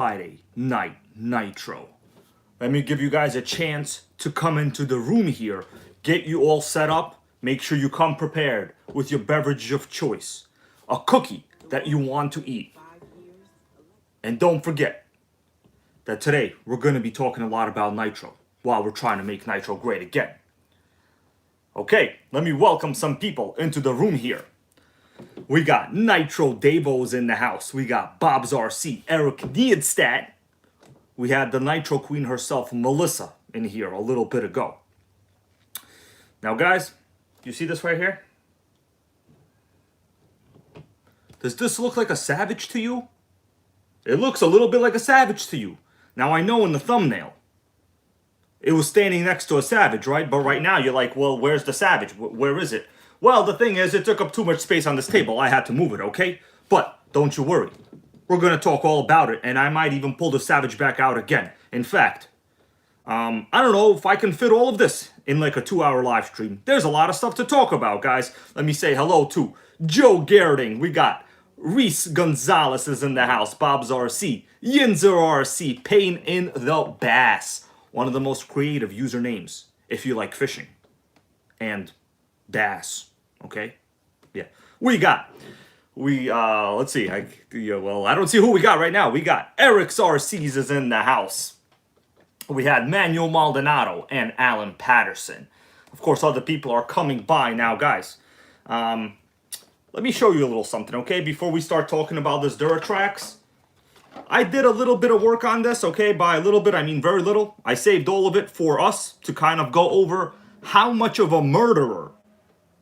Friday night nitro. Let me give you guys a chance to come into the room here, get you all set up, make sure you come prepared with your beverage of choice, a cookie that you want to eat. And don't forget that today we're going to be talking a lot about nitro while we're trying to make nitro great again. Okay, let me welcome some people into the room here. We got Nitro Davos in the house. We got Bob's RC, Eric Niedstadt. We had the Nitro Queen herself, Melissa, in here a little bit ago. Now, guys, you see this right here? Does this look like a Savage to you? It looks a little bit like a Savage to you. Now, I know in the thumbnail, it was standing next to a Savage, right? But right now, you're like, well, where's the Savage? Where is it? Well, the thing is, it took up too much space on this table. I had to move it, okay? But don't you worry. We're going to talk all about it, and I might even pull the Savage back out again. In fact, I don't know if I can fit all of this in like a 2-hour live stream. There's a lot of stuff to talk about, guys. Let me say hello to Joe Gerding. We got Reese Gonzalez is in the house. Bob's RC. Yinzer RC. Pain in the Bass. One of the most creative usernames if you like fishing. And bass. Okay? Yeah. Let's see. I don't see who we got right now. We got Eric's RCs is in the house. We had Manuel Maldonado and Alan Patterson. Of course, other people are coming by now, guys. Let me show you a little something, okay? Before we start talking about this Duratrax. I did a little bit of work on this, okay? By a little bit, I mean very little. I saved all of it for us to kind of go over how much of a murderer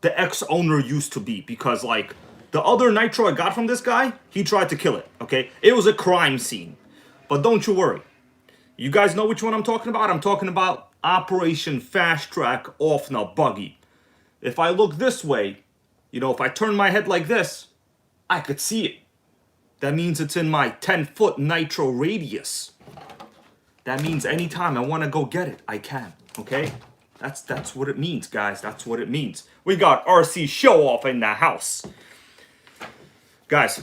the ex-owner used to be, because like the other nitro I got from this guy, he tried to kill it, okay? It was a crime scene. But don't you worry. You guys know which one I'm talking about? I'm talking about Operation Fast Track Offna Buggy. If I look this way, you know, if I turn my head like this, I could see it. That means it's in my 10-foot nitro radius. That means anytime I want to go get it, I can, okay? That's what it means, guys. That's what it means. We got RC Show Off in the house. Guys,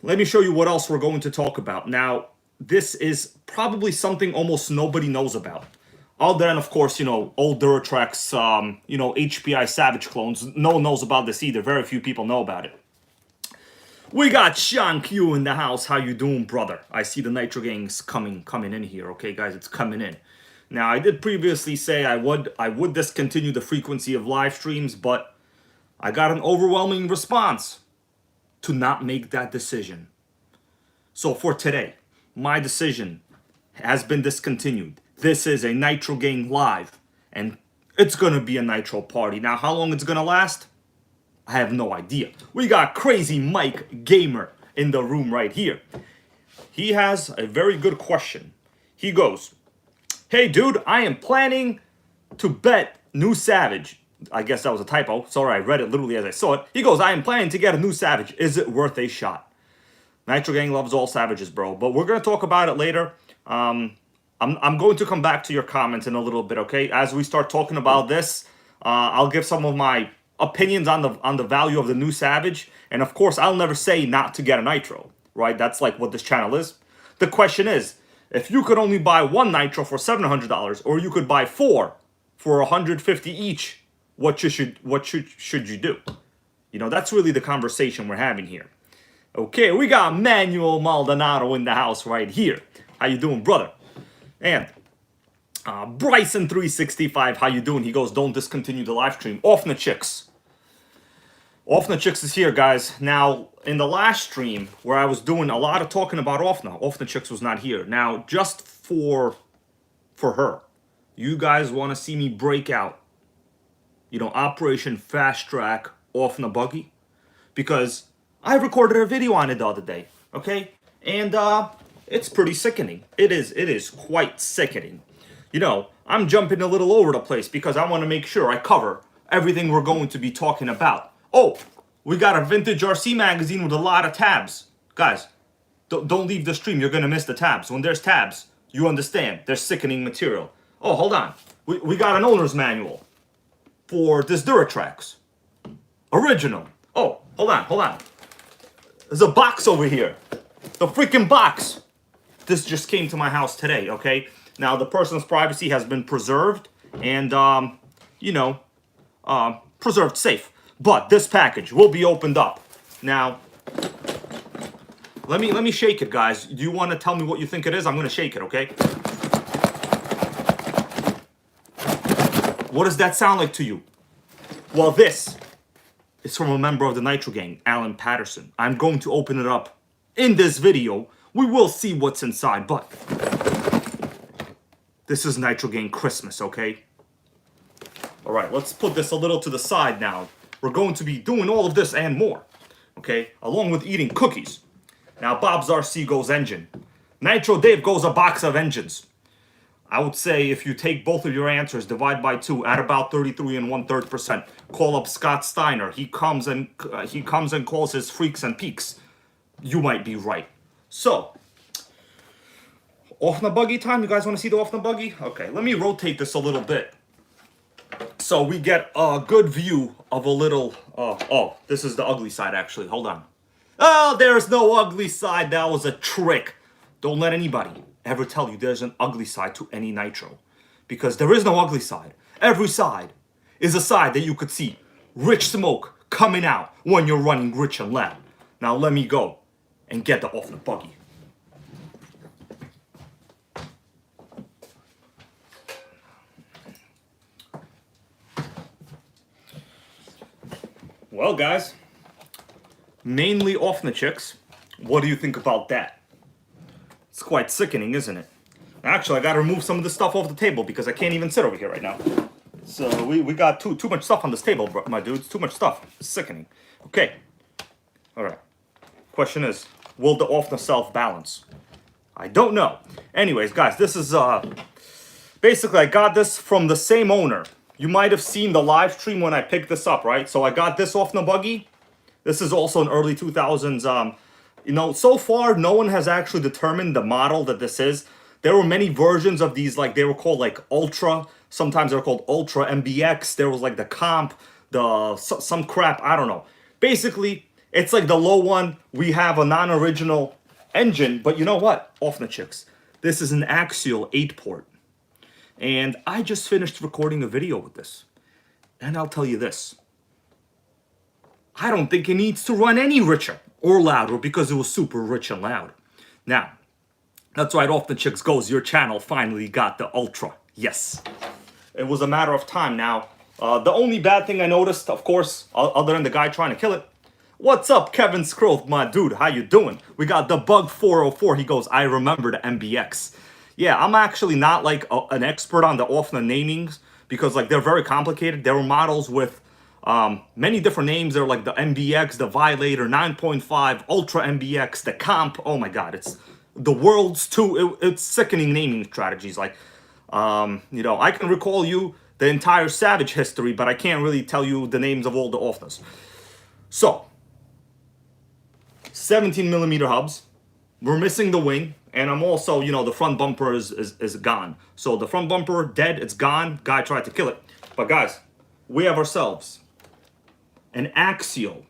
let me show you what else we're going to talk about. Now, this is probably something almost nobody knows about. Other than, of course, you know, old Duratrax, HPI Savage clones. No one knows about this either. Very few people know about it. We got Sean Q in the house. How you doing, brother? I see the NitroGang's coming in here. Okay, guys, it's coming in. Now, I did previously say I would discontinue the frequency of live streams, but I got an overwhelming response to not make that decision. So for today, my decision has been discontinued. This is a NitroGang live, and it's going to be a Nitro party. Now, how long it's going to last? I have no idea. We got Crazy Mike Gamer in the room right here. He has a very good question. He goes, hey, dude, I am planning to bet new Savage. I guess that was a typo. Sorry, I read it literally as I saw it. He goes, I am planning to get a new Savage. Is it worth a shot? NitroGang loves all Savages, bro. But we're going to talk about it later. I'm going to come back to your comments in a little bit, okay? As we start talking about this, I'll give some of my opinions on the value of the new Savage. And, of course, I'll never say not to get a Nitro, right? That's like what this channel is. The question is, if you could only buy one Nitro for $700, or you could buy 4 for $150 each, what should you do? You know, that's really the conversation we're having here. Okay, we got Manuel Maldonado in the house right here. How you doing, brother? And Bryson365, how you doing? He goes, don't discontinue the live stream. Offna Chicks. Offna Chicks is here, guys. Now, in the last stream, where I was doing a lot of talking about Offna Chicks was not here. Now, just for her, you guys want to see me break out, you know, Operation Fast Track Offna Buggy? Because I recorded a video on it the other day, okay? And it's pretty sickening. It is quite sickening. You know, I'm jumping a little over the place because I want to make sure I cover everything we're going to be talking about. Oh, we got a Vintage RC magazine with a lot of tabs. Guys, don't leave the stream. You're going to miss the tabs. When there's tabs, you understand. There's sickening material. Oh, hold on. We got an owner's manual for this Duratrax. Original. Oh, hold on. There's a box over here. The freaking box. This just came to my house today, okay? Now, the person's privacy has been preserved and, you know, preserved safe. But this package will be opened up. Now, let me shake it, guys. Do you want to tell me what you think it is? I'm going to shake it, okay? What does that sound like to you? Well, this is from a member of the NitroGang, Alan Patterson. I'm going to open it up in this video. We will see what's inside, but this is NitroGang Christmas, okay? All right, let's put this a little to the side now. We're going to be doing all of this and more, okay? Along with eating cookies. Now, Bob's RC goes engine. Nitro Dave goes a box of engines. I would say if you take both of your answers, divide by 2, at about 33 1/3%. Call up Scott Steiner. He comes and calls his freaks and peaks. You might be right. So, off the buggy time. You guys want to see the off the buggy? Okay, let me rotate this a little bit so we get a good view of a little. Oh, this is the ugly side actually. Hold on. Oh, there's no ugly side. That was a trick. Don't let anybody ever tell you there's an ugly side to any Nitro, because there is no ugly side. Every side is a side that you could see rich smoke coming out when you're running rich and loud. Now let me go and get the off the buggy. Well, guys, mainly off the chicks. What do you think about that? It's quite sickening, isn't it? Actually, I gotta remove some of this stuff off the table because I can't even sit over here right now. So we got too much stuff on this table, bro, my dudes. Too much stuff. It's sickening. Okay. All right. Question is, will the off-the self balance? I don't know. Anyways, guys, this is basically I got this from the same owner. You might have seen the live stream when I picked this up, right? So I got this off the buggy. This is also an early 2000s. You know, so far, no one has actually determined the model that this is. There were many versions of these, like they were called like Ultra. Sometimes they were called Ultra MBX. There was like the Comp, some crap, I don't know. Basically, it's like the low one. We have a non-original engine, but you know what? Off the chicks. This is an Axial 8-port. And I just finished recording a video with this. And I'll tell you this. I don't think it needs to run any richer or louder because it was super rich and loud. Now, that's right, Off the Chicks goes. Your channel finally got the Ultra. Yes. It was a matter of time now. The only bad thing I noticed, of course, other than the guy trying to kill it. What's up, Kevin Scroth, my dude? How you doing? We got the Bug 404. He goes, I remember the MBX. Yeah, I'm actually not like an expert on the off the namings because like they're very complicated. There were models with many different names. They're like the MBX, the Violator, 9.5, Ultra MBX, the Comp. Oh my God, it's the Worlds too. It's sickening naming strategies. Like, you know, I can recall you the entire Savage history, but I can't really tell you the names of all the offness. So, 17mm hubs. We're missing the wing, and I'm also, you know, the front bumper is gone. So the front bumper dead, it's gone. Guy tried to kill it. But guys, we have ourselves an Axial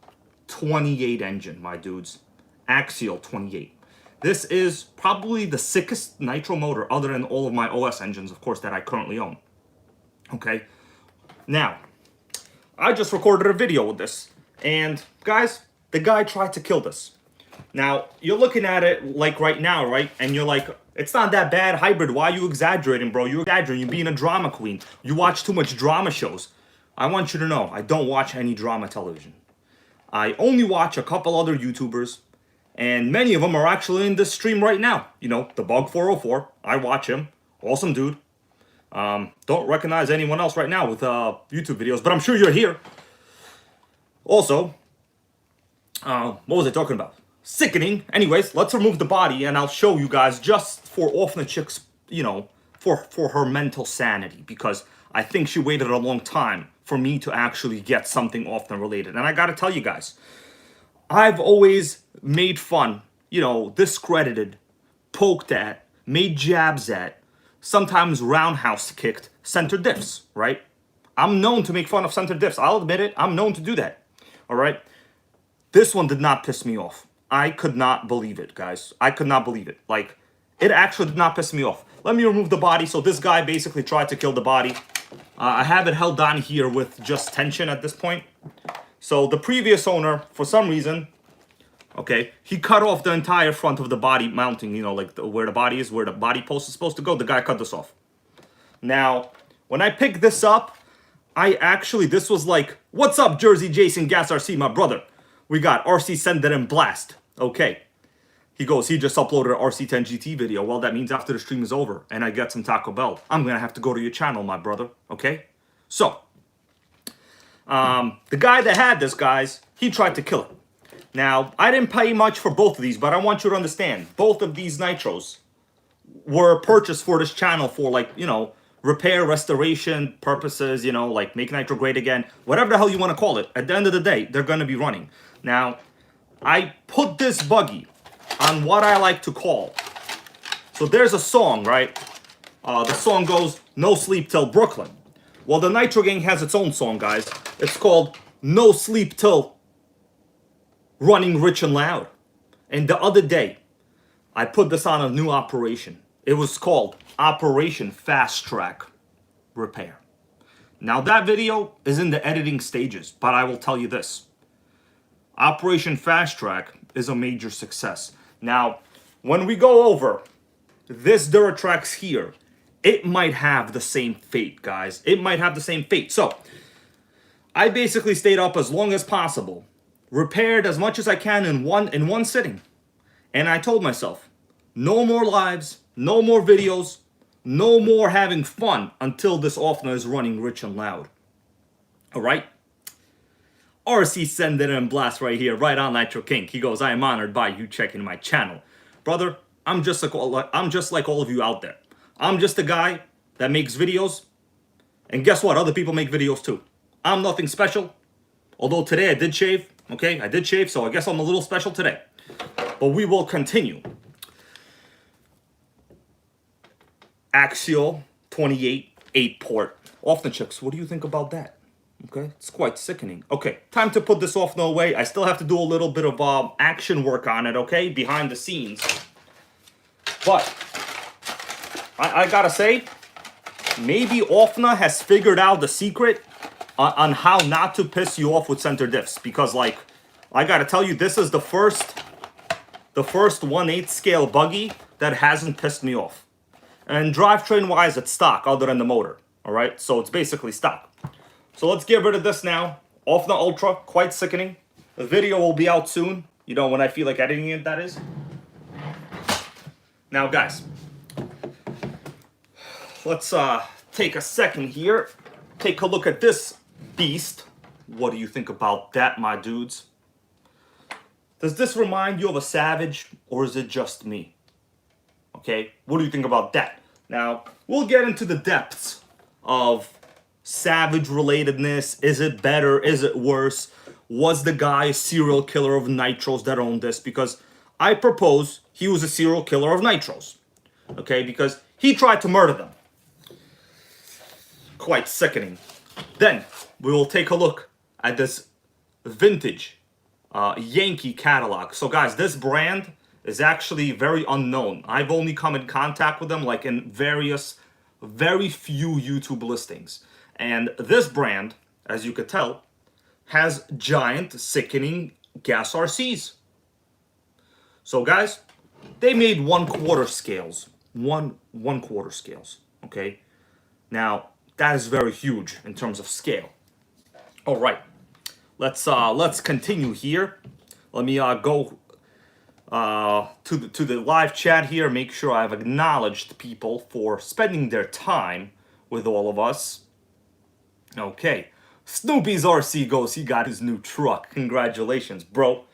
28 engine, my dudes. Axial 28. This is probably the sickest nitro motor other than all of my OS engines, of course, that I currently own. Okay? Now, I just recorded a video with this. And, guys, the guy tried to kill this. Now, you're looking at it like right now, right? And you're like, it's not that bad, hybrid. Why are you exaggerating, bro? You're exaggerating. You're being a drama queen. You watch too much drama shows. I want you to know, I don't watch any drama television. I only watch a couple other YouTubers, and many of them are actually in this stream right now. You know, the Bug 404. I watch him. Awesome dude. Don't recognize anyone else right now with YouTube videos, but I'm sure you're here. Also, what was I talking about? Sickening. Anyways, let's remove the body, and I'll show you guys just for off the chick's, you know, for her mental sanity, because I think she waited a long time for me to actually get something off the related. And I gotta tell you guys, I've always made fun, you know, discredited, poked at, made jabs at, sometimes roundhouse kicked center diffs, right? I'm known to make fun of center diffs. I'll admit it. I'm known to do that. All right? This one did not piss me off. I could not believe it, guys. I could not believe it. Like, it actually did not piss me off. Let me remove the body. So this guy basically tried to kill the body. I have it held on here with just tension at this point. So the previous owner, for some reason, okay, he cut off the entire front of the body mounting, you know, like where the body is, where the body post is supposed to go. The guy cut this off. Now, when I picked this up, this was like, what's up, Jersey Jason Gas RC, my brother? We got RC Send It and Blast. Okay. He goes, he just uploaded an RC10 GT video. Well, that means after the stream is over and I get some Taco Bell, I'm going to have to go to your channel, my brother. Okay? So, the guy that had this, guys, he tried to kill it. Now, I didn't pay much for both of these, but I want you to understand, both of these nitros were purchased for this channel for, like, you know, repair, restoration purposes, you know, like make nitro great again, whatever the hell you want to call it. At the end of the day, they're going to be running. Now, I put this buggy on what I like to call. So there's a song, right? The song goes, No Sleep Till Brooklyn. Well, the NitroGang has its own song, guys. It's called No Sleep Till Running Rich and Loud. And the other day, I put this on a new operation. It was called Operation Fast Track Repair. Now that video is in the editing stages, but I will tell you this. Operation Fast Track is a major success. Now, when we go over this Duratrax here, it might have the same fate, guys. It might have the same fate. So, I basically stayed up as long as possible, repaired as much as I can in one sitting. And I told myself, no more lives, no more videos, no more having fun until this Offner is running rich and loud. Alright? RC Send It and Blast right here, right on NitroGang. He goes, I am honored by you checking my channel. Brother, I'm just like all of you out there. I'm just a guy that makes videos. And guess what? Other people make videos too. I'm nothing special. Although today I did shave. Okay, I did shave, so I guess I'm a little special today. But we will continue. Axial 28 8-port. Offner chicks, what do you think about that? Okay, it's quite sickening. Okay, time to put this Offner away. I still have to do a little bit of action work on it, okay? Behind the scenes. But, I gotta say, maybe Offner has figured out the secret on how not to piss you off with center diffs. Because, like, I gotta tell you, this is the first 1/8 scale buggy that hasn't pissed me off. And drivetrain-wise, it's stock, other than the motor. Alright, so it's basically stock. So let's get rid of this now. Offner Ultra, quite sickening. The video will be out soon. You know, when I feel like editing it, that is. Now, guys, let's take a second here. Take a look at this beast. What do you think about that, my dudes? Does this remind you of a Savage, or is it just me? Okay, what do you think about that? Now, we'll get into the depths of Savage relatedness. Is it better? Is it worse? Was the guy a serial killer of nitros that owned this? Because I propose he was a serial killer of nitros. Okay, because he tried to murder them. Quite sickening. Then, we will take a look at this vintage Yankee catalog. So guys, this brand is actually very unknown. I've only come in contact with them like in very few YouTube listings. And this brand, as you could tell, has giant, sickening gas RCs. So guys, they made 1/4 scales. One quarter scales, okay? Now, that is very huge in terms of scale. All right, let's continue here. Let me go to the live chat here. Make sure I've acknowledged people for spending their time with all of us. Okay, Snoopy's RC goes, he got his new truck. Congratulations, bro.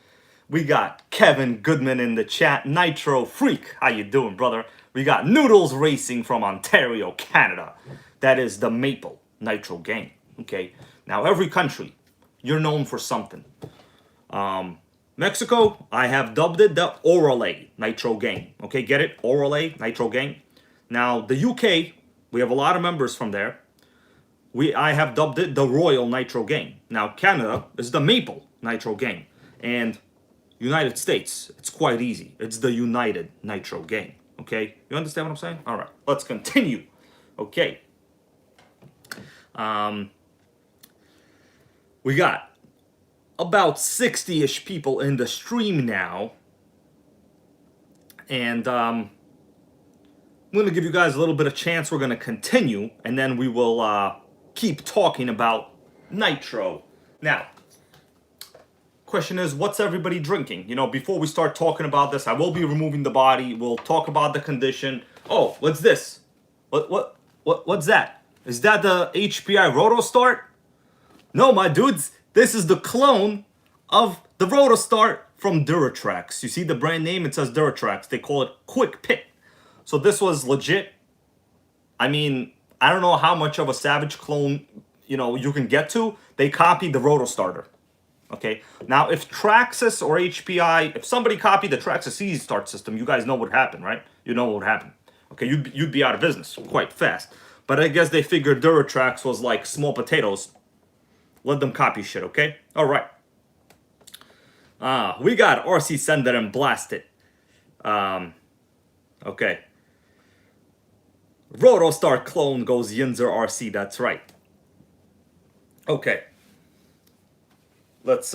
We got Kevin Goodman in the chat. Nitro Freak, how you doing, brother? We got Noodles Racing from Ontario, Canada. That is the Maple NitroGang. Okay, now every country, you're known for something. Mexico, I have dubbed it the Orale NitroGang. Okay, get it? Orale NitroGang. Now, the UK, we have a lot of members from there. I have dubbed it the Royal NitroGang. Now, Canada is the Maple NitroGang. And United States, it's quite easy. It's the United NitroGang. Okay, you understand what I'm saying? All right, let's continue. Okay. We got about 60-ish people in the stream now. And I'm going to give you guys a little bit of chance. We're going to continue, and then we will keep talking about nitro. Now, question is, what's everybody drinking? You know, before we start talking about this, I will be removing the body. We'll talk about the condition. Oh, what's this? What's that? Is that the HPI Roto Start? No, my dudes, this is the clone of the Roto Start from Duratrax. You see the brand name? It says Duratrax. They call it Quick Pit. So this was legit. I mean, I don't know how much of a Savage clone, you know, you can get to. They copied the Roto Starter. Okay. Now, if Traxxas or HPI, if somebody copied the Traxxas Easy Start system, you guys know what happened, right? You know what would happen. Okay, you'd be out of business quite fast. But I guess they figured Duratrax was like small potatoes. Let them copy shit, okay? All right. We got RC Send It and Blast It. Okay. Rotostar clone goes Yinzer RC, that's right. Okay. Let's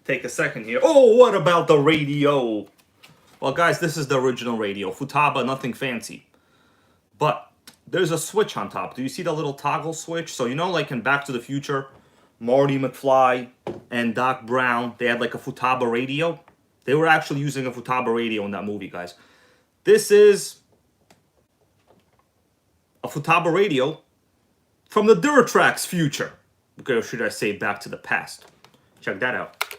take a second here. Oh, what about the radio? Well, guys, this is the original radio. Futaba, nothing fancy. But there's a switch on top. Do you see the little toggle switch? So, you know, like in Back to the Future, Marty McFly and Doc Brown, they had like a Futaba radio. They were actually using a Futaba radio in that movie, guys. This is a Futaba radio from the Duratrax future. Okay, or should I say back to the past? Check that out.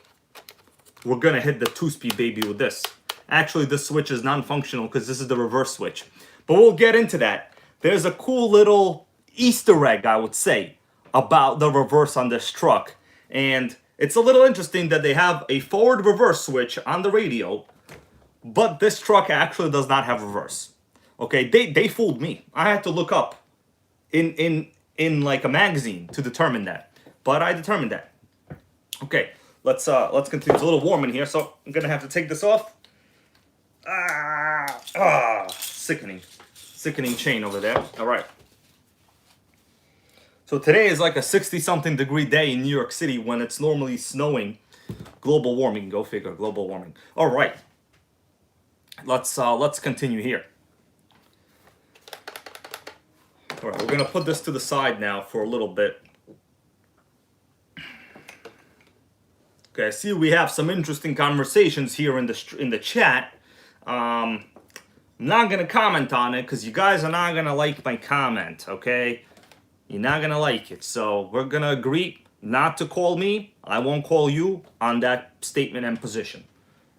We're gonna hit the 2-speed baby with this. Actually, this switch is non-functional because this is the reverse switch. But we'll get into that. There's a cool little Easter egg, I would say, about the reverse on this truck. And it's a little interesting that they have a forward reverse switch on the radio, but this truck actually does not have reverse. Okay, they fooled me. I had to look up in like a magazine to determine that. But I determined that. Okay, let's continue. It's a little warm in here, so I'm gonna have to take this off. Sickening chain over there. All right. So today is like a 60-something degree day in New York City when it's normally snowing. Global warming, go figure, global warming. All right. Let's continue here. All right, we're gonna put this to the side now for a little bit. Okay, I see we have some interesting conversations here in the chat. I'm not gonna comment on it because you guys are not gonna like my comment. Okay, you're not gonna like it, so we're gonna agree not to call me. I won't call you on that statement and position.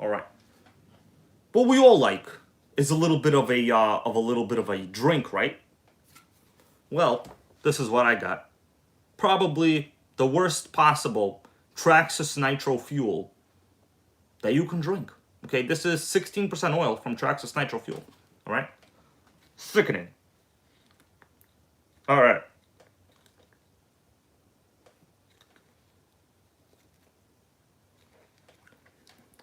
All right. What we all like is a little bit of a drink, right? Well, this is what I got. Probably the worst possible Traxxas Nitro Fuel that you can drink. Okay, this is 16% oil from Traxxas Nitro Fuel. All right? Sickening. All right.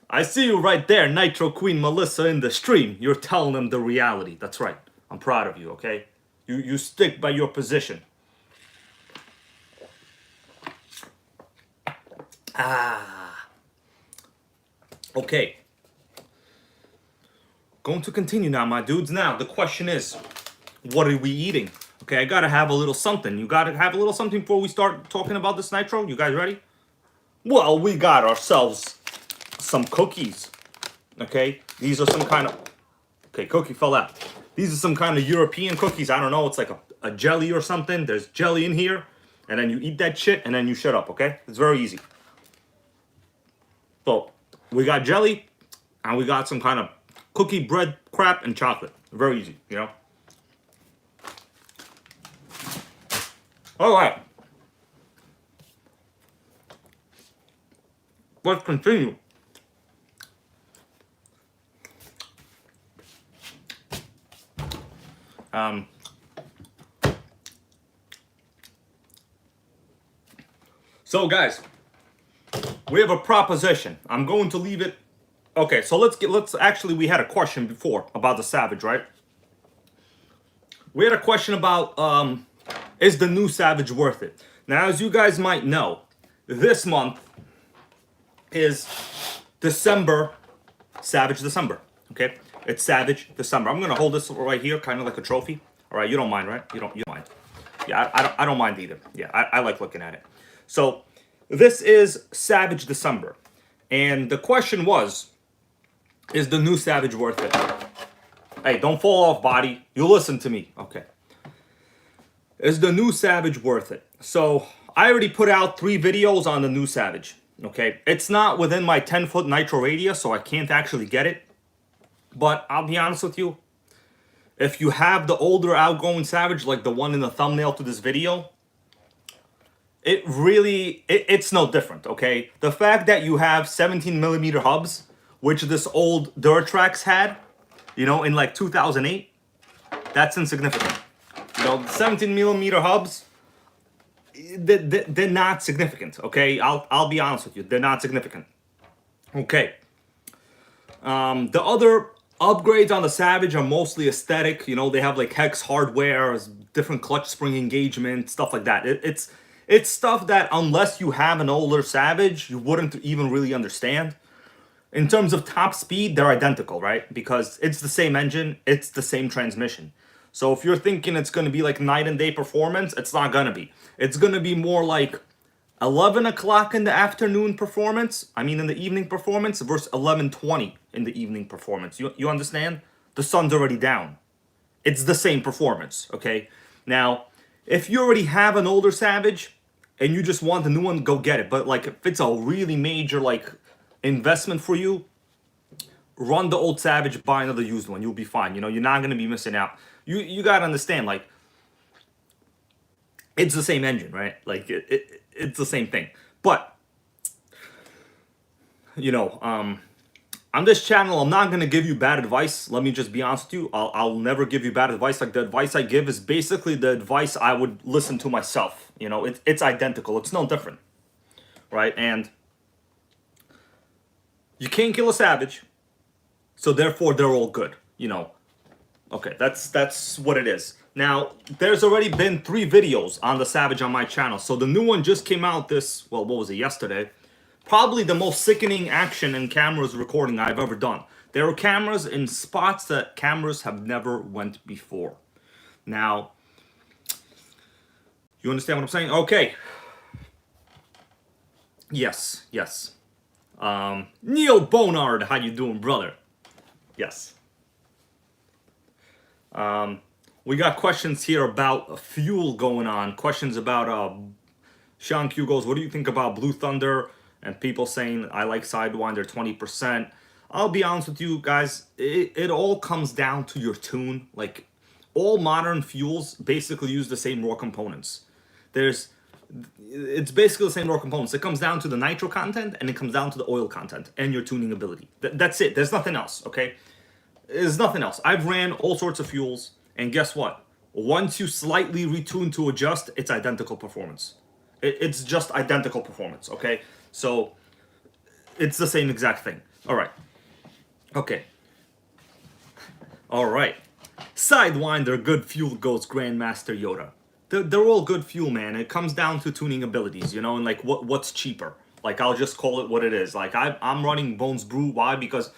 I see you right there, Nitro Queen Melissa in the stream. You're telling them the reality. That's right. I'm proud of you, okay? You stick by your position. Okay. Going to continue now, my dudes. Now, the question is, what are we eating? Okay, I gotta have a little something. You gotta have a little something before we start talking about this nitro. You guys ready? Well, we got ourselves some cookies. Okay, these are some kind of... Okay, cookie fell out. These are some kind of European cookies. I don't know. It's like a jelly or something. There's jelly in here. And then you eat that shit and then you shut up, okay? It's very easy. So, we got jelly and we got some kind of cookie, bread, crap, and chocolate. Very easy, you know? All right. Let's continue. So guys, we have a proposition. I'm going to leave it Okay, so let's actually, we had a question before about the Savage, right? We had a question about is the new Savage worth it? Now, as you guys might know, this month is December, Savage December. Okay, it's Savage December. I'm gonna hold this right here, kind of like a trophy. All right, you don't mind, right? You don't mind. Yeah, I don't mind either. Yeah, I like looking at it. So this is Savage December, and the question was, is the new Savage worth it? Hey, don't fall off, body. You listen to me. Okay. Is the new Savage worth it? So I already put out 3 videos on the new Savage. Okay, it's not within my 10-foot nitro radius, so I can't actually get it. But I'll be honest with you, if you have the older outgoing Savage, like the one in the thumbnail to this video, it really, it's no different, okay? The fact that you have 17mm hubs, which this old Duratrax had, you know, in like 2008, that's insignificant. You know, 17mm hubs, they're not significant, okay? I'll be honest with you, they're not significant. Okay. The other upgrades on the Savage are mostly aesthetic. You know, they have like hex hardware, different clutch spring engagement, stuff like that. It's stuff that unless you have an older Savage, you wouldn't even really understand. In terms of top speed, they're identical, right? Because it's the same engine, it's the same transmission. So if you're thinking it's going to be like night and day performance, it's not going to be. It's going to be more like 11 o'clock in the afternoon performance, I mean in the evening performance, versus 11:20 in the evening performance. You understand? The sun's already down. It's the same performance, okay? Now, if you already have an older Savage and you just want the new one, go get it. But like if it's a really major like investment for you, run the old Savage, buy another used one. You'll be fine. You know, you're not going to be missing out. You got to understand, like, it's the same engine, right? Like, it's the same thing. But, you know, on this channel, I'm not going to give you bad advice. Let me just be honest with you. I'll never give you bad advice. Like, the advice I give is basically the advice I would listen to myself. You know, it's identical. It's no different, right? And you can't kill a Savage, so therefore they're all good, you know. Okay, that's what it is. Now, there's already been 3 videos on the Savage on my channel. So the new one just came out this, well, what was it, yesterday? Probably the most sickening action and cameras recording I've ever done. There are cameras in spots that cameras have never went before. Now, you understand what I'm saying? Okay. Yes. Neil Bonard, how you doing, brother? Yes. We got questions here about fuel going on. Questions about Sean Q goes, what do you think about Blue Thunder? And people saying I like Sidewinder 20%. I'll be honest with you guys, it all comes down to your tune. Like, all modern fuels basically use the same raw components. It's basically the same raw components. It comes down to the nitro content and it comes down to the oil content and your tuning ability. That's it. There's nothing else, okay? There's nothing else. I've ran all sorts of fuels, and guess what? Once you slightly retune to adjust, it's identical performance. It's just identical performance, okay? So, it's the same exact thing. All right. Okay. All right. Sidewinder, good fuel goes Grandmaster Yoda. They're all good fuel, man. It comes down to tuning abilities, you know, and like what's cheaper. Like, I'll just call it what it is. Like, I'm running Bones Brew. Why? Because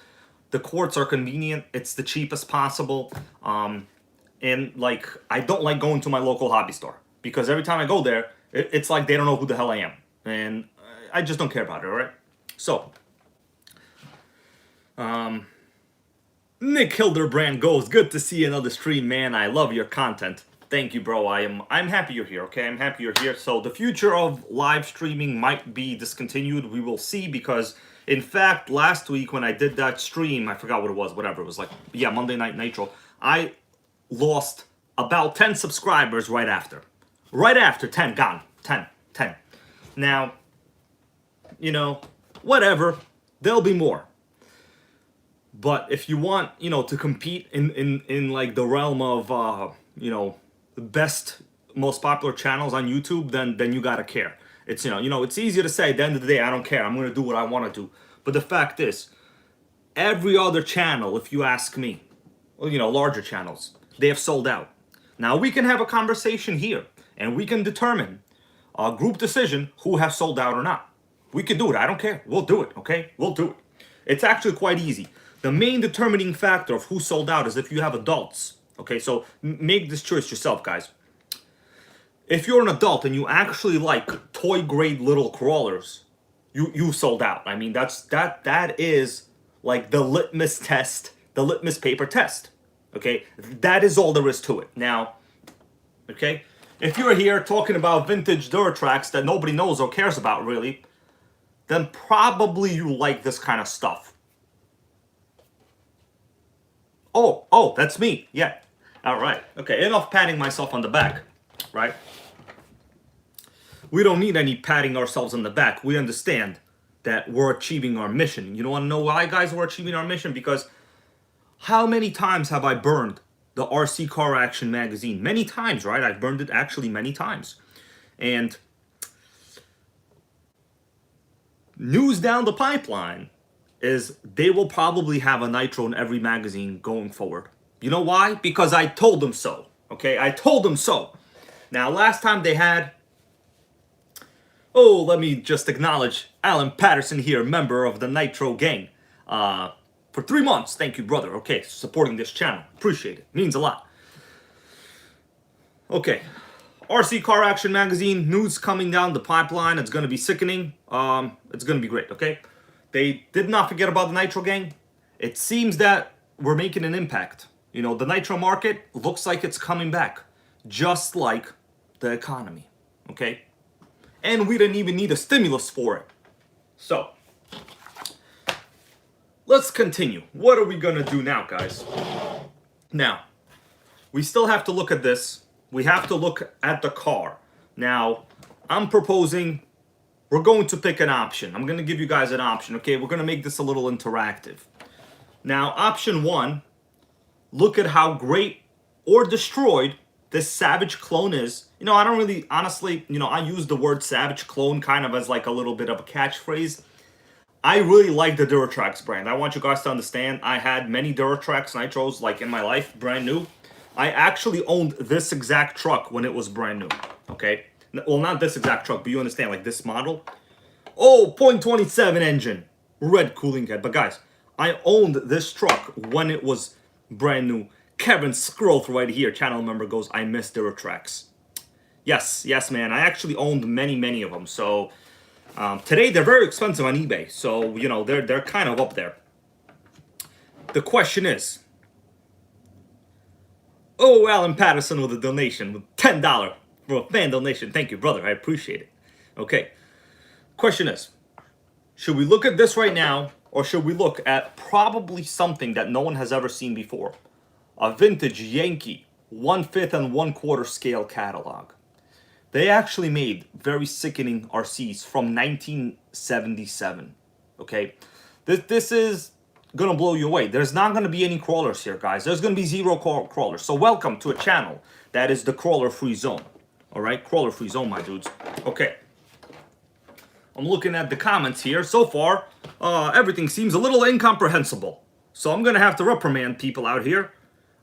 the quarts are convenient. It's the cheapest possible. And like, I don't like going to my local hobby store because every time I go there, it's like they don't know who the hell I am. And I just don't care about it, all right? So, Nick Hilderbrand goes, good to see another stream, man. I love your content. Thank you, bro. I'm happy you're here, okay? I'm happy you're here. So the future of live streaming might be discontinued. We will see, because in fact, last week when I did that stream, I forgot what it was, whatever. It was like, yeah, Monday Night Nitro. I lost about 10 subscribers right after. Right after, 10, gone. 10. Now, you know, whatever. There'll be more. But if you want, you know, to compete in like the realm of, you know, the best, most popular channels on YouTube, then you gotta care. It's, you know, it's easier to say at the end of the day, I don't care. I'm gonna do what I want to do. But the fact is, Every other channel, if you ask me, well, you know, larger channels, they have sold out. Now we can have a conversation here and we can determine a group decision who have sold out or not. We can do it. I don't care. We'll do it. Okay, we'll do it. It's actually quite easy. The main determining factor of who sold out is if you have adults. Okay, so make this choice yourself, guys. If you're an adult and you actually like toy grade little crawlers, you sold out. I mean, that is like the litmus test, the litmus paper test. Okay, that is all there is to it. Now, okay, if you're here talking about vintage Duratrax that nobody knows or cares about really, then probably you like this kind of stuff. Oh, that's me. Yeah. All right. Okay, enough patting myself on the back, right? We don't need any patting ourselves on the back. We understand that we're achieving our mission. You don't want to know why, guys, we're achieving our mission? Because how many times have I burned the RC Car Action magazine? Many times, right? I've burned it actually many times. And news down the pipeline is they will probably have a nitro in every magazine going forward. You know why? Because I told them so. Okay, I told them so. Now, last time they had... Oh, let me just acknowledge Alan Patterson here, member of the NitroGang. For 3 months. Thank you, brother. Okay, supporting this channel. Appreciate it. Means a lot. Okay. RC Car Action magazine, news coming down the pipeline. It's going to be sickening. It's going to be great, okay? They did not forget about the NitroGang. It seems that we're making an impact. You know, the nitro market looks like it's coming back. Just like the economy, okay? And we didn't even need a stimulus for it. So, let's continue. What are we going to do now, guys? Now, we still have to look at this. We have to look at the car. Now, I'm proposing we're going to pick an option. I'm going to give you guys an option, okay? We're going to make this a little interactive. Now, option 1, look at how great or destroyed this Savage clone is. You know, I don't really, honestly, you know, I use the word Savage clone kind of as like a little bit of a catchphrase. I really like the Duratrax brand. I want you guys to understand, I had many Duratrax Nitros like in my life, brand new. I actually owned this exact truck when it was brand new, okay? Well, not this exact truck, but you understand, like this model. Oh, 0.27 engine, red cooling head. But guys, I owned this truck when it was brand new. Kevin Scroth right here, channel member, goes, I miss Duratrax. Yes, man, I actually owned many of them. So today they're very expensive on eBay. So, you know, they're kind of up there. The question is, oh, Alan Patterson with a donation, with $10 for a fan donation. Thank you, brother. I appreciate it. Okay. Question is, should we look at this right now, or should we look at probably something that no one has ever seen before? A vintage Yankee 1/5 and 1/4 scale catalog. They actually made very sickening RCs from 1977. Okay? This is gonna blow you away. There's not gonna be any crawlers here, guys. There's gonna be 0 crawlers. So welcome to a channel that is the crawler-free zone. Alright? Crawler-free zone, my dudes. Okay. I'm looking at the comments here. So far, everything seems a little incomprehensible. So I'm gonna have to reprimand people out here.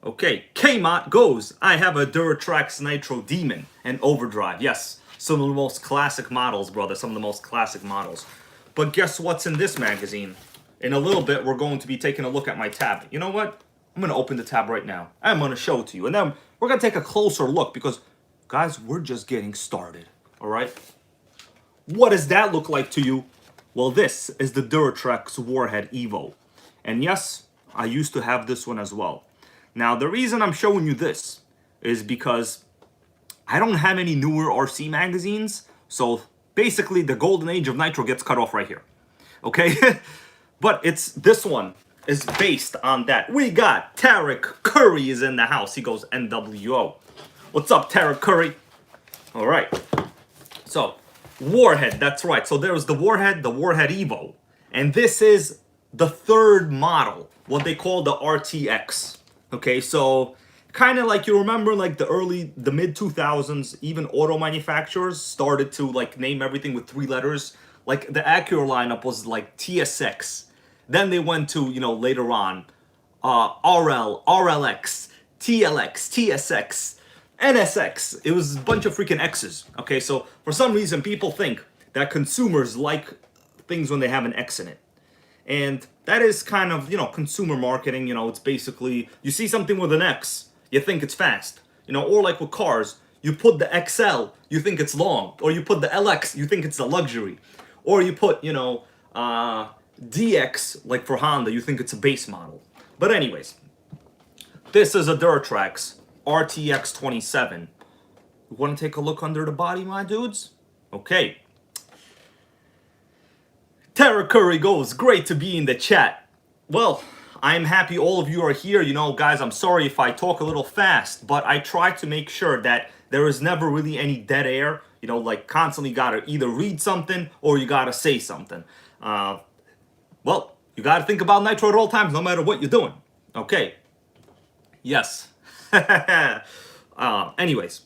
Okay, Kmart goes, I have a Duratrax Nitro Demon and Overdrive. Yes, some of the most classic models, brother. Some of the most classic models. But guess what's in this magazine? In a little bit, we're going to be taking a look at my tab. You know what? I'm going to open the tab right now. I'm going to show it to you. And then we're going to take a closer look because, guys, we're just getting started. All right? What does that look like to you? Well, this is the Duratrax Warhead Evo. And yes, I used to have this one as well. Now, the reason I'm showing you this is because I don't have any newer RC magazines. So basically, the golden age of Nitro gets cut off right here. Okay? But this one is based on that. We got Tarek Curry is in the house. He goes NWO. What's up, Tarek Curry? All right. So, Warhead, that's right. So there's the Warhead Evo. And this is the 3rd model, what they call the RTX. Okay, so kind of like you remember like the mid 2000s, even auto manufacturers started to like name everything with 3 letters. Like the Acura lineup was like TSX. Then they went to, you know, later on, RL, RLX, TLX, TSX, NSX. It was a bunch of freaking X's. Okay, so for some reason, people think that consumers like things when they have an X in it. And that is kind of, you know, consumer marketing. You know, it's basically, you see something with an X, you think it's fast. You know, or like with cars, you put the XL, you think it's long. Or you put the LX, you think it's a luxury. Or you put, you know, DX, like for Honda, you think it's a base model. But anyways, this is a Duratrax RTX-27. You want to take a look under the body, my dudes? Okay. Tara Curry goes, great to be in the chat. Well, I'm happy all of you are here. You know, guys, I'm sorry if I talk a little fast, but I try to make sure that there is never really any dead air. You know, like constantly gotta either read something or you gotta say something. Well, you gotta think about Nitro at all times, no matter what you're doing. Okay. Yes. Anyways.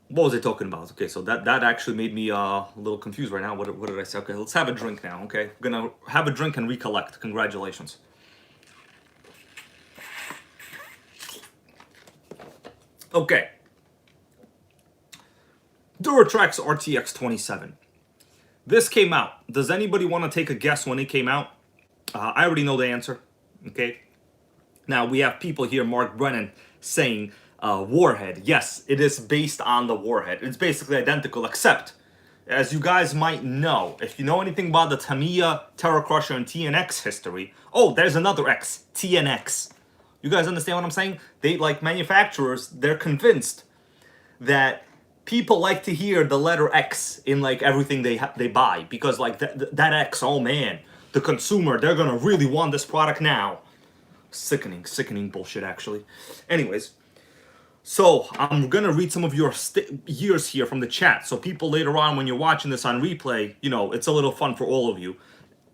What was I talking about? Okay, so that actually made me a little confused right now. What did I say? Okay, let's have a drink now, okay? We're gonna have a drink and recollect. Congratulations. Okay. Duratrax RTX-27. This came out. Does anybody want to take a guess when it came out? I already know the answer, okay? Now, we have people here, Mark Brennan, saying Warhead. Yes, it is based on the Warhead. It's basically identical, except, as you guys might know, if you know anything about the Tamiya, Terra Crusher, and TNX history, oh, there's another X, TNX. You guys understand what I'm saying? They, like manufacturers, they're convinced that people like to hear the letter X in like everything they buy, because like that X, oh man, the consumer, they're gonna really want this product now. Sickening bullshit, actually. Anyways, so I'm gonna read some of your years here from the chat, so people later on when you're watching this on replay, you know, it's a little fun for all of you.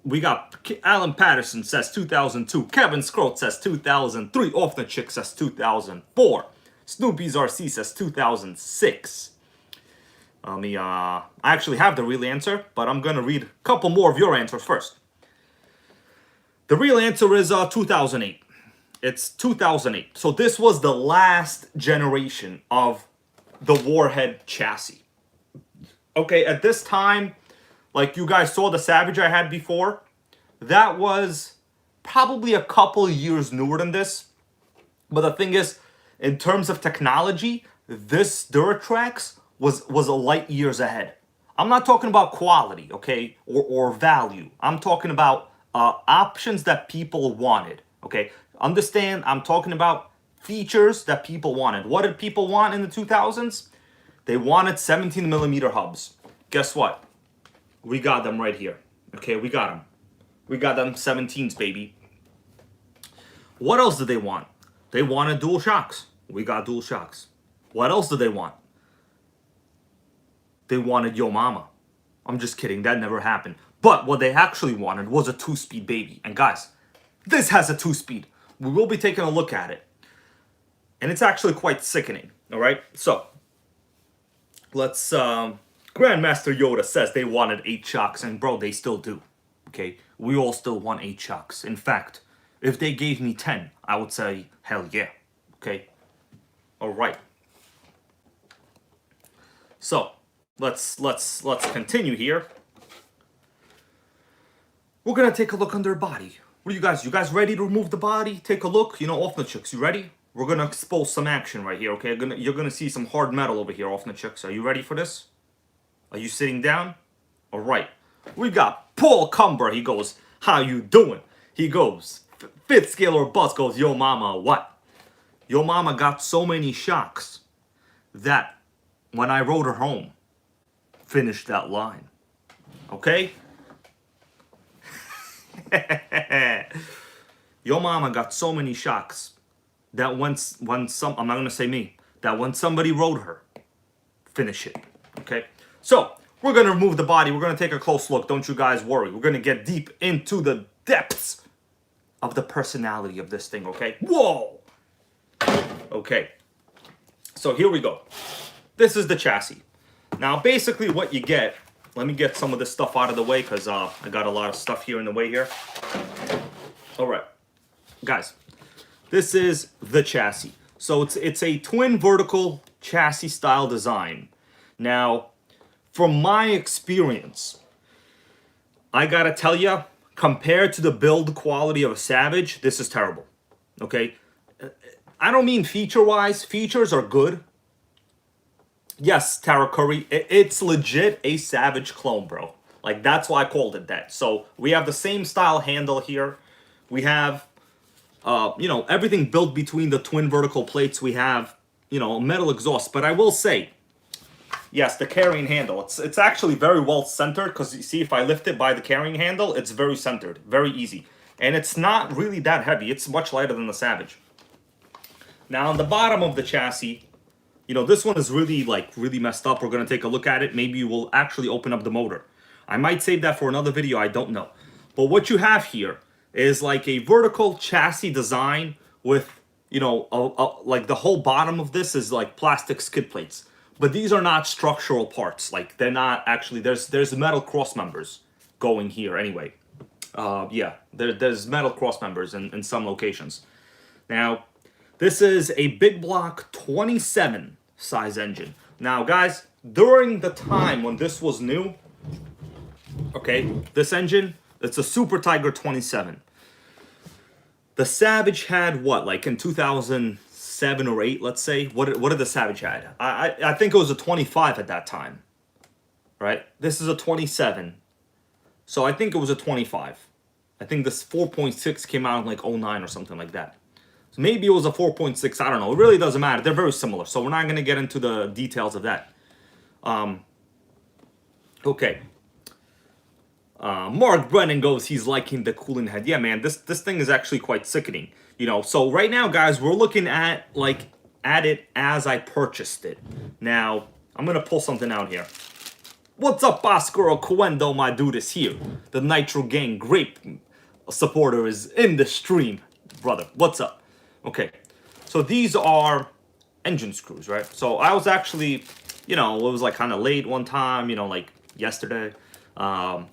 We got Alan Patterson says 2002, Kevin Scroat says 2003, Off the Chick says 2004, Snoopy's RC says 2006. I actually have the real answer, but I'm gonna read a couple more of your answers first. The real answer is 2008. It's 2008. So this was the last generation of the Warhead chassis. Okay, at this time, like you guys saw the Savage I had before, that was probably a couple years newer than this. But the thing is, in terms of technology, this Duratrax was a light years ahead. I'm not talking about quality, okay, or value. I'm talking about options that people wanted, okay? Understand, I'm talking about features that people wanted. What did people want in the 2000s? They wanted 17mm hubs. Guess what? We got them right here. Okay, we got them. We got them 17s, baby. What else did they want? They wanted dual shocks. We got dual shocks. What else did they want? They wanted Yo Mama. I'm just kidding, that never happened. But what they actually wanted was a 2-speed baby. And guys, this has a 2-speed. We will be taking a look at it. And it's actually quite sickening, all right? So, let's, Grandmaster Yoda says they wanted 8 shocks, and bro, they still do, okay? We all still want 8 shocks. In fact, if they gave me 10, I would say, hell yeah, okay? All right. So, let's continue here. We're gonna take a look under the body. What are you guys ready to remove the body? Take a look, you know, Off the Chicks, you ready? We're gonna expose some action right here, okay? You're gonna see some hard metal over here, Off the Chicks. Are you ready for this? Are you sitting down? All right. We got Paul Cumber. He goes, how you doing? He goes, fifth scale or bust, goes, yo mama, what? Yo mama got so many shocks that when I rode her home, finished that line. Okay? Yo mama got so many shocks that when I'm not gonna say me, that when somebody rode her, finish it. Okay? So we're gonna remove the body, we're gonna take a close look, don't you guys worry. We're gonna get deep into the depths of the personality of this thing, okay? Whoa! Okay. So here we go. This is the chassis. Now basically what you get let me get some of this stuff out of the way because I got a lot of stuff here in the way here. All right, guys, this is the chassis. So it's a twin vertical chassis style design. Now, from my experience, I gotta tell you, compared to the build quality of a Savage, this is terrible. Okay, I don't mean feature-wise. Features are good. Yes, Tara Curry, it's legit a Savage clone, bro. Like, that's why I called it that. So we have the same style handle here. We have, you know, everything built between the twin vertical plates. We have, you know, metal exhaust. But I will say, yes, the carrying handle. It's actually very well centered because you see, if I lift it by the carrying handle, it's very centered, very easy. And it's not really that heavy. It's much lighter than the Savage. Now, on the bottom of the chassis, you know, this one is really, like, really messed up. We're going to take a look at it. Maybe you will actually open up the motor. I might save that for another video. I don't know. But what you have here is, like, a vertical chassis design with, you know, like, the whole bottom of this is, like, plastic skid plates. But these are not structural parts. Like, they're not actually... There's metal cross members going here anyway. Yeah, there's metal cross members in some locations. Now... this is a big block 27 size engine. Now, guys, during the time when this was new, okay, this engine, it's a Super Tiger 27. The Savage had what, like in 2007 or 8, let's say? What did the Savage had? I think it was a 25 at that time, right? This is a 27. So I think it was a 25. I think this 4.6 came out in like 09 or something like that. So maybe it was a 4.6, I don't know. It really doesn't matter. They're very similar. So we're not going to get into the details of that. Okay. Mark Brennan goes, he's liking the cooling head. Yeah, man, this thing is actually quite sickening. You know, so right now, guys, we're looking at it as I purchased it. Now, I'm going to pull something out here. What's up, Oscar Oquendo? My dude is here. The NitroGang grape supporter is in the stream. Brother, what's up? Okay, so these are engine screws, right? So I was actually, you know, it was like kind of late one time, you know, like yesterday. I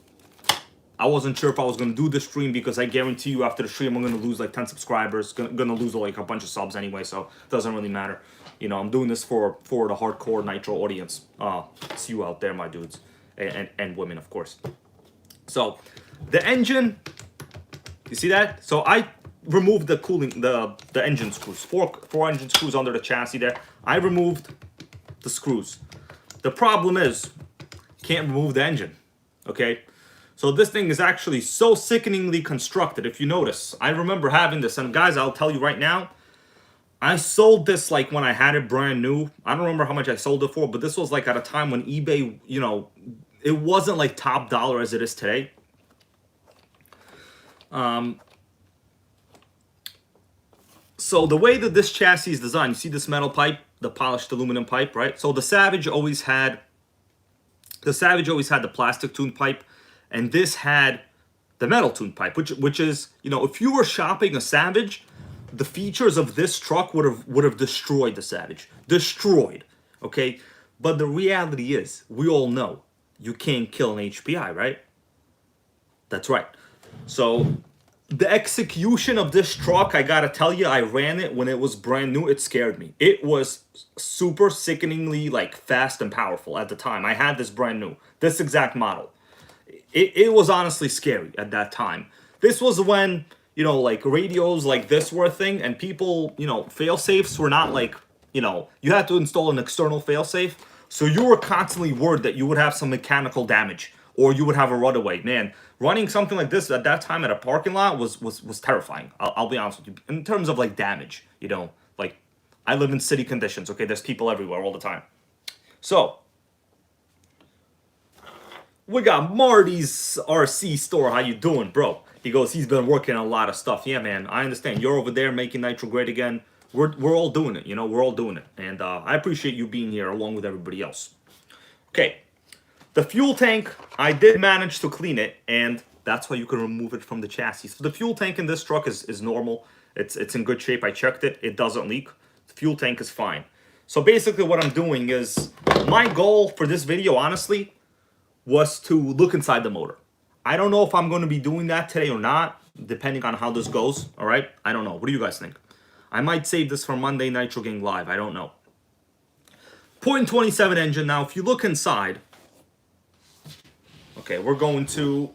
wasn't sure if I was going to do the stream because I guarantee you after the stream I'm going to lose like 10 subscribers. Going to lose like a bunch of subs anyway, so it doesn't really matter. You know, I'm doing this for the hardcore Nitro audience. It's you out there, my dudes. And women, of course. So, the engine, you see that? So I... removed the cooling, the engine screws, four engine screws under the chassis there. I removed the screws. The problem is, can't remove the engine, okay? So this thing is actually so sickeningly constructed. If you notice, I remember having this, and guys, I'll tell you right now, I sold this like when I had it brand new. I don't remember how much I sold it for, but this was like at a time when eBay, you know, it wasn't like top dollar as it is today. So the way that this chassis is designed, you see this metal pipe, the polished aluminum pipe, right? So the Savage always had the plastic tuned pipe, and this had the metal tuned pipe, which is, you know, if you were shopping a Savage, the features of this truck would have destroyed the Savage, destroyed, okay? But the reality is, we all know you can't kill an HPI, right? That's right. So the execution of this truck, I gotta tell you, I ran it when it was brand new. It scared me. It was super sickeningly like fast and powerful at the time. I had this brand new, this exact model. It was honestly scary at that time. This was when, you know, like radios like this were a thing, and people, you know, fail safes were not like, you know, you had to install an external fail safe. So you were constantly worried that you would have some mechanical damage or you would have a runaway. Man, running something like this at that time at a parking lot was terrifying. I'll be honest with you. In terms of like damage, you know, like I live in city conditions. Okay, there's people everywhere all the time. So we got Marty's RC store. How you doing, bro? He goes, he's been working on a lot of stuff. Yeah, man, I understand. You're over there making Nitro great again. We're all doing it, you know, we're all doing it. And I appreciate you being here along with everybody else. Okay, the fuel tank, I did manage to clean it, and that's why you can remove it from the chassis. So the fuel tank in this truck is normal. It's in good shape. I checked it. It doesn't leak. The fuel tank is fine. So basically what I'm doing is, my goal for this video, honestly, was to look inside the motor. I don't know if I'm going to be doing that today or not, depending on how this goes, all right? I don't know. What do you guys think? I might save this for Monday NitroGang Live. I don't know. 0.27 engine. Now, if you look inside, okay, we're going to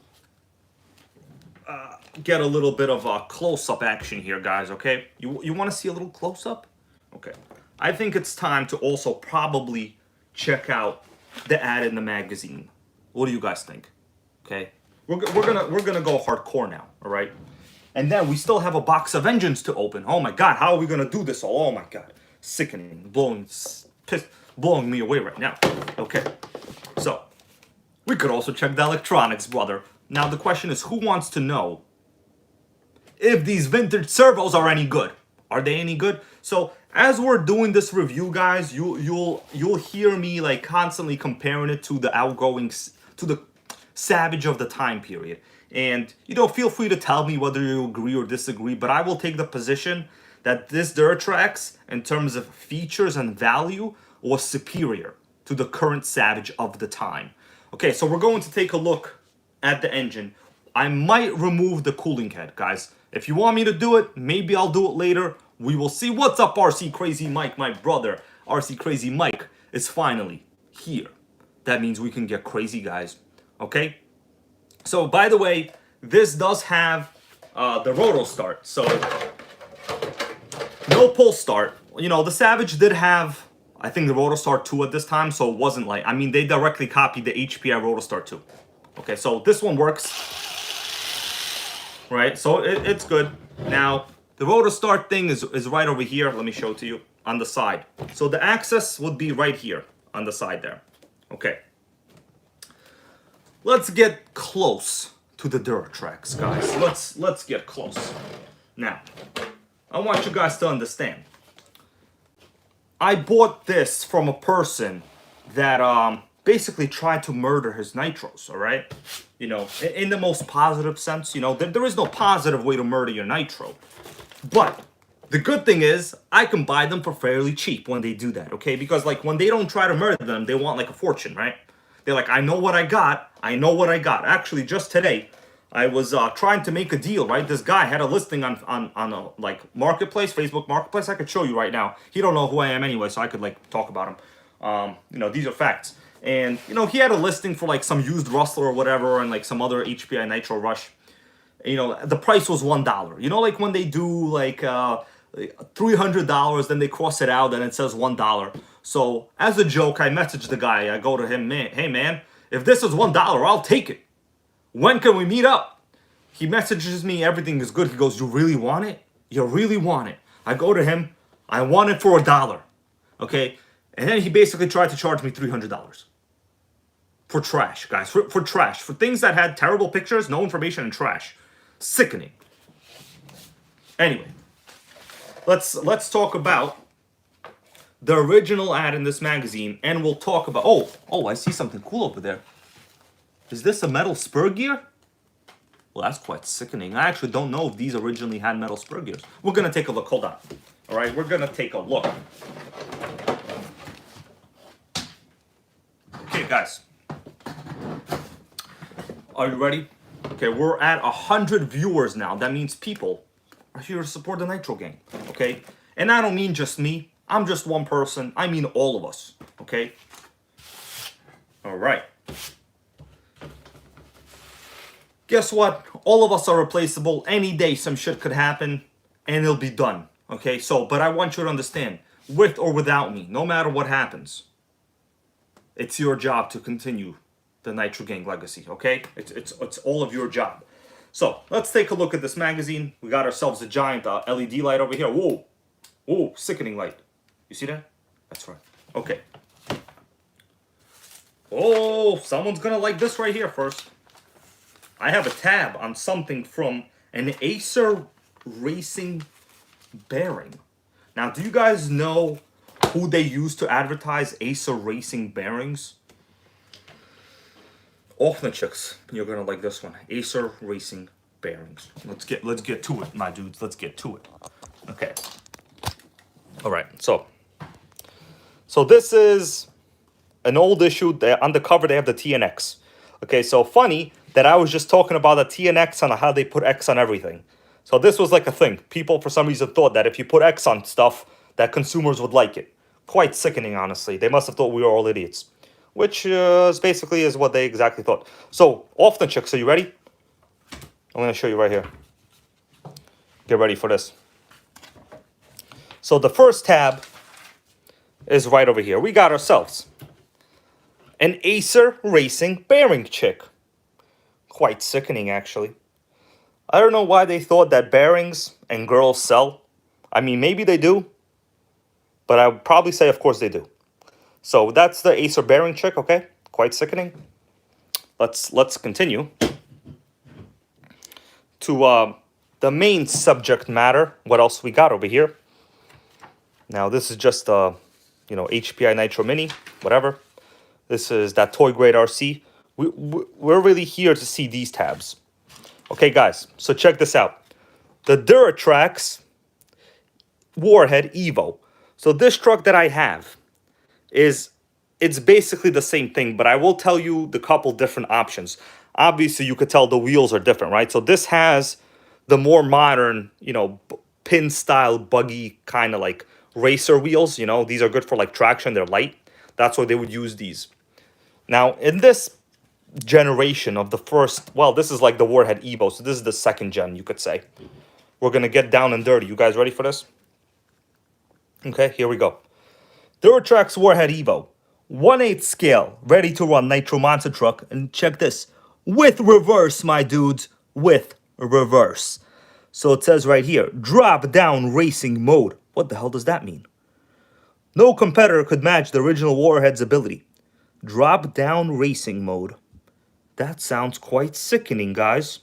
get a little bit of a close-up action here, guys, okay? You want to see a little close-up? Okay. I think it's time to also probably check out the ad in the magazine. What do you guys think? Okay? We're gonna go hardcore now, all right? And then we still have a box of engines to open. Oh my God, how are we gonna do this all? Oh my God, sickening, blowing me away right now. Okay, so we could also check the electronics, brother. Now the question is, who wants to know if these vintage servos are any good? Are they any good? So as we're doing this review, guys, you'll hear me like constantly comparing it to the to the Savage of the time period. And, you know, feel free to tell me whether you agree or disagree, but I will take the position that this Duratrax, in terms of features and value, was superior to the current Savage of the time. Okay, so we're going to take a look at the engine. I might remove the cooling head, guys. If you want me to do it, maybe I'll do it later. We will see. What's up, RC Crazy Mike, my brother? RC Crazy Mike is finally here. That means we can get crazy, guys. Okay? So, by the way, this does have the roto start. So, no pull start. You know, the Savage did have, I think, the roto start 2 at this time. So, it wasn't like, I mean, they directly copied the HPI roto start 2. Okay, so this one works. Right? So, it's good. Now, the rotor start thing is right over here. Let me show it to you on the side. So the access would be right here on the side there. Okay. Let's get close to the Duratrax, guys. Let's get close. Now, I want you guys to understand. I bought this from a person that basically tried to murder his nitros, all right? You know, in the most positive sense, you know, there is no positive way to murder your nitro. But the good thing is I can buy them for fairly cheap when they do that, okay? Because, like, when they don't try to murder them, they want, like, a fortune, right? They're like, I know what I got. I know what I got. Actually, just today, I was trying to make a deal, right? This guy had a listing on a, like, marketplace, Facebook Marketplace. I could show you right now. He don't know who I am anyway, so I could, like, talk about him. You know, these are facts. And, you know, he had a listing for, like, some used Rustler or whatever and, like, some other HPI Nitro Rush. You know, the price was $1. You know, like when they do like $300, then they cross it out and it says $1. So as a joke, I messaged the guy. I go to him, hey man, if this is $1, I'll take it. When can we meet up? He messages me, everything is good. He goes, you really want it? You really want it? I go to him, I want it for $1. Okay, and then he basically tried to charge me $300. For trash, guys, for trash, for things that had terrible pictures, no information, and trash. Sickening. Anyway, let's talk about the original ad in this magazine, and we'll talk about. Oh, I see something cool over there. Is this a metal spur gear? Well, that's quite sickening. I actually don't know if these originally had metal spur gears. We're gonna take a look. Hold on. All right, we're gonna take a look. Okay, guys. Are you ready? Okay, we're at 100 viewers now. That means people are here to support the NitroGang, okay? And I don't mean just me. I'm just one person. I mean all of us, okay? All right. Guess what? All of us are replaceable. Any day some shit could happen and it'll be done, okay? So, but I want you to understand, with or without me, no matter what happens, it's your job to continue the NitroGang legacy, okay? It's all of your job. So let's take a look at this magazine. We got ourselves a giant LED light over here. Whoa, whoa, sickening light. You see that? That's right. Okay. Oh, someone's gonna like this right here first. I have a tab on something from an Acer Racing bearing. Now, do you guys know who they use to advertise Acer Racing bearings? Off the chicks, you're gonna like this one. Acer Racing bearings. Let's get to it, my dudes. Let's get to it. Okay. All right. So this is an old issue. On the cover they have the TNX. Okay, so funny that I was just talking about the TNX and how they put X on everything. So this was like a thing. People, for some reason, thought that if you put X on stuff, that consumers would like it. Quite sickening, honestly. They must have thought we were all idiots. Which is basically is what they exactly thought. So, off the chicks, are you ready? I'm going to show you right here. Get ready for this. So the first tab is right over here. We got ourselves an Acer Racing bearing chick. Quite sickening, actually. I don't know why they thought that bearings and girls sell. I mean, maybe they do. But I would probably say, of course, they do. So that's the Acer bearing chick, okay? Quite sickening. Let's continue to the main subject matter. What else we got over here? Now, this is just HPI Nitro Mini, whatever. This is that toy grade RC. We're really here to see these tabs. Okay, guys, so check this out. The Duratrax Warhead Evo. So this truck that I have it's basically the same thing, but I will tell you the couple different options. Obviously, you could tell the wheels are different, right? So this has the more modern, pin style buggy kind of like racer wheels. These are good for like traction. They're light. That's why they would use these. Now, in this generation of the first, well, this is like the Warhead Evo, so this is the second gen, you could say. We're going to get down and dirty. You guys ready for this? Okay, here we go. Duratrax Warhead Evo. 1/8 scale, ready to run nitro monster truck. And check this. With reverse, my dudes. With reverse. So it says right here, drop down racing mode. What the hell does that mean? No competitor could match the original Warhead's ability. Drop down racing mode. That sounds quite sickening, guys.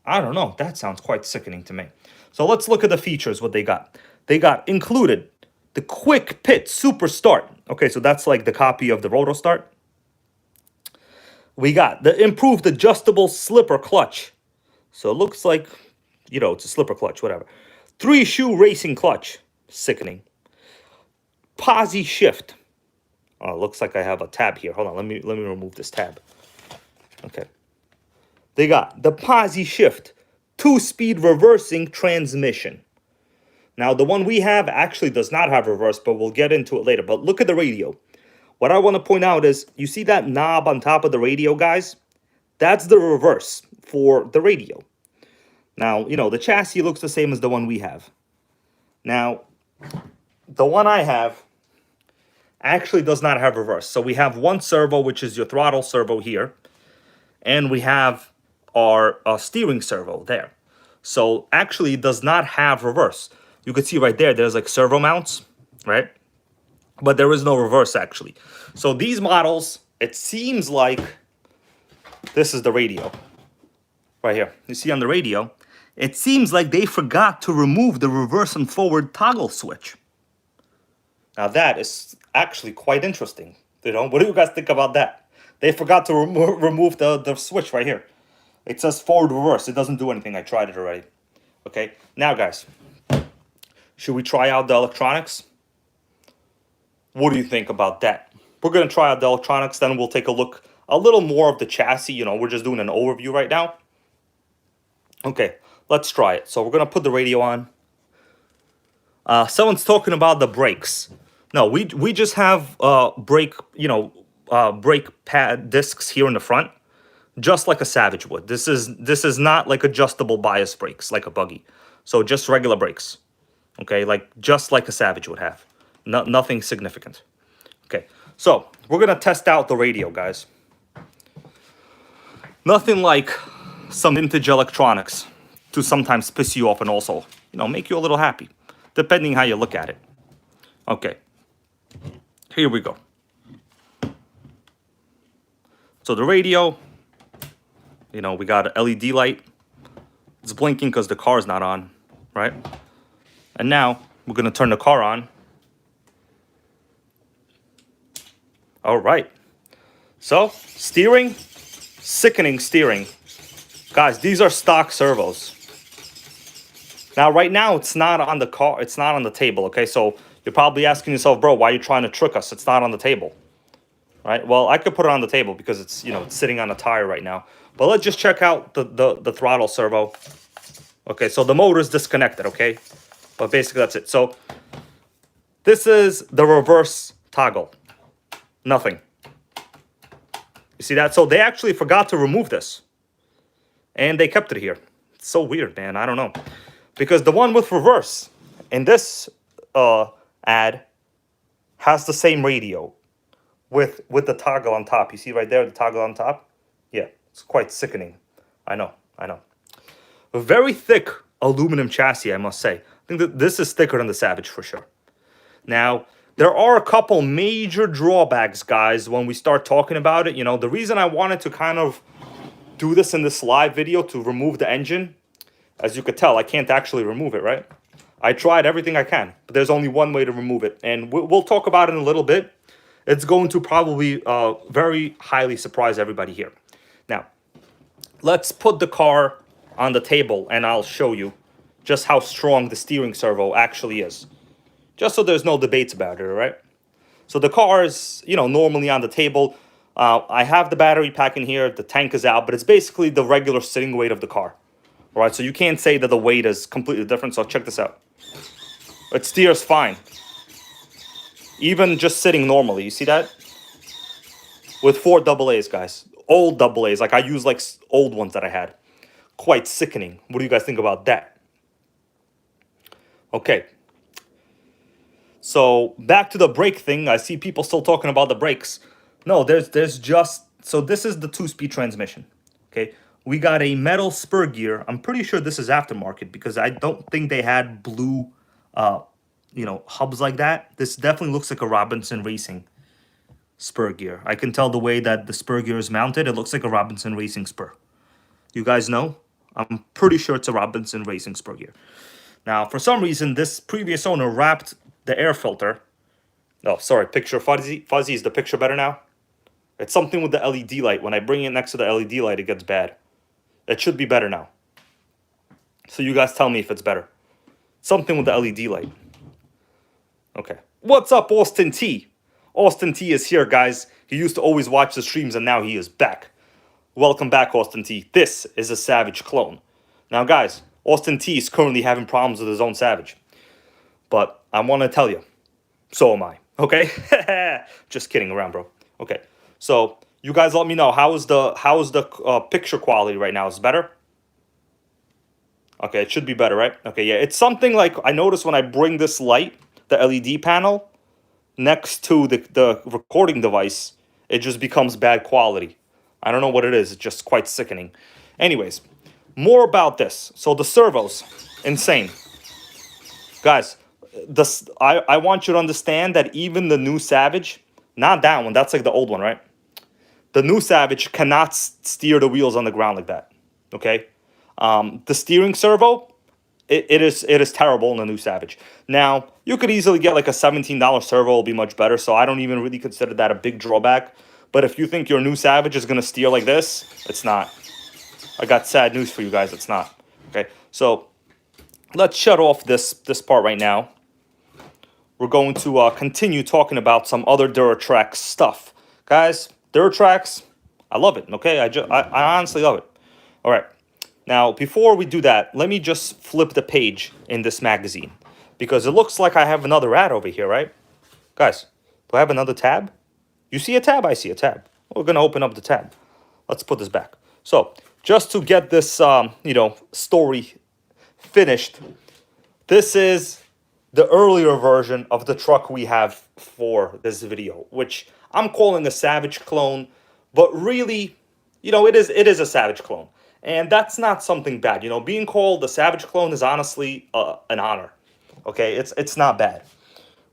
I don't know. That sounds quite sickening to me. So let's look at the features, what they got. They got included the Quick Pit Super Start. Okay, so that's like the copy of the Roto Start. We got the improved adjustable slipper clutch. So it looks like, it's a slipper clutch, whatever. 3-shoe racing clutch. Sickening. Posi shift. Oh, it looks like I have a tab here. Hold on, let me remove this tab. Okay. They got the Posi shift. 2-speed reversing transmission. Now, the one we have actually does not have reverse, but we'll get into it later. But look at the radio. What I want to point out is, you see that knob on top of the radio, guys? That's the reverse for the radio. Now, the chassis looks the same as the one we have. Now, the one I have actually does not have reverse. So we have one servo, which is your throttle servo here. And we have our steering servo there. So actually it does not have reverse. You can see right there, there's like servo mounts, right? But there is no reverse actually. So these models, it seems like this is the radio right here. You see on the radio, it seems like they forgot to remove the reverse and forward toggle switch. Now that is actually quite interesting. What do you guys think about that? They forgot to remove the switch right here. It says forward reverse. It doesn't do anything. I tried it already. Okay, now guys, should we try out the electronics? What do you think about that? We're going to try out the electronics, then we'll take a look a little more of the chassis. We're just doing an overview right now. Okay, let's try it. So we're going to put the radio on. Someone's talking about the brakes. No, we just have brake pad discs here in the front, just like a Savage would. This is not like adjustable bias brakes like a buggy. So just regular brakes. Okay, just like a Savage would have. Nothing significant. Okay, so we're gonna test out the radio, guys. Nothing like some vintage electronics to sometimes piss you off and also, make you a little happy, depending how you look at it. Okay, here we go. So the radio, we got an LED light. It's blinking because the car's not on, right? And now we're gonna turn the car on. All right. So steering, sickening steering. Guys, these are stock servos. Now, right now, it's not on the car. It's not on the table, okay? So you're probably asking yourself, bro, why are you trying to trick us? It's not on the table. right? Well, I could put it on the table because it's, it's sitting on a tire right now. But let's just check out the throttle servo. Okay, so the motor is disconnected, okay? But basically that's it. So this is the reverse toggle. Nothing. You see that? So they actually forgot to remove this. And they kept it here. It's so weird, man. I don't know. Because the one with reverse in this ad has the same radio with the toggle on top. You see right there, the toggle on top? Yeah, it's quite sickening. I know. A very thick aluminum chassis, I must say. I think that this is thicker than the Savage for sure. Now, there are a couple major drawbacks, guys, when we start talking about it. The reason I wanted to kind of do this in this live video to remove the engine, as you could tell, I can't actually remove it, right? I tried everything I can, but there's only one way to remove it. And we'll talk about it in a little bit. It's going to probably very highly surprise everybody here. Now, let's put the car on the table and I'll show you just how strong the steering servo actually is. Just so there's no debates about it, all right? So the car is, normally on the table. I have the battery pack in here. The tank is out, but it's basically the regular sitting weight of the car. All right, so you can't say that the weight is completely different. So check this out. It steers fine. Even just sitting normally. You see that? With 4 AA's, guys. Old AA's. Like I use like old ones that I had. Quite sickening. What do you guys think about that? Okay. So back to the brake thing. I see people still talking about the brakes. No, there's just... So this is the 2-speed transmission. Okay. We got a metal spur gear. I'm pretty sure this is aftermarket because I don't think they had blue, hubs like that. This definitely looks like a Robinson Racing spur gear. I can tell the way that the spur gear is mounted. It looks like a Robinson Racing spur. You guys know? I'm pretty sure it's a Robinson Racing spur gear. Now, for some reason, this previous owner wrapped the air filter. Oh, sorry, picture fuzzy. Fuzzy, is the picture better now? It's something with the LED light. When I bring it next to the LED light, it gets bad. It should be better now. So you guys tell me if it's better. Something with the LED light. Okay. What's up, Austin T? Austin T is here, guys. He used to always watch the streams, and now he is back. Welcome back, Austin T. This is a Savage clone. Now, guys, Austin T is currently having problems with his own Savage. But I want to tell you, so am I. Okay? Just kidding around, bro. Okay. So you guys let me know, how is the picture quality right now? Is it better? Okay, it should be better, right? Okay, yeah. It's something like, I notice when I bring this light, the LED panel, next to the recording device, it just becomes bad quality. I don't know what it is. It's just quite sickening. Anyways, more about this. So the servos, insane. Guys, I want you to understand that even the new Savage, not that one, that's like the old one, right? The new Savage cannot steer the wheels on the ground like that, okay? The steering servo, it is terrible in the new Savage. Now, you could easily get like a $17 servo, will be much better, so I don't even really consider that a big drawback. But if you think your new Savage is going to steer like this, it's not. I got sad news for you guys, it's not. Okay, so let's shut off this part right now. We're going to continue talking about some other Duratrax stuff. Guys, Duratrax, I love it, okay? I honestly love it. All right. Now, before we do that, let me just flip the page in this magazine. Because it looks like I have another ad over here, right? Guys, do I have another tab? You see a tab? I see a tab. We're going to open up the tab. Let's put this back. So, just to get this, story finished, this is the earlier version of the truck we have for this video, which I'm calling a Savage clone, but really, it is a Savage clone. And that's not something bad. Being called a Savage clone is honestly an honor. Okay, it's not bad.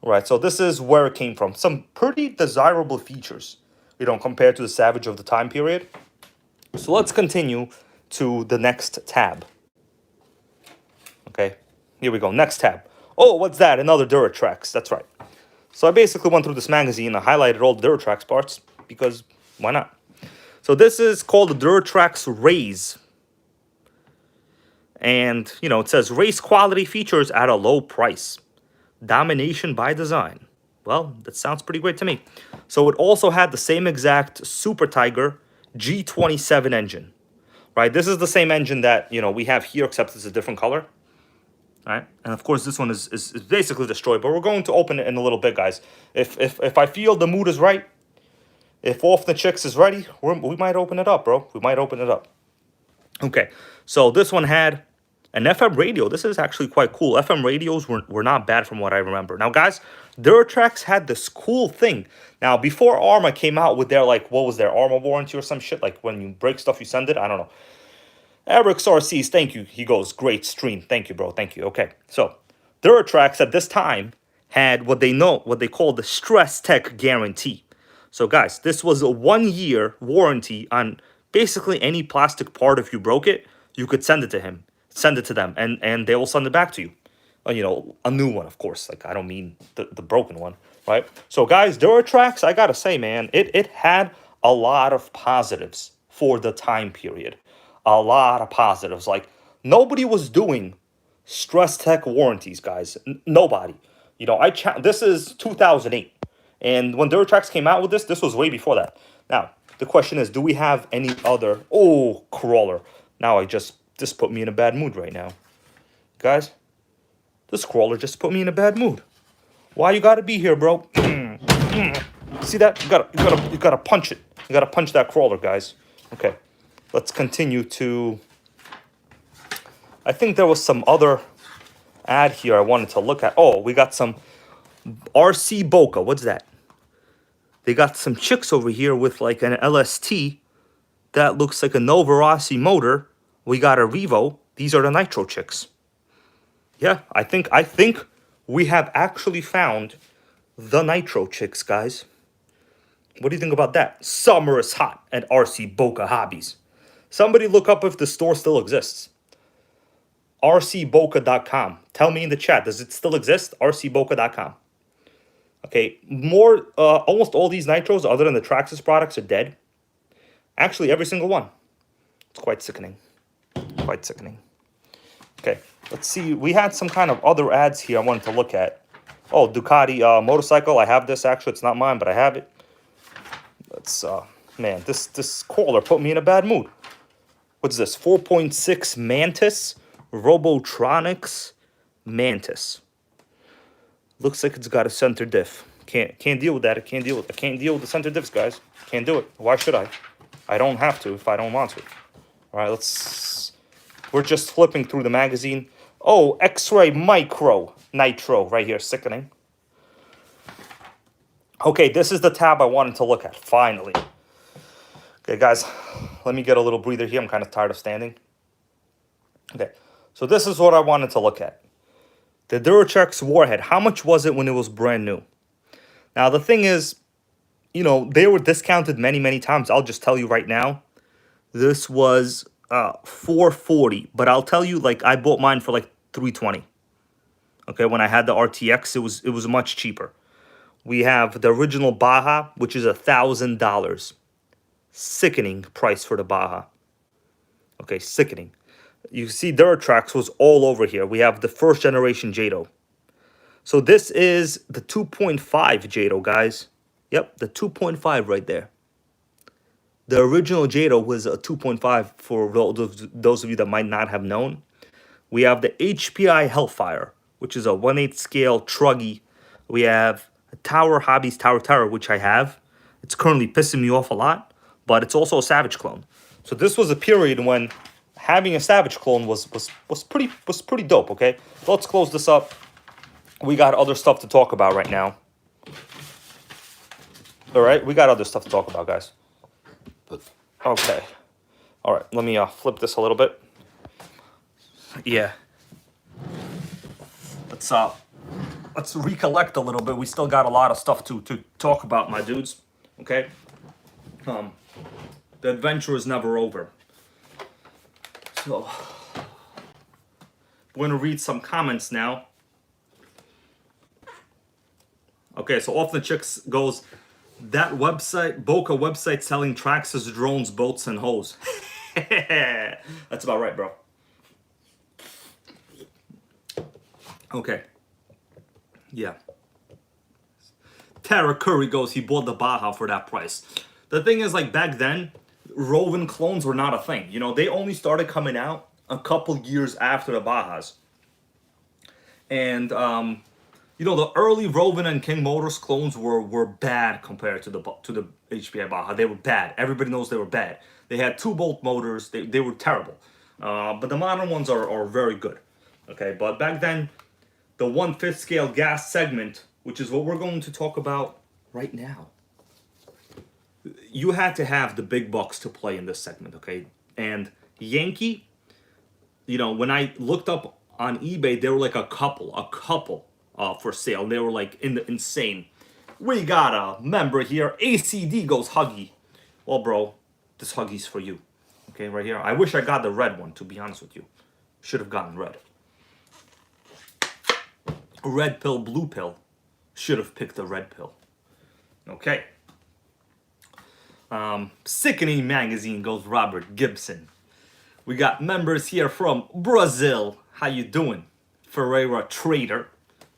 All right, so this is where it came from. Some pretty desirable features, compared to the Savage of the time period. So let's continue to the next tab. Okay, here we go, next tab. Oh, what's that? Another Duratrax, that's right. So I basically went through this magazine and I highlighted all the Duratrax parts because why not? So this is called the Duratrax Raise. And, it says race quality features at a low price. Domination by design. Well, that sounds pretty great to me. So it also had the same exact Super Tiger G27 engine, right? This is the same engine that, you know, we have here, except it's a different color, right? And of course, this one is basically destroyed, but we're going to open it in a little bit, guys. If I feel the mood is right, if Off the Chicks is ready, we might open it up, bro. We might open it up. Okay, so this one had an FM radio. This is actually quite cool. FM radios were not bad from what I remember. Now, guys, Duratrax had this cool thing. Now, before Arma came out with their, like, what was their Arma warranty or some shit? Like, when you break stuff, you send it? I don't know. Eric's RCs, thank you. He goes, great stream. Thank you, bro. Thank you. Okay, so Duratrax at this time had what they call the Stress Tech Guarantee. So, guys, this was a 1-year warranty on basically any plastic part. If you broke it, you could send it to them, and they will send it back to you. You know, a new one, of course. Like, I don't mean the broken one, right? So, guys, Duratrax, I gotta say, man, it had a lot of positives for the time period. A lot of positives. Like, nobody was doing Stress Tech warranties, guys. Nobody. You know, this is 2008. And when Duratrax came out with this was way before that. Now, the question is, do we have any other... Oh, crawler. Now this put me in a bad mood right now. Guys, this crawler just put me in a bad mood. Why you gotta be here, bro? See that? You gotta punch it. You gotta punch that crawler, guys. Okay, let's continue to... I think there was some other ad here I wanted to look at. Oh, we got some RC Boca. What's that? They got some chicks over here with like an LST that looks like a Nova Rossi motor. We got a Revo. These are the Nitro chicks. Yeah, I think we have actually found the Nitro chicks, guys. What do you think about that? Summer is hot at RC Boca Hobbies. Somebody look up if the store still exists. rcboca.com. Tell me in the chat, does it still exist? rcboca.com. Okay, almost all these Nitros, other than the Traxxas products, are dead. Actually, every single one. It's quite sickening. Quite sickening. Okay, let's see. We had some kind of other ads here I wanted to look at. Oh, Ducati motorcycle. I have this, actually. It's not mine, but I have it. Let's, man, this crawler put me in a bad mood. What's this? 4.6 Mantis. Robotronics Mantis. Looks like it's got a center diff. Can't deal with that. I can't deal with the center diffs, guys. Can't do it. Why should I? I don't have to if I don't want to. All right, we're just flipping through the magazine. Oh, X-Ray Micro Nitro right here. Sickening. Okay, this is the tab I wanted to look at. Finally. Okay, guys. Let me get a little breather here. I'm kind of tired of standing. Okay. So this is what I wanted to look at. The Duratrax Warhead. How much was it when it was brand new? Now, the thing is, you know, they were discounted many, many times. I'll just tell you right now. This was $440. But I'll tell you, like, I bought mine for like $320. Okay, when I had the RTX, it was much cheaper. We have the original Baja, which is $1,000. Sickening price for the Baja. Okay, sickening. You see Duratrax was all over here. We have the first generation Jado. So this is the 2.5 Jado, guys. Yep, the 2.5 right there. The original Jado was a 2.5 for those of you that might not have known. We have the HPI Hellfire, which is a 1/8 scale truggy. We have a Tower Hobbies Tower Terror, which I have. It's currently pissing me off a lot, but it's also a Savage clone. So this was a period when having a Savage clone was pretty dope, okay? So let's close this up. We got other stuff to talk about right now. All right, we got other stuff to talk about, guys. Okay. All right, let me flip this a little bit. Yeah. Let's recollect a little bit. We still got a lot of stuff to talk about, my dudes. Okay? The adventure is never over. So, we're going to read some comments now. Okay, so Off the Chicks goes, that website, Boca website selling Traxxas drones, boats, and hose. That's about right, bro. Okay. Yeah. Tara Curry goes, he bought the Baja for that price. The thing is, like, back then, Rovan clones were not a thing. You know, they only started coming out a couple years after the Bajas. And, you know, the early Rovan and King Motors clones were bad compared to the HPI Baja. They were bad. Everybody knows they were bad. They had 2-bolt motors. They were terrible. But the modern ones are very good. Okay, but back then, the 1/5 scale gas segment, which is what we're going to talk about right now, you had to have the big bucks to play in this segment, okay? And Yankee, you know, when I looked up on eBay, there were like a couple for sale. They were like insane. We got a member here. ACD goes Huggy. Well, bro, this Huggy's for you. Okay, right here. I wish I got the red one, to be honest with you. Should have gotten red. Red pill, blue pill. Should have picked the red pill. Okay. Sickening Magazine goes Robert Gibson. We got members here from Brazil. How you doing? Ferreira Trader.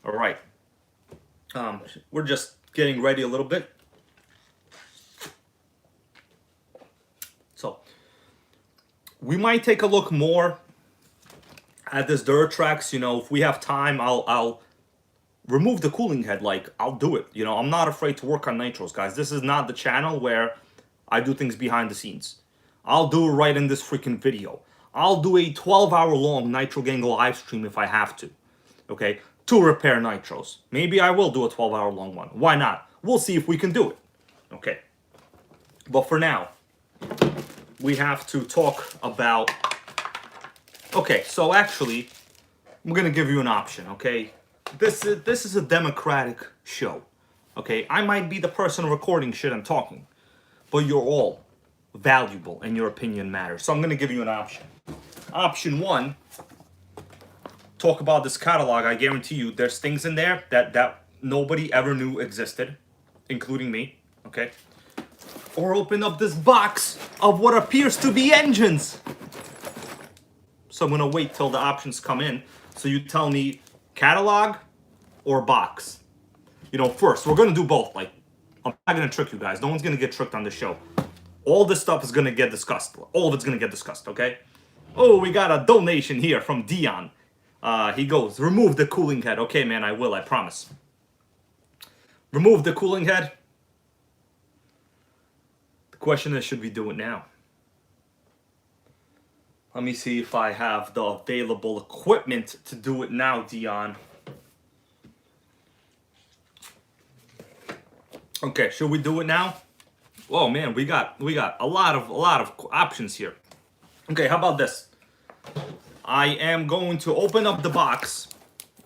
All right. We're just getting ready a little bit. So, we might take a look more at this Duratrax. You know, if we have time, I'll remove the cooling head. Like, I'll do it. You know, I'm not afraid to work on nitros, guys. This is not the channel where I do things behind the scenes. I'll do it right in this freaking video. I'll do a 12-hour long NitroGang live stream if I have to. Okay? To repair nitros. Maybe I will do a 12-hour long one. Why not? We'll see if we can do it. Okay. But for now, we have to talk about... Okay, so actually, I'm going to give you an option, okay? This is a democratic show. Okay? I might be the person recording shit and talking. But you're all valuable and your opinion matters. So I'm going to give you an option. Option 1, talk about this catalog. I guarantee you there's things in there that nobody ever knew existed, including me, okay? Or open up this box of what appears to be engines. So I'm going to wait till the options come in. So you tell me catalog or box. You know, first, we're going to do both. Like, I'm not going to trick you guys. No one's going to get tricked on the show. All this stuff is going to get discussed. All of it's going to get discussed, okay? Oh, we got a donation here from Dion. He goes, remove the cooling head. Okay, man, I will, I promise. Remove the cooling head. The question is, should we do it now? Let me see if I have the available equipment to do it now, Dion. Okay, should we do it now? Oh man, we got a lot of options here. Okay, how about this? I am going to open up the box.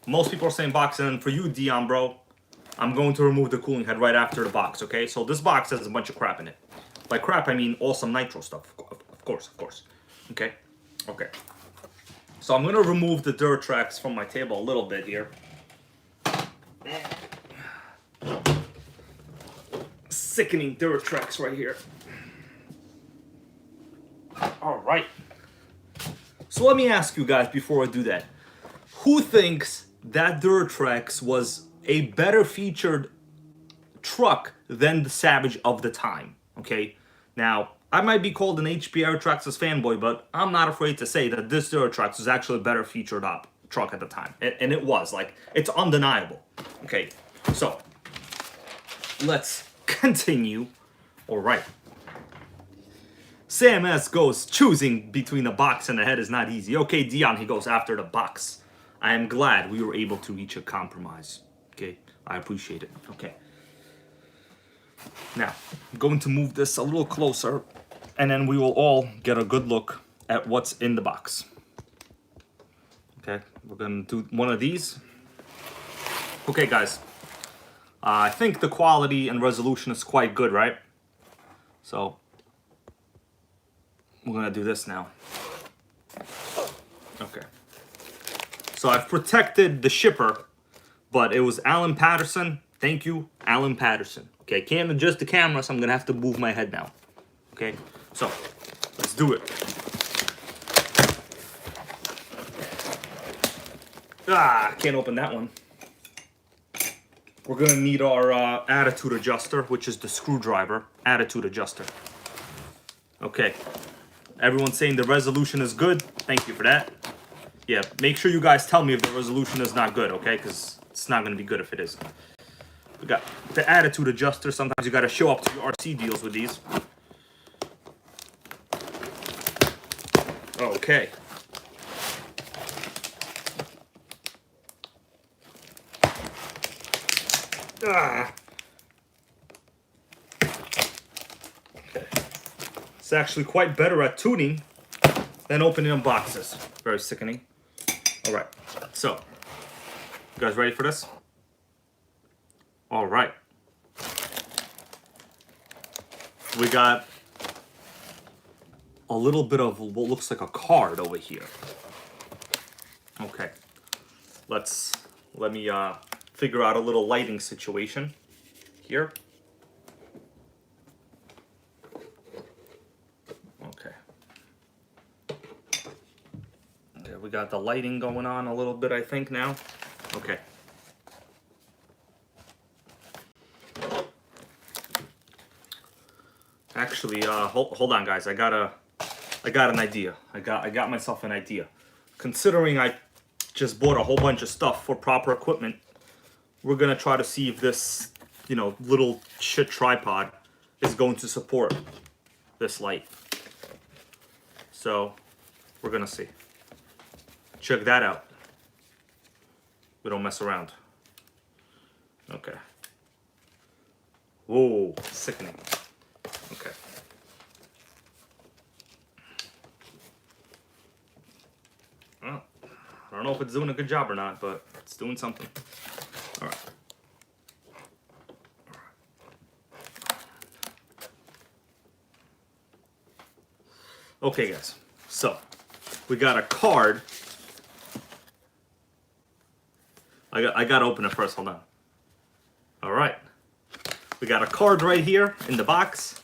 Most people are saying box, and for you, Dion, bro, I'm going to remove the cooling head right after the box, okay? So this box has a bunch of crap in it. By crap, I mean awesome nitro stuff, of course. Okay? Okay. So I'm going to remove the Duratrax from my table a little bit here. Sickening Duratrax right here. All right. So let me ask you guys before I do that. Who thinks that Duratrax was a better featured truck than the Savage of the time? Okay. Now, I might be called an HPI Traxxas fanboy, but I'm not afraid to say that this Duratrax was actually a better featured truck at the time. And it was. Like, it's undeniable. Okay. So, let's continue. All right. Sam S goes, choosing between the box and the head is not easy. Okay, Dion, he goes after the box. I am glad we were able to reach a compromise. Okay, I appreciate it. Okay. Now, I'm going to move this a little closer, and then we will all get a good look at what's in the box. Okay, we're going to do one of these. Okay, guys. I think the quality and resolution is quite good, right? So, we're going to do this now. Okay. So, I've protected the shipper, but it was Alan Patterson. Thank you, Alan Patterson. Okay, I can't adjust the camera, so I'm going to have to move my head now. Okay, so, let's do it. Ah, can't open that one. we're gonna need our attitude adjuster, which is the screwdriver attitude adjuster. Okay, everyone's saying the resolution is good. Thank you for that. Yeah, make sure you guys tell me if the resolution is not good, okay? Because it's not gonna be good if it is. We got the attitude adjuster. Sometimes you gotta show up to your RC deals with these. Okay. Okay. It's actually quite better at tuning than opening up boxes. Very sickening. All right. So, you guys ready for this? All right. We got a little bit of what looks like a card over here. Okay. Let me figure out a little lighting situation here. Okay. Okay, we got the lighting going on a little bit, I think, now. Okay. Actually, hold on, guys. I got an idea. I got myself an idea. Considering I just bought a whole bunch of stuff for proper equipment, we're gonna try to see if this, you know, little shit tripod is going to support this light. So, we're gonna see. Check that out. We don't mess around. Okay. Whoa, sickening. Okay. Well, I don't know if it's doing a good job or not, but it's doing something. All right. Okay, guys. So, we got a card. I gotta open it first. Hold on. All right. We got a card right here in the box.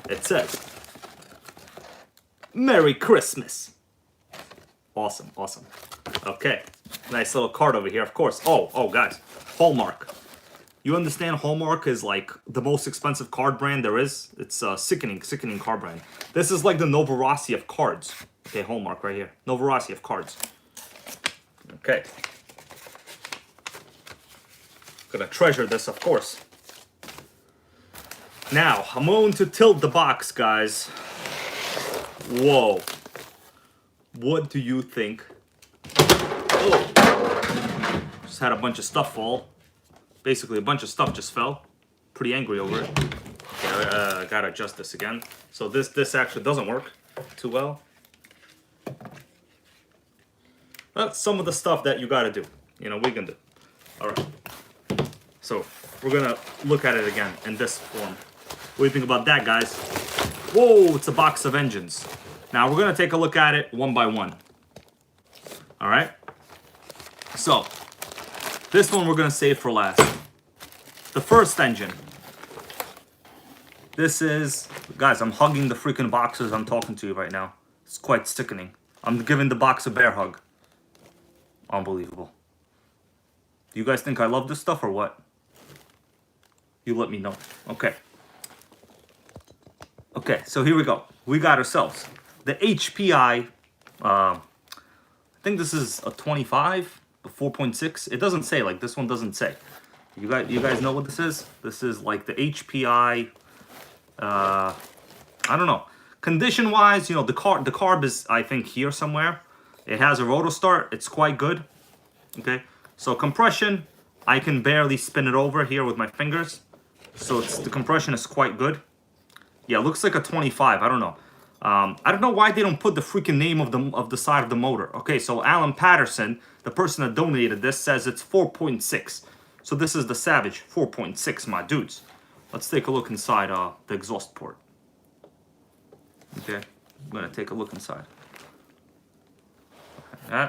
It says, "Merry Christmas." Awesome, awesome. Okay, nice little card over here, of course. Oh, guys, Hallmark. You understand Hallmark is like the most expensive card brand there is? It's a sickening card brand. This is like the Novorossi of cards. Okay, Hallmark right here. Novorossi of cards. Okay. Gonna treasure this, of course. Now, I'm going to tilt the box, guys. Whoa. What do you think? Oh. Just had a bunch of stuff fall. Basically, a bunch of stuff just fell. Pretty angry over it. Okay, I gotta adjust this again. So this actually doesn't work too well. That's some of the stuff that you gotta do. You know, we can do. Alright. So, we're gonna look at it again in this form. What do you think about that, guys? Whoa, it's a box of engines. Now, we're gonna take a look at it one by one. Alright? So, this one we're gonna save for last. The first engine. This is... Guys, I'm hugging the freaking boxes I'm talking to you right now. It's quite sickening. I'm giving the box a bear hug. Unbelievable. Do you guys think I love this stuff or what? You let me know. Okay. Okay, so here we go. We got ourselves the HPI. I think this is a 25, a 4.6. It doesn't say, like this one doesn't say. You guys know what this is? This is like the HPI. I don't know. Condition wise, you know, the carb is, I think, here somewhere. It has a rotor start. It's quite good. Okay. So compression, I can barely spin it over here with my fingers. So the compression is quite good. Yeah, it looks like a 25. I don't know. I don't know why they don't put the freaking name of the side of the motor. Okay, so Alan Patterson, the person that donated this, says it's 4.6. So this is the Savage 4.6, my dudes. Let's take a look inside the exhaust port. Okay, I'm gonna take a look inside.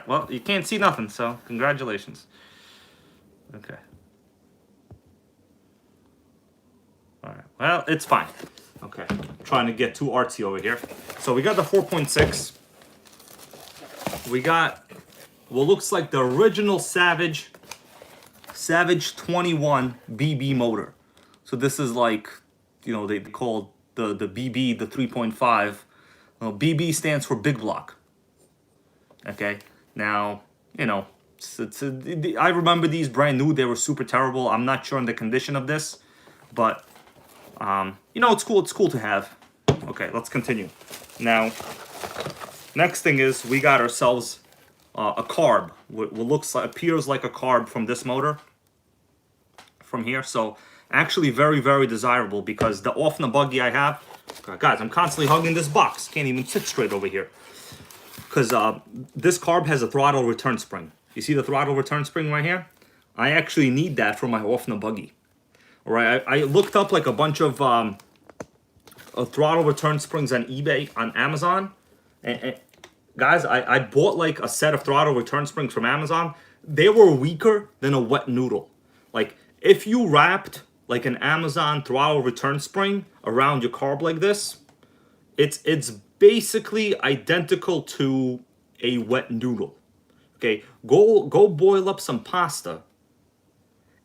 Well, you can't see nothing, so congratulations. Okay. Alright, well, it's fine. Okay, trying to get too artsy over here. So we got the 4.6. We got what looks like the original Savage Savage 21 BB motor. So this is like, you know, they call the BB the 3.5. BB stands for big block. Okay, now, you know, I remember these brand new. They were super terrible. I'm not sure on the condition of this, but you know, it's cool. It's cool to have. Okay, let's continue. Now, next thing is we got ourselves a carb. What looks like, appears like a carb from this motor. From here, so actually very desirable, because the off the buggy I have, guys, I'm constantly hugging this box. Can't even sit straight over here. Because this carb has a throttle return spring. You see the throttle return spring right here? I actually need that for my off the buggy. All right, I looked up like a bunch of throttle return springs on eBay, on Amazon. And guys, I bought like a set of throttle return springs from Amazon. They were weaker than a wet noodle. Like, if you wrapped like an Amazon throttle return spring around your carb like this, it's basically identical to a wet noodle. Okay, go boil up some pasta,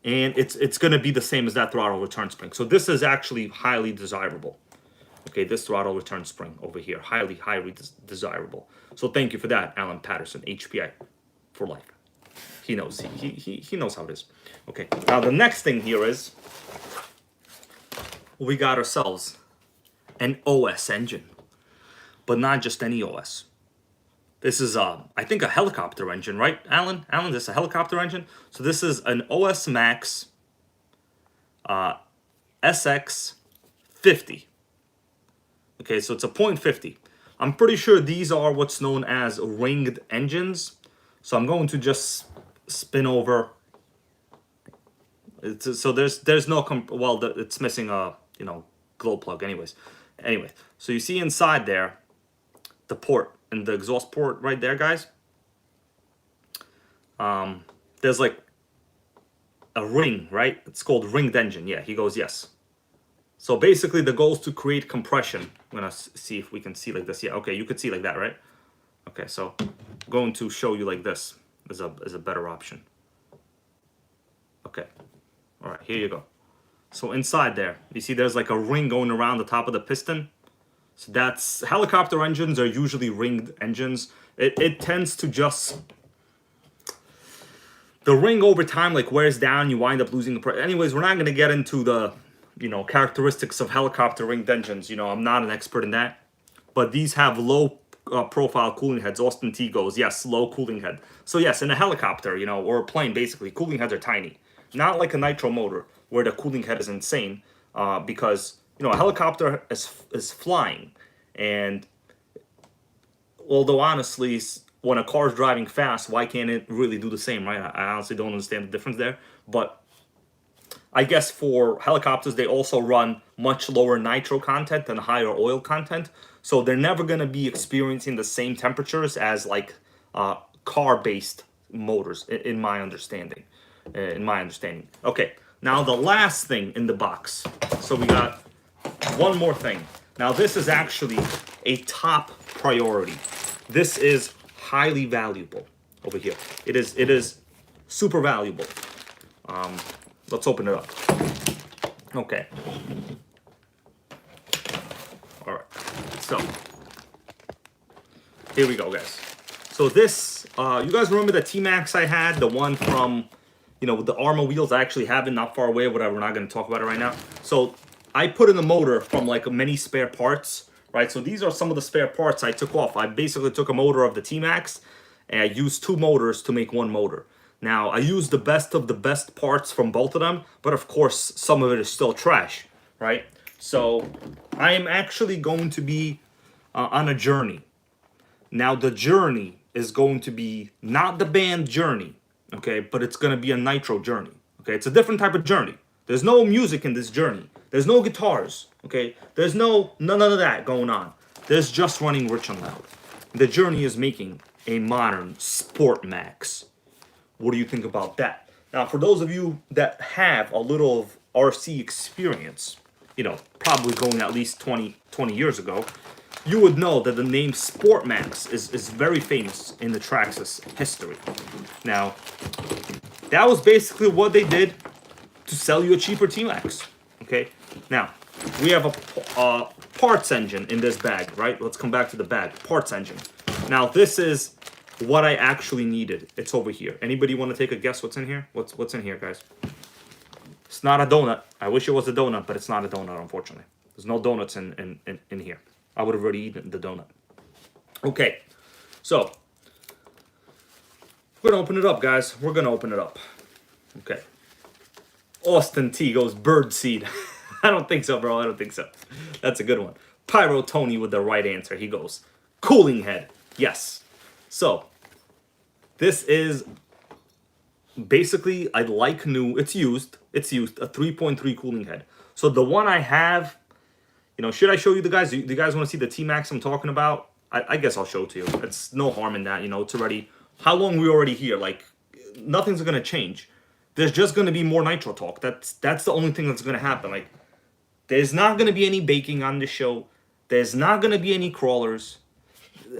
and it's gonna be the same as that throttle return spring. So this is actually highly desirable. Okay, this throttle return spring over here, highly desirable. So thank you for that, Alan Patterson, HPI for life. He knows. He knows how it is. Okay, now the next thing here is we got ourselves an OS engine, but not just any OS. This is I think a helicopter engine, right, Alan? Alan, this is a helicopter engine. So this is an OS Max SX50. Okay, so it's a .50. I'm pretty sure these are what's known as ringed engines. So I'm going to just spin over. So there's no it's missing a, you know, glow plug. Anyway, so you see inside there the port and the exhaust port right there, guys. There's like a ring, right? It's called ringed engine. Yeah, he goes yes. So basically the goal is to create compression. I'm gonna see if we can see like this. Yeah, okay, you could see like that, right? Okay, so I'm going to show you like this is a better option. Okay, all right, here you go. So inside there, you see there's like a ring going around the top of the piston. So that's, helicopter engines are usually ringed engines. It tends to just, the ring over time like wears down, you wind up losing the pressure. Anyways, we're not going to get into the, you know, characteristics of helicopter ringed engines. You know, I'm not an expert in that. But these have low profile cooling heads. Austin T goes, yes, low cooling head. So yes, in a helicopter, you know, or a plane, basically, cooling heads are tiny. Not like a nitro motor, where the cooling head is insane, because, you know, a helicopter is flying. And although honestly, when a car is driving fast, why can't it really do the same, right? I honestly don't understand the difference there. But I guess for helicopters, they also run much lower nitro content and higher oil content. So they're never going to be experiencing the same temperatures as like car-based motors, in my understanding. Okay, now the last thing in the box. So we got one more thing. Now this is actually a top priority. This is highly valuable over here. It is super valuable. Let's open it up. Okay. All right. So here we go, guys. So this, you guys remember the T-Max I had, the one from, you know, with the Arma wheels? I actually have it not far away, whatever. We're not going to talk about it right now. So I put in the motor from like many spare parts, right? So these are some of the spare parts I took off. I basically took a motor of the T-Max and I used two motors to make one motor. Now, I used the best of the best parts from both of them, but of course, some of it is still trash, right? So I am actually going to be on a journey. Now, the journey is going to be not the band Journey, okay? But it's going to be a nitro journey, okay? It's a different type of journey. There's no music in this journey. There's no guitars, okay? There's none of that going on. There's just running rich and loud. The journey is making a modern Sport Max. What do you think about that? Now, for those of you that have a little of RC experience, you know, probably going at least 20 years ago, you would know that the name Sport Max is very famous in the Traxxas history. Now, that was basically what they did to sell you a cheaper T-Max. Okay, now we have a parts engine in this bag, right? Let's come back to the bag. Parts engine. Now this is what I actually needed. It's over here. Anybody want to take a guess what's in here? What's in here, guys? It's not a donut. I wish it was a donut, but it's not a donut, unfortunately. There's no donuts in here. I would have already eaten the donut. Okay, so we're gonna open it up, guys. We're gonna open it up. Okay. Austin T goes bird seed. I don't think so, bro. I don't think so. That's a good one. Pyro Tony with the right answer. He goes cooling head. Yes. So this is basically, I like new. It's used. It's used a 3.3 cooling head. So the one I have, you know, should I show you the guys? Do you guys want to see the T-Max I'm talking about? I guess I'll show it to you. It's no harm in that. You know, it's already, how long we already here? Like, nothing's gonna change. There's just gonna be more nitro talk. That's the only thing that's gonna happen. Like, there's not gonna be any baking on the show. There's not gonna be any crawlers.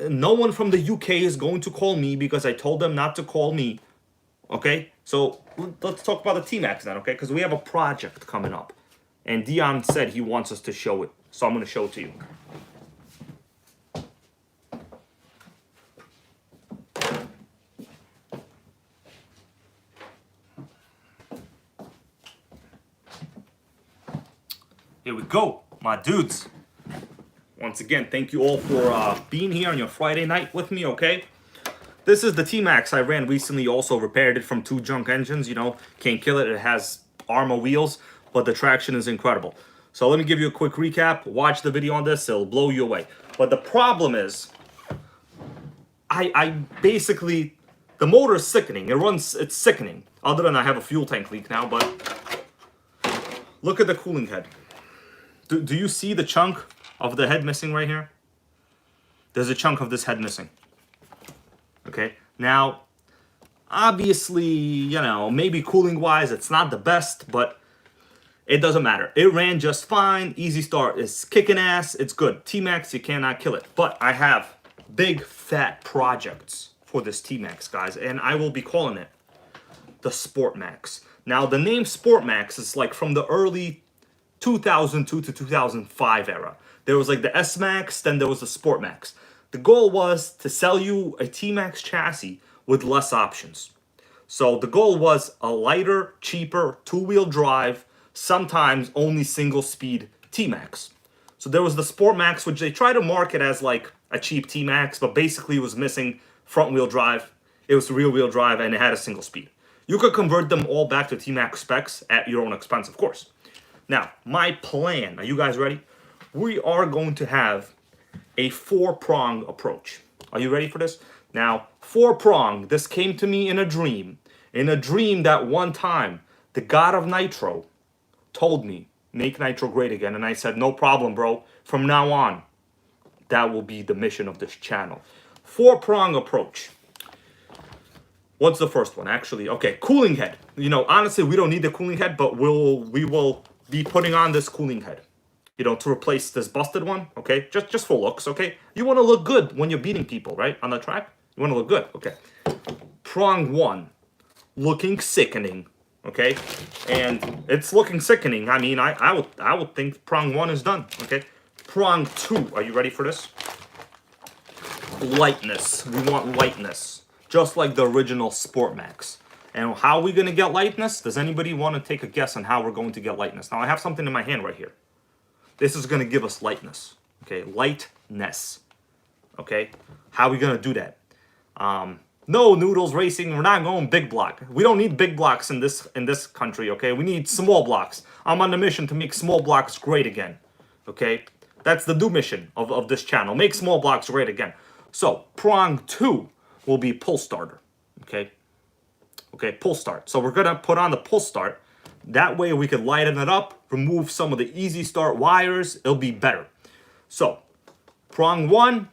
No one from the UK is going to call me because I told them not to call me. Okay, so let's talk about the T-Max then, okay? Because we have a project coming up. And Dion said he wants us to show it. So I'm going to show it to you. Here we go, my dudes. Once again, thank you all for being here on your Friday night with me, okay? This is the T-Max I ran recently, also repaired it from 2 junk engines, you know, can't kill it. It has Arma wheels, but the traction is incredible. So let me give you a quick recap. Watch the video on this, it'll blow you away. But the problem is, I basically, the motor is sickening. It's sickening. Other than I have a fuel tank leak now, but look at the cooling head. Do you see the chunk of the head missing right here? There's a chunk of this head missing. Okay, now, obviously, you know, maybe cooling-wise, it's not the best, but it doesn't matter. It ran just fine. Easy start. It's kicking ass. It's good. T-Max, you cannot kill it. But I have big, fat projects for this T-Max, guys, and I will be calling it the Sport Max. Now, the name Sport Max is like from the early 2002 to 2005 era. There was like the S-Max, then there was the Sport Max. The goal was to sell you a T-Max chassis with less options. So the goal was a lighter, cheaper, 2-wheel drive, sometimes only single-speed T-Max. So there was the Sport Max, which they tried to market as like a cheap T-Max, but basically it was missing front-wheel drive. It was rear-wheel drive, and it had a single speed. You could convert them all back to T-Max specs at your own expense, of course. Now, my plan, are you guys ready? We are going to have a 4-prong approach. Are you ready for this? Now, 4-prong, this came to me in a dream. In a dream that one time, the god of Nitro told me, make Nitro great again. And I said, no problem, bro. From now on, that will be the mission of this channel. 4-prong approach. What's the first one? Actually, okay, cooling head. You know, honestly, we don't need the cooling head, but we will be putting on this cooling head. You know, to replace this busted one, okay? Just for looks, okay? You want to look good when you're beating people, right? On the track? You want to look good, okay? Prong 1, looking sickening, okay? And it's looking sickening. I mean, I would think prong 1 is done, okay? Prong 2, are you ready for this? Lightness. We want lightness. Just like the original Sport Max. And how are we going to get lightness? Does anybody want to take a guess on how we're going to get lightness? Now, I have something in my hand right here. This is going to give us lightness, okay? Lightness, okay? How are we going to do that? No, Noodles Racing, we're not going big block. We don't need big blocks in this country, okay? We need small blocks. I'm on the mission to make small blocks great again, okay? That's the new mission of this channel. Make small blocks great again. So, prong 2 will be pull starter, okay? Okay, pull start. So we're going to put on the pull start. That way we can lighten it up, remove some of the easy start wires. It'll be better. So, prong 1,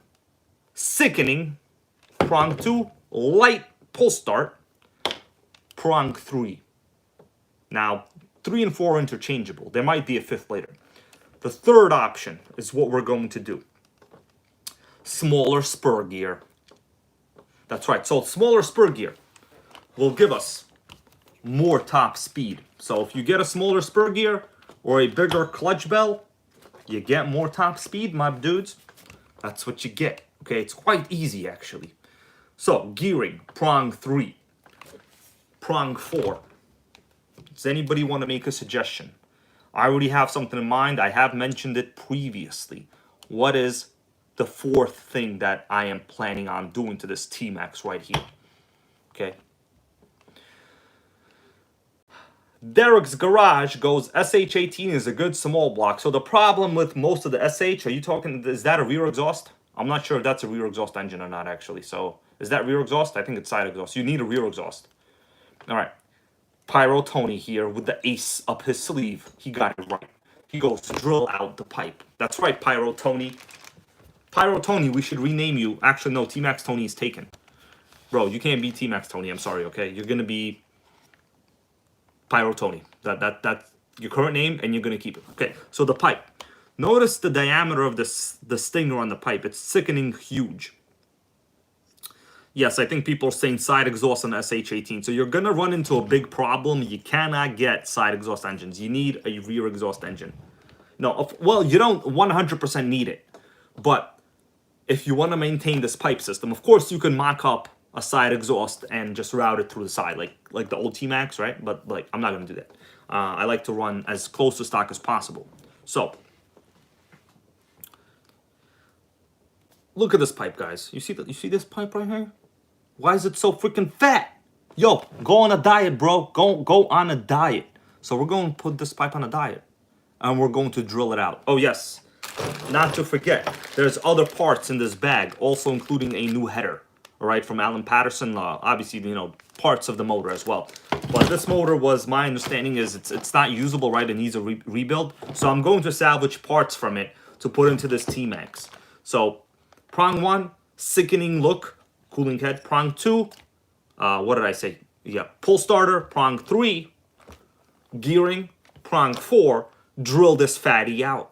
sickening. Prong 2, light pull start. Prong 3. Now, 3 and 4 are interchangeable. There might be a 5th later. The third option is what we're going to do. Smaller spur gear. That's right. So, smaller spur gear will give us more top speed. So if you get a smaller spur gear or a bigger clutch bell, you get more top speed, my dudes. That's what you get. Okay, it's quite easy actually. So gearing, prong 3, prong 4. Does anybody want to make a suggestion? I already have something in mind. I have mentioned it previously. What is the fourth thing that I am planning on doing to this T-Max right here? Okay. Derek's Garage goes, SH18 is a good small block. So the problem with most of the SH, are you talking, is that a rear exhaust? I'm not sure if that's a rear exhaust engine or not, actually. So is that rear exhaust? I think it's side exhaust. You need a rear exhaust. All right. Pyro Tony here with the ace up his sleeve. He got it right. He goes to drill out the pipe. That's right, Pyro Tony. Pyro Tony, we should rename you. Actually, no, T-Max Tony is taken. Bro, you can't be T-Max Tony. I'm sorry, okay? You're going to be Pyro Tony. That's your current name, and you're going to keep it. Okay, so the pipe. Notice the diameter of the stinger on the pipe. It's sickening huge. Yes, I think people are saying side exhaust on the SH18. So you're going to run into a big problem. You cannot get side exhaust engines. You need a rear exhaust engine. No, well, you don't 100% need it. But if you want to maintain this pipe system, of course, you can mock up a side exhaust and just route it through the side, like the old T-Max, right? But like, I'm not going to do that. I like to run as close to stock as possible. So look at this pipe, guys. You see this pipe right here? Why is it so freaking fat? Yo, go on a diet, bro. Go on a diet. So we're going to put this pipe on a diet. And we're going to drill it out. Oh, yes. Not to forget, there's other parts in this bag, also including a new header. All right, from Alan Patterson. Obviously, you know, parts of the motor as well. But this motor was, my understanding is it's not usable, right? It needs a rebuild. So I'm going to salvage parts from it to put into this T-Max. So prong 1, sickening look. Cooling head. Prong 2, what did I say? Yeah, pull starter. Prong 3, gearing. Prong 4, drill this fatty out.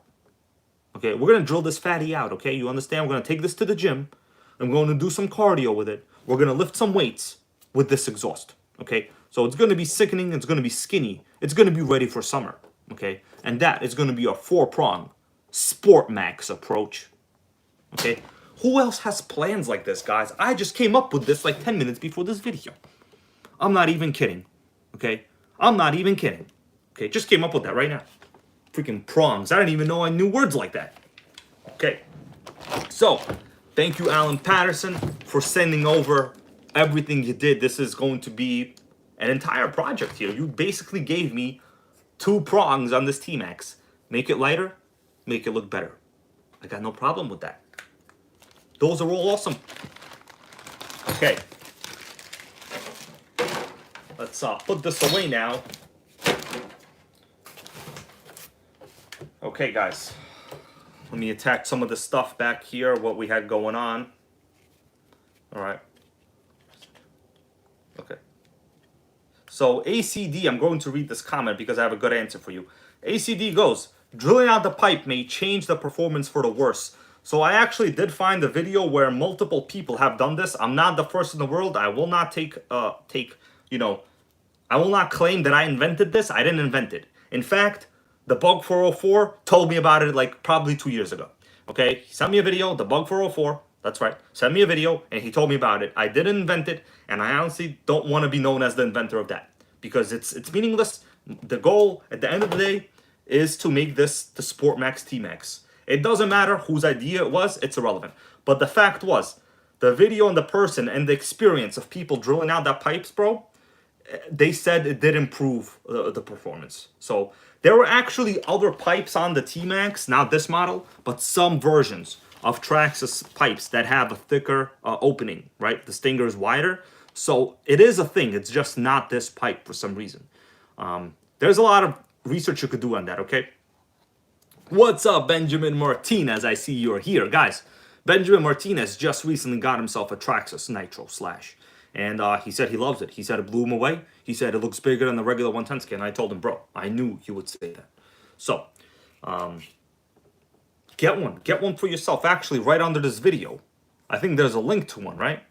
Okay, we're going to drill this fatty out, okay? You understand? We're going to take this to the gym. I'm going to do some cardio with it. We're going to lift some weights with this exhaust, okay? So it's going to be sickening. It's going to be skinny. It's going to be ready for summer, okay? And that is going to be a 4-prong Sport Max approach, okay? Who else has plans like this, guys? I just came up with this like 10 minutes before this video. I'm not even kidding, okay? I'm not even kidding. Okay, just came up with that right now. Freaking prongs. I didn't even know I knew words like that. Okay, so thank you, Alan Patterson, for sending over everything you did. This is going to be an entire project here. You basically gave me 2 prongs on this T-Max. Make it lighter, make it look better. I got no problem with that. Those are all awesome. Okay. Let's put this away now. Okay, guys. Let me attack some of the stuff back here, what we had going on. All right. Okay. So ACD, I'm going to read this comment because I have a good answer for you. ACD goes, drilling out the pipe may change the performance for the worse. So I actually did find a video where multiple people have done this. I'm not the first in the world. I will not I will not claim that I invented this. I didn't invent it. In fact, the Bug 404 told me about it like probably 2 years ago. Okay, he sent me a video, the Bug 404, that's right, sent me a video and he told me about it. I didn't invent it, and I honestly don't want to be known as the inventor of that because it's meaningless. The goal at the end of the day is to make this the Sport Max T-Max. It doesn't matter whose idea it was, it's irrelevant. But the fact was, the video and the person and the experience of people drilling out that pipes, bro, they said it did improve the performance. So there were actually other pipes on the T-Max, not this model, but some versions of Traxxas pipes that have a thicker opening, right? The stinger is wider. So it is a thing. It's just not this pipe for some reason. There's a lot of research you could do on that, okay? What's up, Benjamin Martinez? I see you're here. Guys, Benjamin Martinez just recently got himself a Traxxas Nitro Slash. And he said he loves it. He said it blew him away. He said it looks bigger than the regular 110 scale. And I told him, bro, I knew you would say that. So, get one. Get one for yourself. Actually, right under this video, I think there's a link to one, right?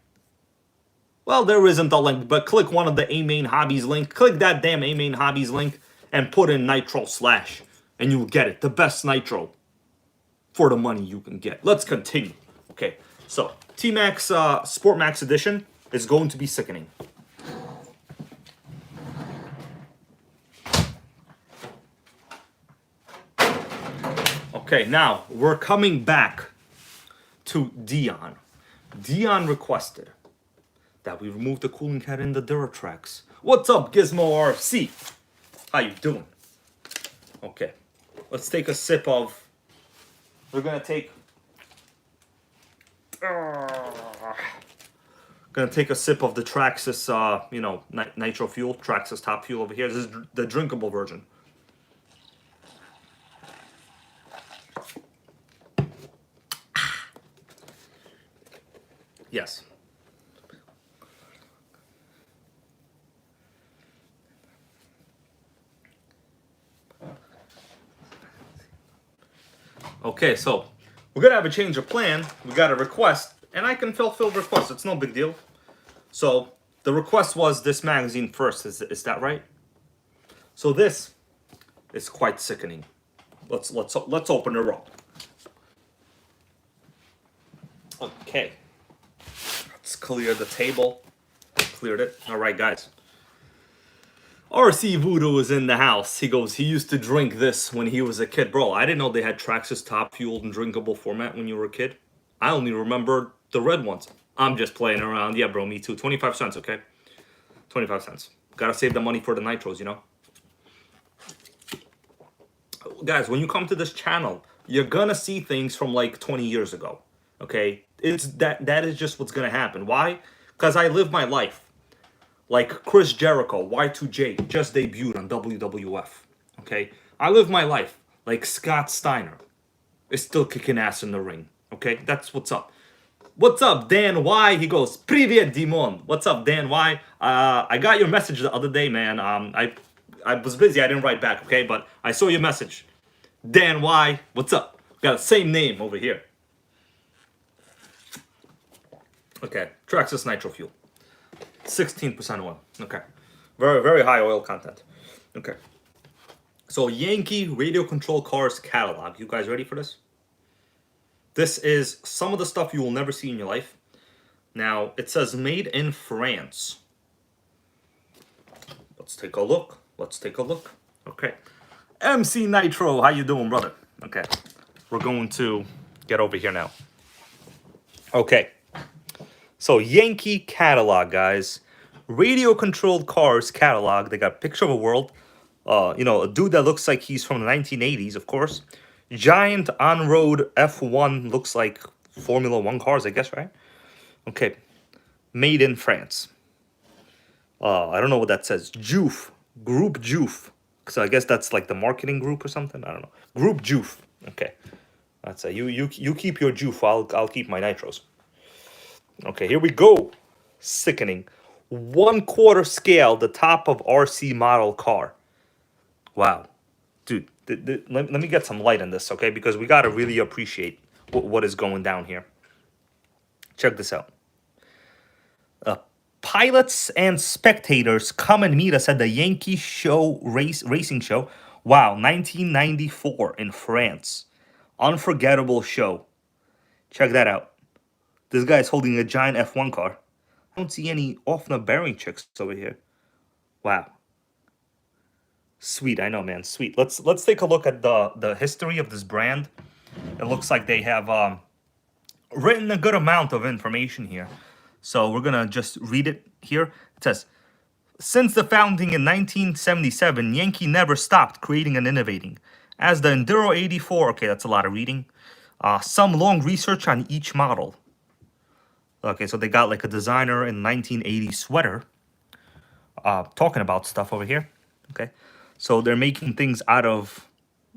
Well, there isn't a link, but click one of the A Main Hobbies link. Click that damn A Main Hobbies link and put in Nitro Slash, and you'll get it. The best Nitro for the money you can get. Let's continue. Okay, so T-Max Sport Max Edition is going to be sickening. Okay, now we're coming back to Dion. Dion requested that we remove the cooling head in the Duratrax. What's up, Gizmo RC? How you doing? Okay, let's take a sip of... We're gonna take... Gonna take a sip of the Traxxas, nitro fuel. Traxxas top fuel over here. This is the drinkable version. Yes. Okay, so we're gonna have a change of plan. We got a request, and I can fulfill requests. It's no big deal. So the request was this magazine first. Is that right? So this is quite sickening. Let's open it up. Okay. Let's clear the table. Cleared it. All right, guys. RC Voodoo is in the house. He goes, he used to drink this when he was a kid. Bro, I didn't know they had Traxxas top fueled and drinkable format when you were a kid. I only remember the red ones. I'm just playing around. Yeah, bro, me too. 25 cents, okay? 25 cents. Gotta save the money for the nitros, you know? Guys, when you come to this channel, you're gonna see things from like 20 years ago, okay? That is just what's gonna happen. Why? Because I live my life. Like Chris Jericho, Y2J, just debuted on WWF, okay? I live my life like Scott Steiner is still kicking ass in the ring, okay? That's what's up. What's up, Dan Y? He goes, Привет, Dimon. What's up, Dan Y? I got your message the other day, man. I was busy, I didn't write back, okay? But I saw your message. Dan Y, what's up? Got the same name over here. Okay, Traxxas Nitro Fuel. 16% oil. Okay. Very, very high oil content. Okay. So Yankee radio control cars catalog. You guys ready for this? This is some of the stuff you will never see in your life. Now, it says made in France. Let's take a look. Let's take a look. Okay. MC Nitro, how you doing, brother? Okay. We're going to get over here now. Okay. So Yankee catalog, guys. Radio controlled cars catalog. They got a picture of a world. A dude that looks like he's from the 1980s, of course. Giant on-road F1, looks like Formula 1 cars, I guess, right? Okay. Made in France. I don't know what that says. Joof. Group Joof. So I guess that's like the marketing group or something. I don't know. Group Joof. Okay. That's you keep your Joof. I'll keep my nitros. Okay, here we go. Sickening. 1/4 scale, the top of RC model car. Wow. Dude, let me get some light on this, okay? Because we got to really appreciate what is going down here. Check this out. Pilots and spectators come and meet us at the Yankee racing show. Wow, 1994 in France. Unforgettable show. Check that out. This guy's holding a giant F1 car. I don't see any off-the-bearing chicks over here. Wow. Sweet, I know, man. Sweet. Let's take a look at the history of this brand. It looks like they have written a good amount of information here. So we're going to just read it here. It says, since the founding in 1977, Yankee never stopped creating and innovating. As the Enduro 84, okay, that's a lot of reading. Some long research on each model. Okay, so they got like a designer in 1980 sweater talking about stuff over here. Okay, so they're making things out of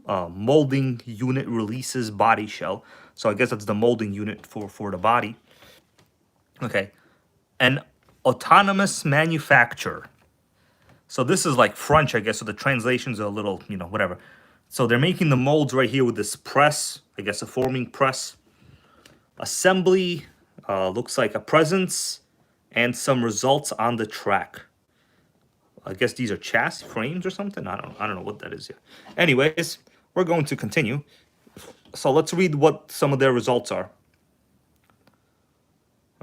molding unit releases body shell. So I guess that's the molding unit for the body. Okay, an autonomous manufacturer. So this is like French, I guess, so the translations are a little, whatever. So they're making the molds right here with this press, I guess a forming press. Assembly, looks like a presence and some results on the track. I guess these are chassis frames or something. I don't know what that is yet. Anyways, we're going to continue. So let's read what some of their results are.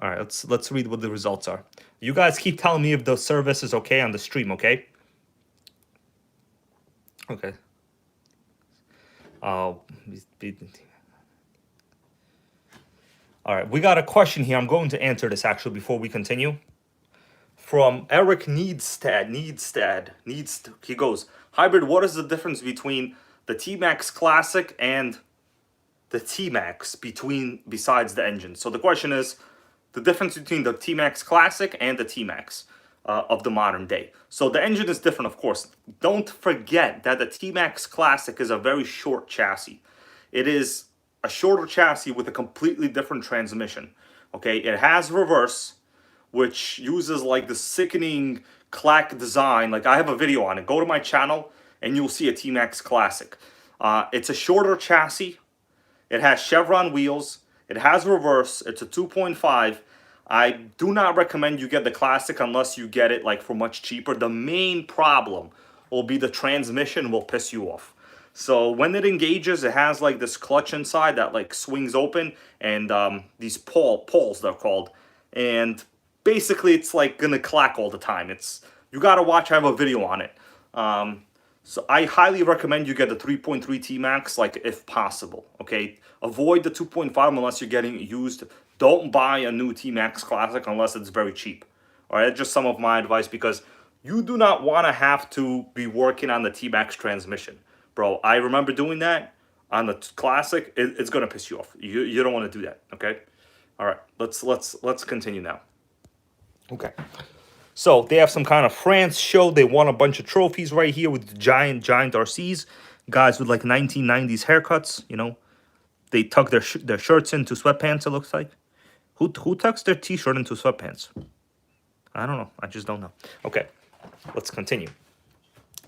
All right, let's read what the results are. You guys keep telling me if the service is okay on the stream, okay? Okay. All right, we got a question here. I'm going to answer this actually before we continue. From Eric Needstad. He goes, Hybrid, what is the difference between the T-Max Classic and the T-Max besides the engine? So the question is, the difference between the T-Max Classic and the T-Max of the modern day. So the engine is different, of course. Don't forget that the T-Max Classic is a very short chassis. It is a shorter chassis with a completely different transmission. Okay, it has reverse, which uses like the sickening clack design. Like I have a video on it. Go to my channel and you'll see a T-Max Classic. It's a shorter chassis. It has chevron wheels. It has reverse. It's a 2.5. I do not recommend you get the Classic unless you get it like for much cheaper. The main problem will be the transmission will piss you off. So when it engages, it has like this clutch inside that like swings open, and these poles they're called, and basically it's like gonna clack all the time. You gotta watch. I have a video on it. So I highly recommend you get the 3.3 T-Max, like if possible. Okay, avoid the 2.5 unless you're getting it used. Don't buy a new T-Max Classic unless it's very cheap. All right, just some of my advice, because you do not want to have to be working on the T-Max transmission, bro. I remember doing that on the Classic. It's gonna piss you off. You don't want to do that. Okay. All right, let's continue now. Okay. So they have some kind of France show. They won a bunch of trophies right here with the giant RCs. Guys with like 1990s haircuts, you know. They tuck their shirts into sweatpants, it looks like. Who tucks their t-shirt into sweatpants? I don't know. I just don't know. Okay, let's continue.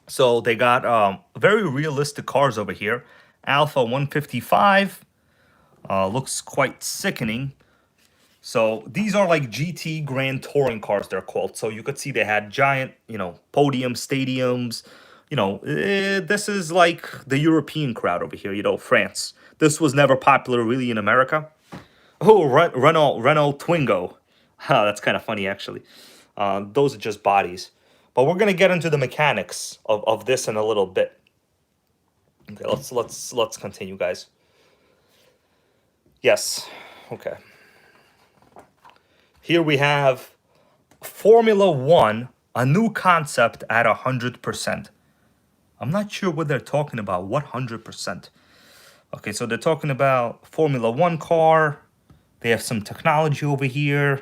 So they got very realistic cars over here. Alpha 155. Looks quite sickening. So these are like GT Grand Touring cars, they're called. So you could see they had giant, you know, podium stadiums. You know, this is like the European crowd over here, you know, France. This was never popular really in America. Oh, Renault Twingo. That's kind of funny, actually. Those are just bodies. But we're going to get into the mechanics of this in a little bit. Okay, let's continue, guys. Yes, okay. Here we have Formula One, a new concept at 100%. I'm not sure what they're talking about. What 100%? Okay, so they're talking about Formula One car. They have some technology over here.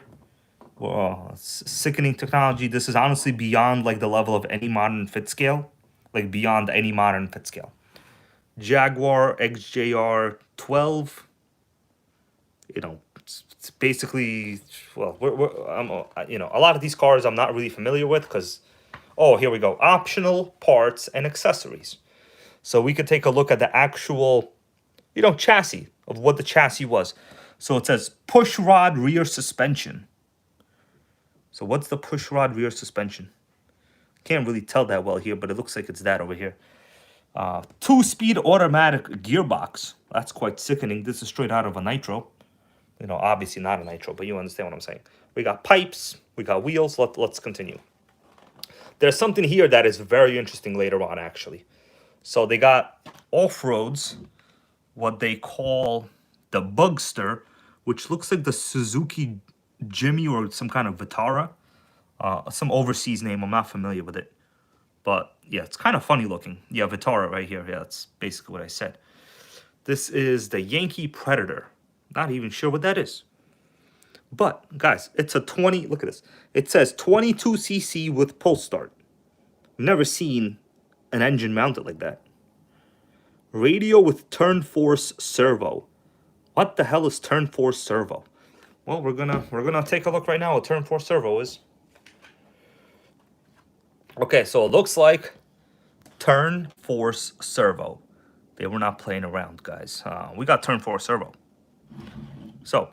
Whoa, sickening technology. This is honestly beyond like the level of any modern fit scale. Like beyond any modern fit scale. Jaguar XJR 12. You know, it's basically, well, you know, a lot of these cars I'm not really familiar with because, oh, here we go. Optional parts and accessories. So we could take a look at the actual, you know, chassis of what the chassis was. So it says push rod rear suspension. So what's the push rod rear suspension? Can't really tell that well here, but it looks like it's that over here. 2-speed automatic gearbox. That's quite sickening. This is straight out of a Nitro. You know, obviously not a Nitro, but you understand what I'm saying. We got pipes, we got wheels. Let's continue. There's something here that is very interesting later on, actually. So they got off-roads, what they call the Bugster, which looks like the Suzuki Jimmy or some kind of Vitara. Some overseas name, I'm not familiar with it. But yeah, it's kind of funny looking. Yeah, Vitara right here. Yeah, that's basically what I said. This is the Yankee Predator. Not even sure what that is. But, guys, it's a 20... Look at this. It says 22cc with pull start. Never seen an engine mounted like that. Radio with turn force servo. What the hell is turn force servo? Well, we're gonna take a look right now what turn force servo is. Okay, so it looks like turn force servo. They were not playing around, guys. We got turn force servo. So,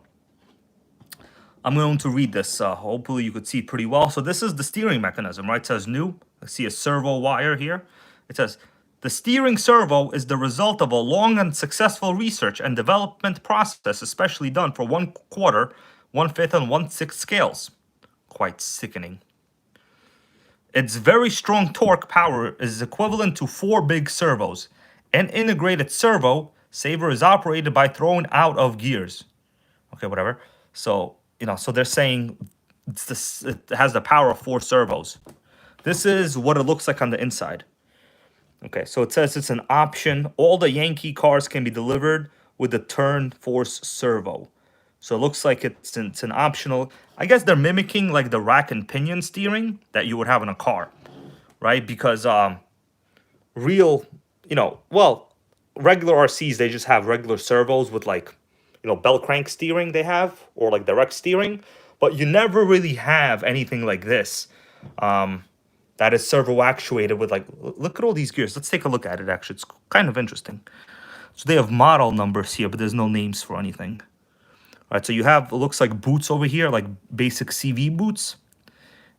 I'm going to read this. Hopefully you could see it pretty well. So this is the steering mechanism, right? It says new. I see a servo wire here. It says, the steering servo is the result of a long and successful research and development process, especially done for 1/4, 1/5, and 1/6 scales. Quite sickening. Its very strong torque power is equivalent to 4 big servos. An integrated servo saver is operated by throwing out of gears. Okay, whatever. So, so they're saying it has the power of 4 servos. This is what it looks like on the inside. Okay, so it says it's an option. All the Yankee cars can be delivered with the turn force servo. So it looks like it's an optional. I guess they're mimicking like the rack and pinion steering that you would have in a car, right? Because real, regular RCs, they just have regular servos with like, bell crank steering they have, or like direct steering. But you never really have anything like this. That is servo actuated with like, look at all these gears. Let's take a look at it, actually. It's kind of interesting. So they have model numbers here, but there's no names for anything. All right, so you have, it looks like boots over here, like basic CV boots.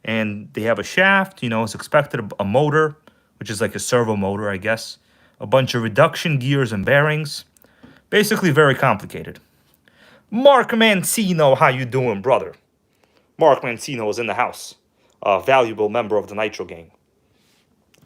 And they have a shaft, as expected, a motor, which is like a servo motor, I guess. A bunch of reduction gears and bearings. Basically very complicated. Mark Mancino, how you doing, brother? Mark Mancino is in the house. A valuable member of the NitroGang.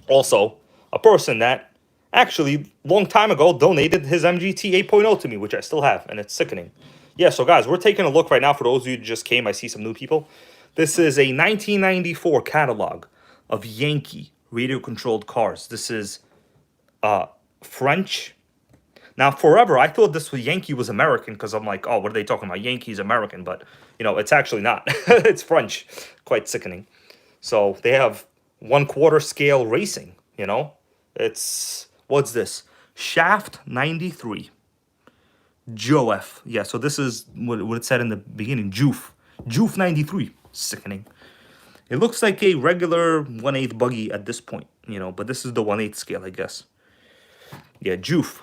Also, a person that actually, long time ago, donated his MGT 8.0 to me, which I still have, and it's sickening. Yeah, so guys, we're taking a look right now. For those of you who just came, I see some new people. This is a 1994 catalog of Yankee radio-controlled cars. This is French. Now, forever, I thought this was Yankee was American because I'm like, oh, what are they talking about? Yankee's American, but, it's actually not. It's French. Quite sickening. So they have 1/4 scale racing, It's, what's this? Shaft 93. Joef. Yeah, so this is what it said in the beginning. Joof 93. Sickening. It looks like a regular 1/8 buggy at this point, but this is the 1/8 scale, I guess. Yeah, Joof.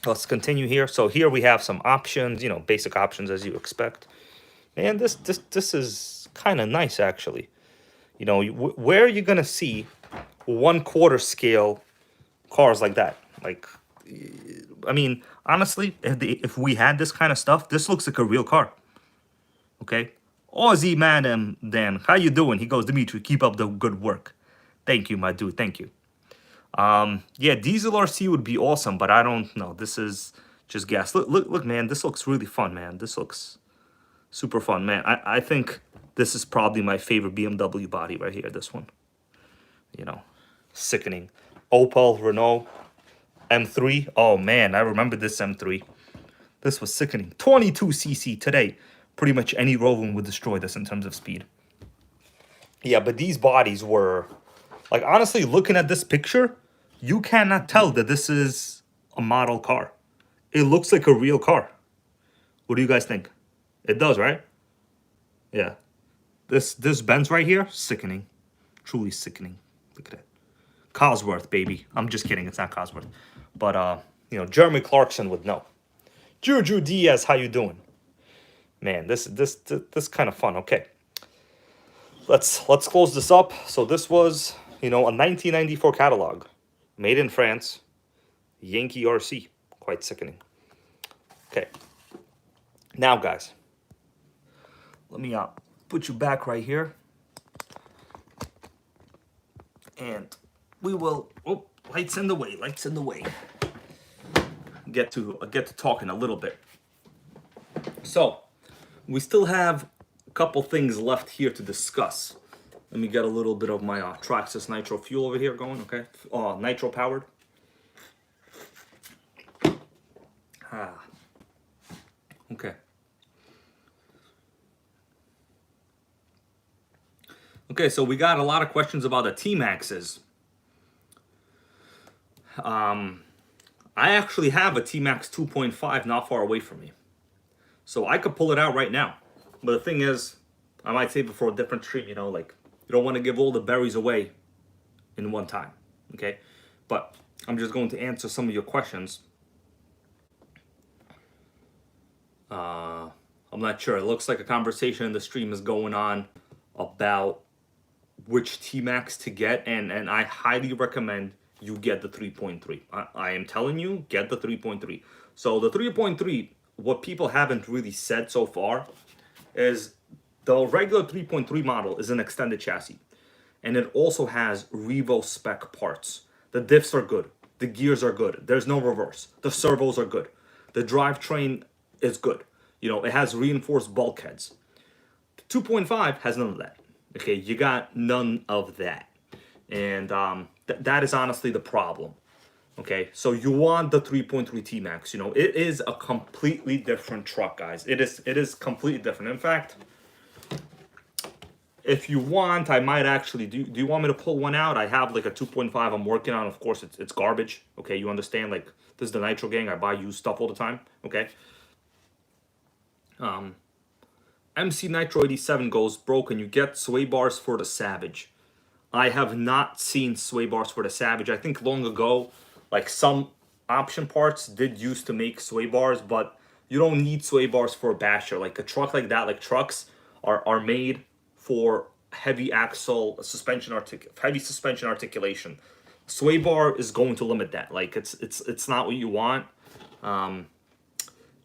Let's continue here. So here we have some options, basic options as you expect. And this is kind of nice, actually. Where are you going to see 1/4 scale cars like that? Like, I mean, honestly, if we had this kind of stuff, this looks like a real car. Okay? Aussie Madam Dan, how you doing? He goes, Dimitri, keep up the good work. Thank you, my dude. Thank you. Yeah, diesel RC would be awesome, but I don't know. This is just gas. Look, man. This looks really fun, man. This looks super fun, man. I think this is probably my favorite BMW body right here. This one, sickening. Opel, Renault, M3. Oh man, I remember this M3. This was sickening. 22cc today. Pretty much any Rovan would destroy this in terms of speed. Yeah, but these bodies were, like, honestly, looking at this picture, you cannot tell that this is a model car. It looks like a real car. What do you guys think? It does, right? Yeah. This Benz right here, sickening. Truly sickening. Look at it. Cosworth, baby. I'm just kidding. It's not Cosworth. But, Jeremy Clarkson would know. Juju Diaz, how you doing? Man, this kind of fun. Okay. Let's close this up. So this was, a 1994 catalog. Made in France. Yankee RC. Quite sickening. Okay. Now, guys. Let me put you back right here. And we will... Oh, lights in the way. Lights in the way. Get to talking a little bit. So, we still have a couple things left here to discuss. Let me get a little bit of my Traxxas Nitro fuel over here going, okay? Nitro powered. Okay. Okay, so we got a lot of questions about the T-Maxes. I actually have a T-Max 2.5 not far away from me. So I could pull it out right now. But the thing is, I might save it for a different stream, like, you don't want to give all the berries away in one time, okay? But I'm just going to answer some of your questions. I'm not sure. It looks like a conversation in the stream is going on about which T-Max to get, and I highly recommend you get the 3.3. I am telling you, get the 3.3. So the 3.3, what people haven't really said so far is the regular 3.3 model is an extended chassis, and it also has Revo spec parts. The diffs are good. The gears are good. There's no reverse. The servos are good. The drivetrain is good. You know, it has reinforced bulkheads. 2.5 has none of that. Okay, you got none of that. And that is honestly the problem. Okay, so you want the 3.3 T-Max. You know, it is a completely different truck, guys. It is completely different. In fact, if you want, I might actually do you want me to pull one out? I have like a 2.5 I'm working on. Of course, it's garbage. Okay, you understand? Like, this is the NitroGang. I buy used stuff all the time. Okay. MC Nitro 87 goes broken. You get sway bars for the Savage. I have not seen sway bars for the Savage. I think long ago, like, some option parts did used to make sway bars, but you don't need sway bars for a basher. Like a truck like that, like trucks are made for heavy axle suspension heavy suspension articulation. Sway bar is going to limit that. Like, it's not what you want.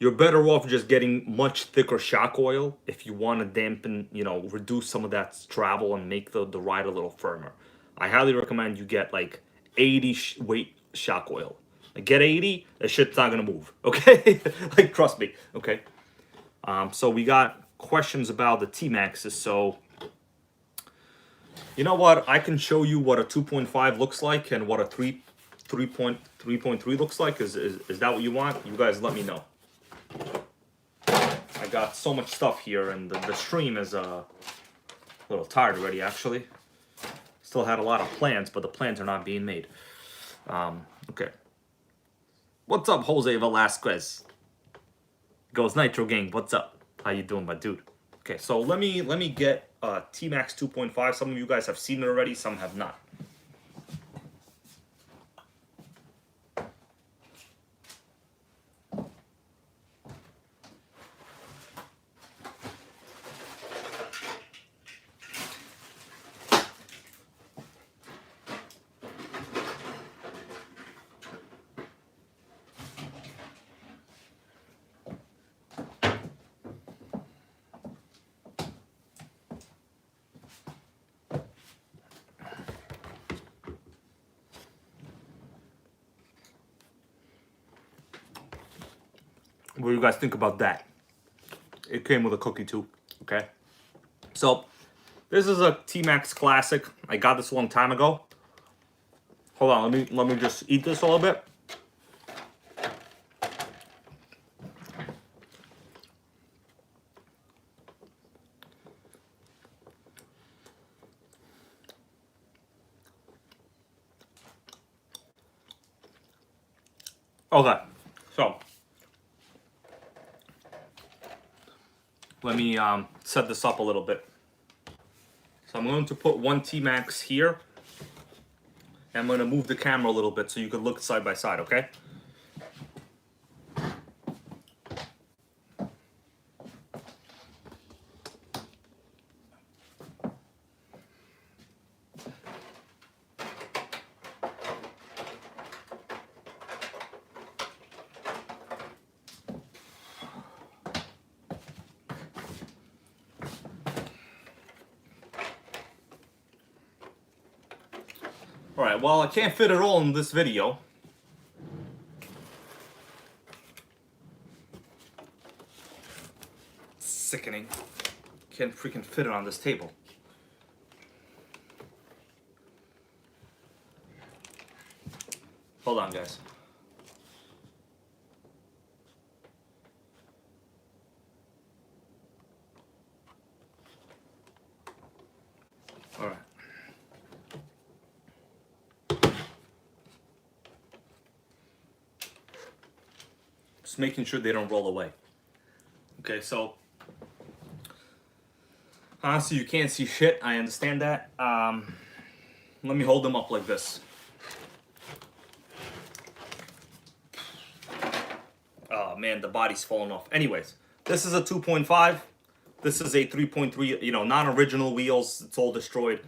You're better off just getting much thicker shock oil if you want to dampen, you know, reduce some of that travel and make the ride a little firmer. I highly recommend you get like 80 weight shock oil. Like, get 80, that shit's not gonna move. Okay, like, trust me. Okay. So we got questions about the T-Maxes. So you know what? I can show you what a 2.5 looks like and what a 3.3 looks like. Is that what you want? You guys let me know. I got so much stuff here, and the stream is a little tired already, actually. Still had a lot of plans, but the plans are not being made. Okay. What's up, Jose Velasquez? Goes NitroGang. What's up? How you doing, my dude? Okay, so let me get T-Max 2.5. Some of you guys have seen it already, some have not. What do you guys think about that? It came with a cookie too, okay? So, this is a T-Max classic. I got this a long time ago. Hold on, let me just eat this a little bit. Okay, so let me set this up a little bit. So I'm going to put one T-Max here. And I'm going to move the camera a little bit so you can look side by side, okay? Alright, well, I can't fit it all in this video. Sickening. Can't freaking fit it on this table. Hold on, guys. Alright. Just making sure they don't roll away. Okay, so honestly, you can't see shit. I understand that. Let me hold them up like this. Oh man, the body's falling off. Anyways, This is a 2.5. This is a 3.3, you know, non-original wheels. It's all destroyed.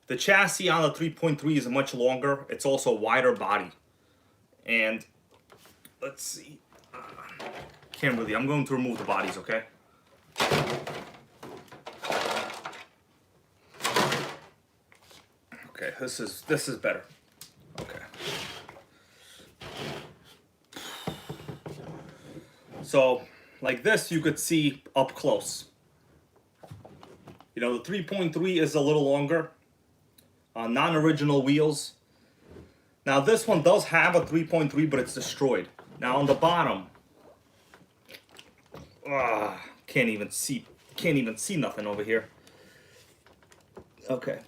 The chassis on the 3.3 is much longer. It's also a wider body. And let's see. Can't really. I'm going to remove the bodies, okay? Okay, this is better. Okay. So, like this, you could see up close. You know, the 3.3 is a little longer. Non-original wheels. Now this one does have a 3.3, but it's destroyed. Now on the bottom, can't even see nothing over here. Okay.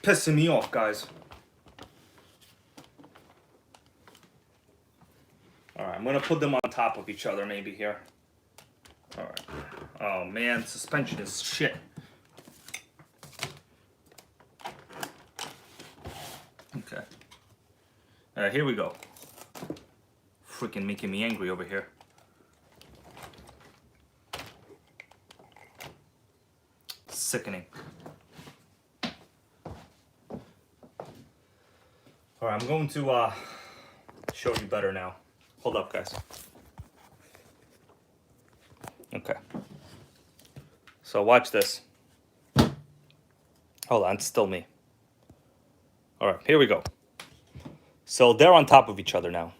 Pissing me off, guys. Alright, I'm gonna put them on top of each other maybe here. Alright. Oh man, suspension is shit. Okay. Alright, here we go. Freaking making me angry over here. Sickening. Alright, I'm going to show you better now. Hold up, guys. Okay. So watch this. Hold on, it's still me. Alright, here we go. So they're on top of each other now.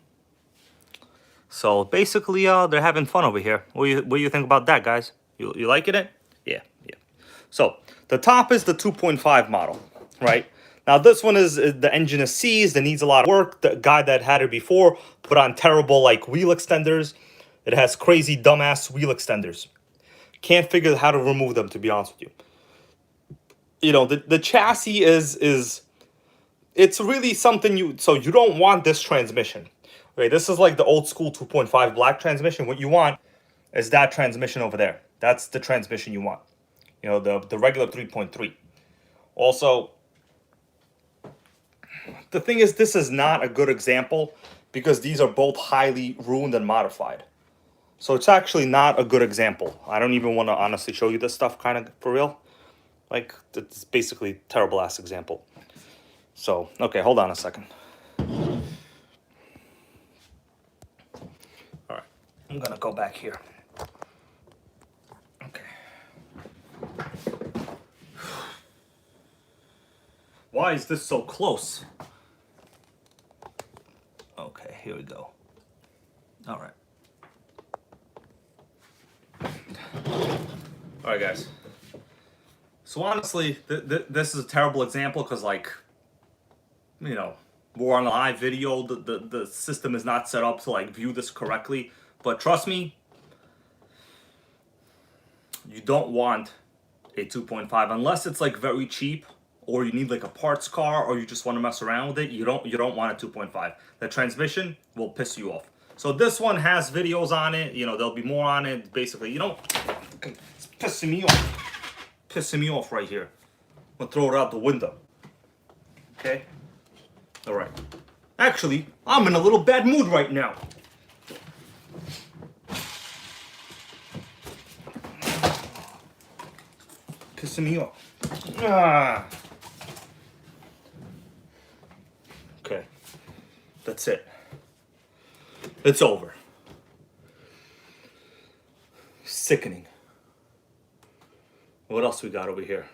So basically, they're having fun over here. What do you think about that, guys? You liking it? Yeah. So the top is the 2.5 model, right? Now this one is the engine is seized. It needs a lot of work. The guy that had it before put on terrible like wheel extenders. It has crazy dumbass wheel extenders. Can't figure out how to remove them, to be honest with you. You know, the chassis is it's really something you don't want this transmission. Okay, this is like the old school 2.5 black transmission. What you want is that transmission over there. That's the transmission you want. You know, the regular 3.3. Also, the thing is, this is not a good example because these are both highly ruined and modified. So it's actually not a good example. I don't even want to honestly show you this stuff kind of for real. Like, it's basically a terrible ass example. So, okay, hold on a second. Alright, I'm gonna go back here. Okay. Why is this so close? Okay, here we go. Alright. Alright, guys. So honestly, this is a terrible example because, like, you know, we're on a live video. The system is not set up to, like, view this correctly. But trust me, you don't want a 2.5 unless it's, like, very cheap, or you need, like, a parts car, or you just want to mess around with it. You don't want a 2.5. The transmission will piss you off. So this one has videos on it. You know, there'll be more on it. Basically, you don't. It's pissing me off. Pissing me off right here. I'm gonna throw it out the window. Okay? Alright. Actually, I'm in a little bad mood right now. Pissing me off. Okay. That's it. It's over. Sickening. What else we got over here?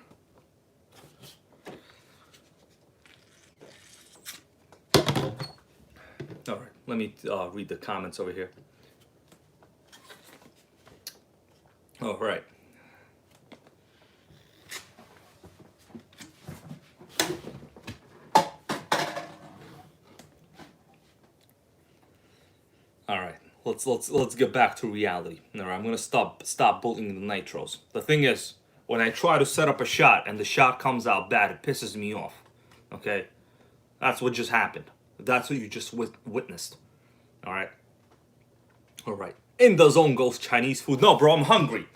All right, let me read the comments over here. All right. All right. Let's get back to reality. All right, I'm gonna stop bullying the nitros. The thing is, when I try to set up a shot and the shot comes out bad, it pisses me off. Okay, that's what just happened. That's what you just witnessed. All right. All right. In the zone goes Chinese food. No, bro, I'm hungry.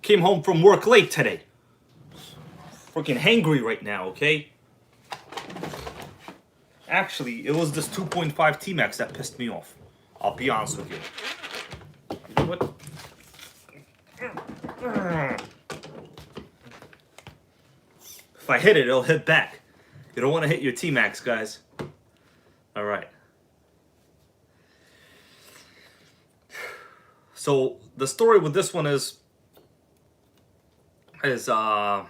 Came home from work late today. Freaking hangry right now. Okay. Actually, it was this 2.5 T-Max that pissed me off. I'll be honest with you. You know what? If I hit it, it'll hit back. You don't want to hit your T-Max, guys. All right. So the story with this one is I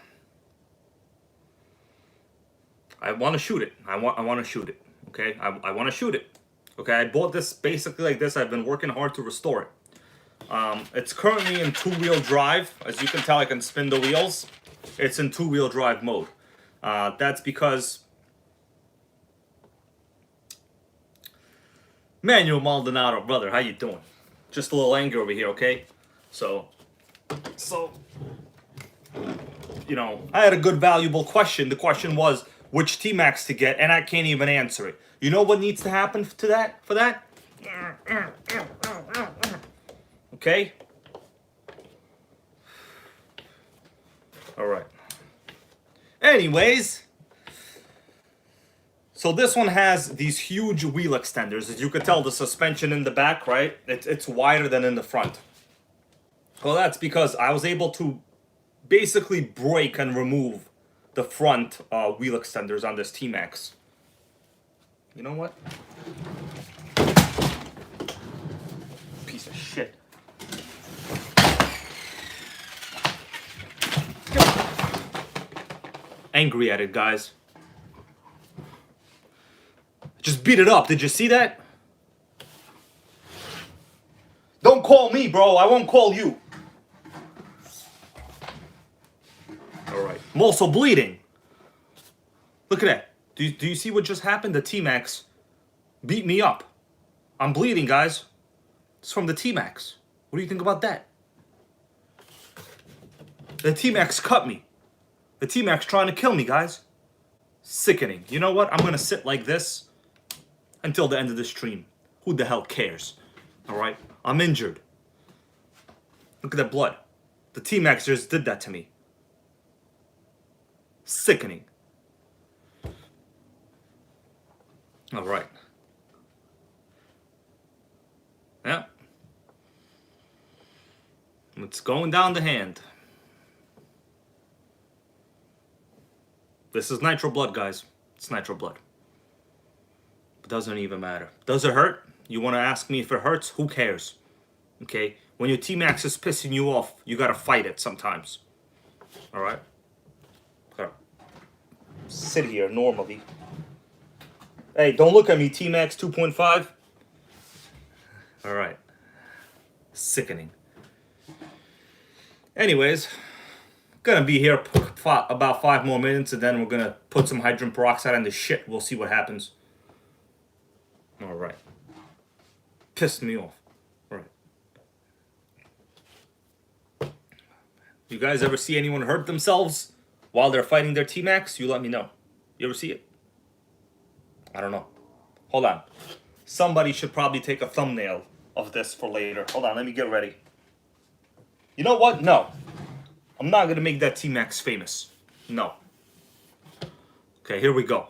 want to shoot it. I want to shoot it. Okay, I want to shoot it. Okay, I bought this basically like this. I've been working hard to restore it. It's currently in two-wheel drive. As you can tell, I can spin the wheels. It's in two-wheel drive mode. That's because Manuel Maldonado, brother, how you doing? Just a little anger over here, okay? So, you know, I had a good, valuable question. The question was which T-Max to get, and I can't even answer it. You know what needs to happen to that? For that? Okay? All right. Anyways, so this one has these huge wheel extenders. As you can tell, the suspension in the back, right? It's wider than in the front. Well, that's because I was able to basically break and remove the front wheel extenders on this T-Max. You know what? Piece of shit. Angry at it, guys. Just beat it up. Did you see that? Don't call me, bro. I won't call you. Alright. I'm also bleeding. Look at that. Do you see what just happened? The T-Max beat me up. I'm bleeding, guys. It's from the T-Max. What do you think about that? The T-Max cut me. The T-Max trying to kill me, guys. Sickening. You know what? I'm going to sit like this until the end of the stream. Who the hell cares? Alright? I'm injured. Look at that blood. The T-Max just did that to me. Sickening. Alright. Yeah. It's going down the hand. This is nitro blood, guys. It's nitro blood. It doesn't even matter. Does it hurt? You want to ask me if it hurts? Who cares? Okay? When your T-Max is pissing you off, you gotta fight it sometimes. Alright? Gotta sit here normally. Hey, don't look at me, T-Max 2.5. Alright. Sickening. Anyways, gonna be here about 5 more minutes, and then we're gonna put some hydrogen peroxide on the shit. We'll see what happens. Alright. Pissed me off. Alright. You guys ever see anyone hurt themselves while they're fighting their T-Max? You let me know. You ever see it? I don't know. Hold on. Somebody should probably take a thumbnail of this for later. Hold on, let me get ready. You know what? No. I'm not going to make that T-Max famous. No. Okay, here we go.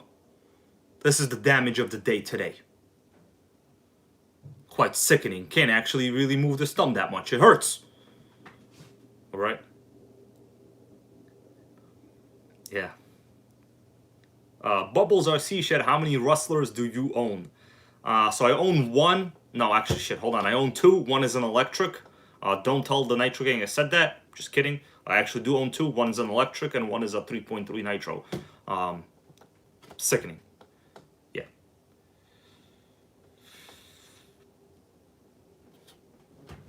This is the damage of the day today. Quite sickening. Can't actually really move this thumb that much. It hurts. Alright? Yeah. Bubbles RC shed, how many rustlers do you own? So I own one. No, actually, shit, hold on. I own two. One is an electric. Don't tell the NitroGang I said that. Just kidding. I actually do own two. One is an electric and one is a 3.3 nitro. Sickening. Yeah.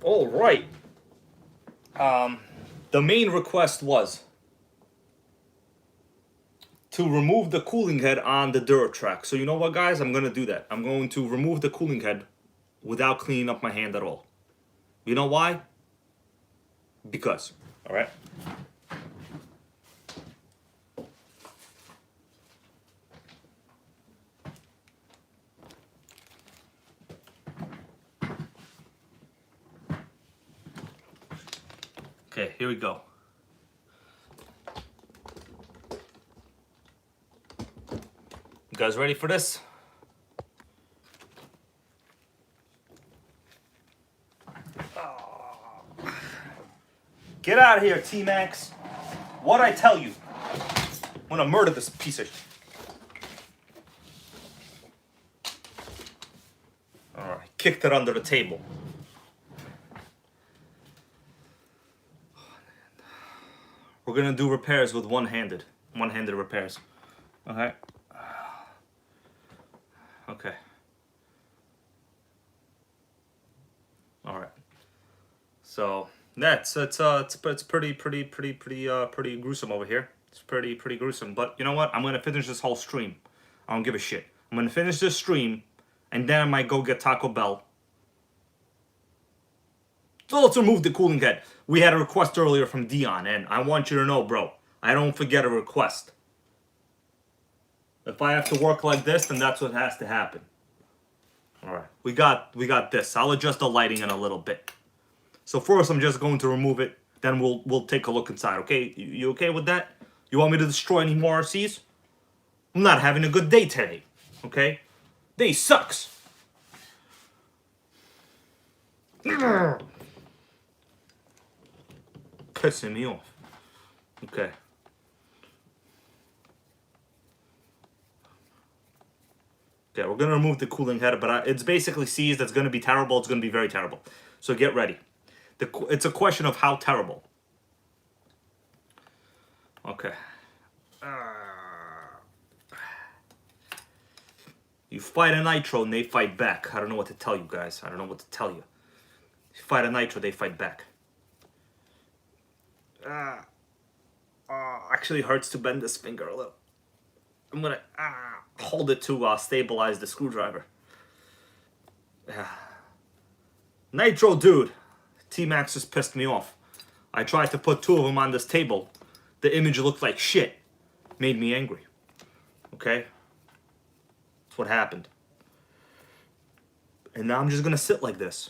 All right. The main request was to remove the cooling head on the Duratrax. So you know what, guys? I'm going to do that. I'm going to remove the cooling head without cleaning up my hand at all. You know why? Because. All right? Okay, here we go. You guys ready for this? out of here, T-Max. What'd I tell you? I'm gonna murder this piece of... Alright, kicked it under the table. We're gonna do repairs with one-handed repairs. Okay. Okay. All right. So that's it's pretty gruesome over here. It's pretty gruesome. But you know what? I'm gonna finish this whole stream. I don't give a shit. I'm gonna finish this stream, and then I might go get Taco Bell. So let's remove the cooling head. We had a request earlier from Dion, and I want you to know, bro, I don't forget a request. If I have to work like this, then that's what has to happen. All right, we got this. I'll adjust the lighting in a little bit. So first, I'm just going to remove it. Then we'll take a look inside. Okay, you okay with that? You want me to destroy any more RCs? I'm not having a good day today. Okay, day sucks. Pissing me off. Okay. Okay, we're gonna remove the cooling head, but it's basically seized. It's gonna be terrible. It's gonna be very terrible. So get ready. It's a question of how terrible. Okay. You fight a nitro and they fight back. I don't know what to tell you guys. I don't know what to tell you. You fight a nitro, they fight back. Actually hurts to bend this finger a little. I'm gonna hold it to stabilize the screwdriver. Nitro dude, T-Max just pissed me off. I tried to put two of them on this table. The image looked like shit. Made me angry. Okay? That's what happened. And now I'm just gonna sit like this.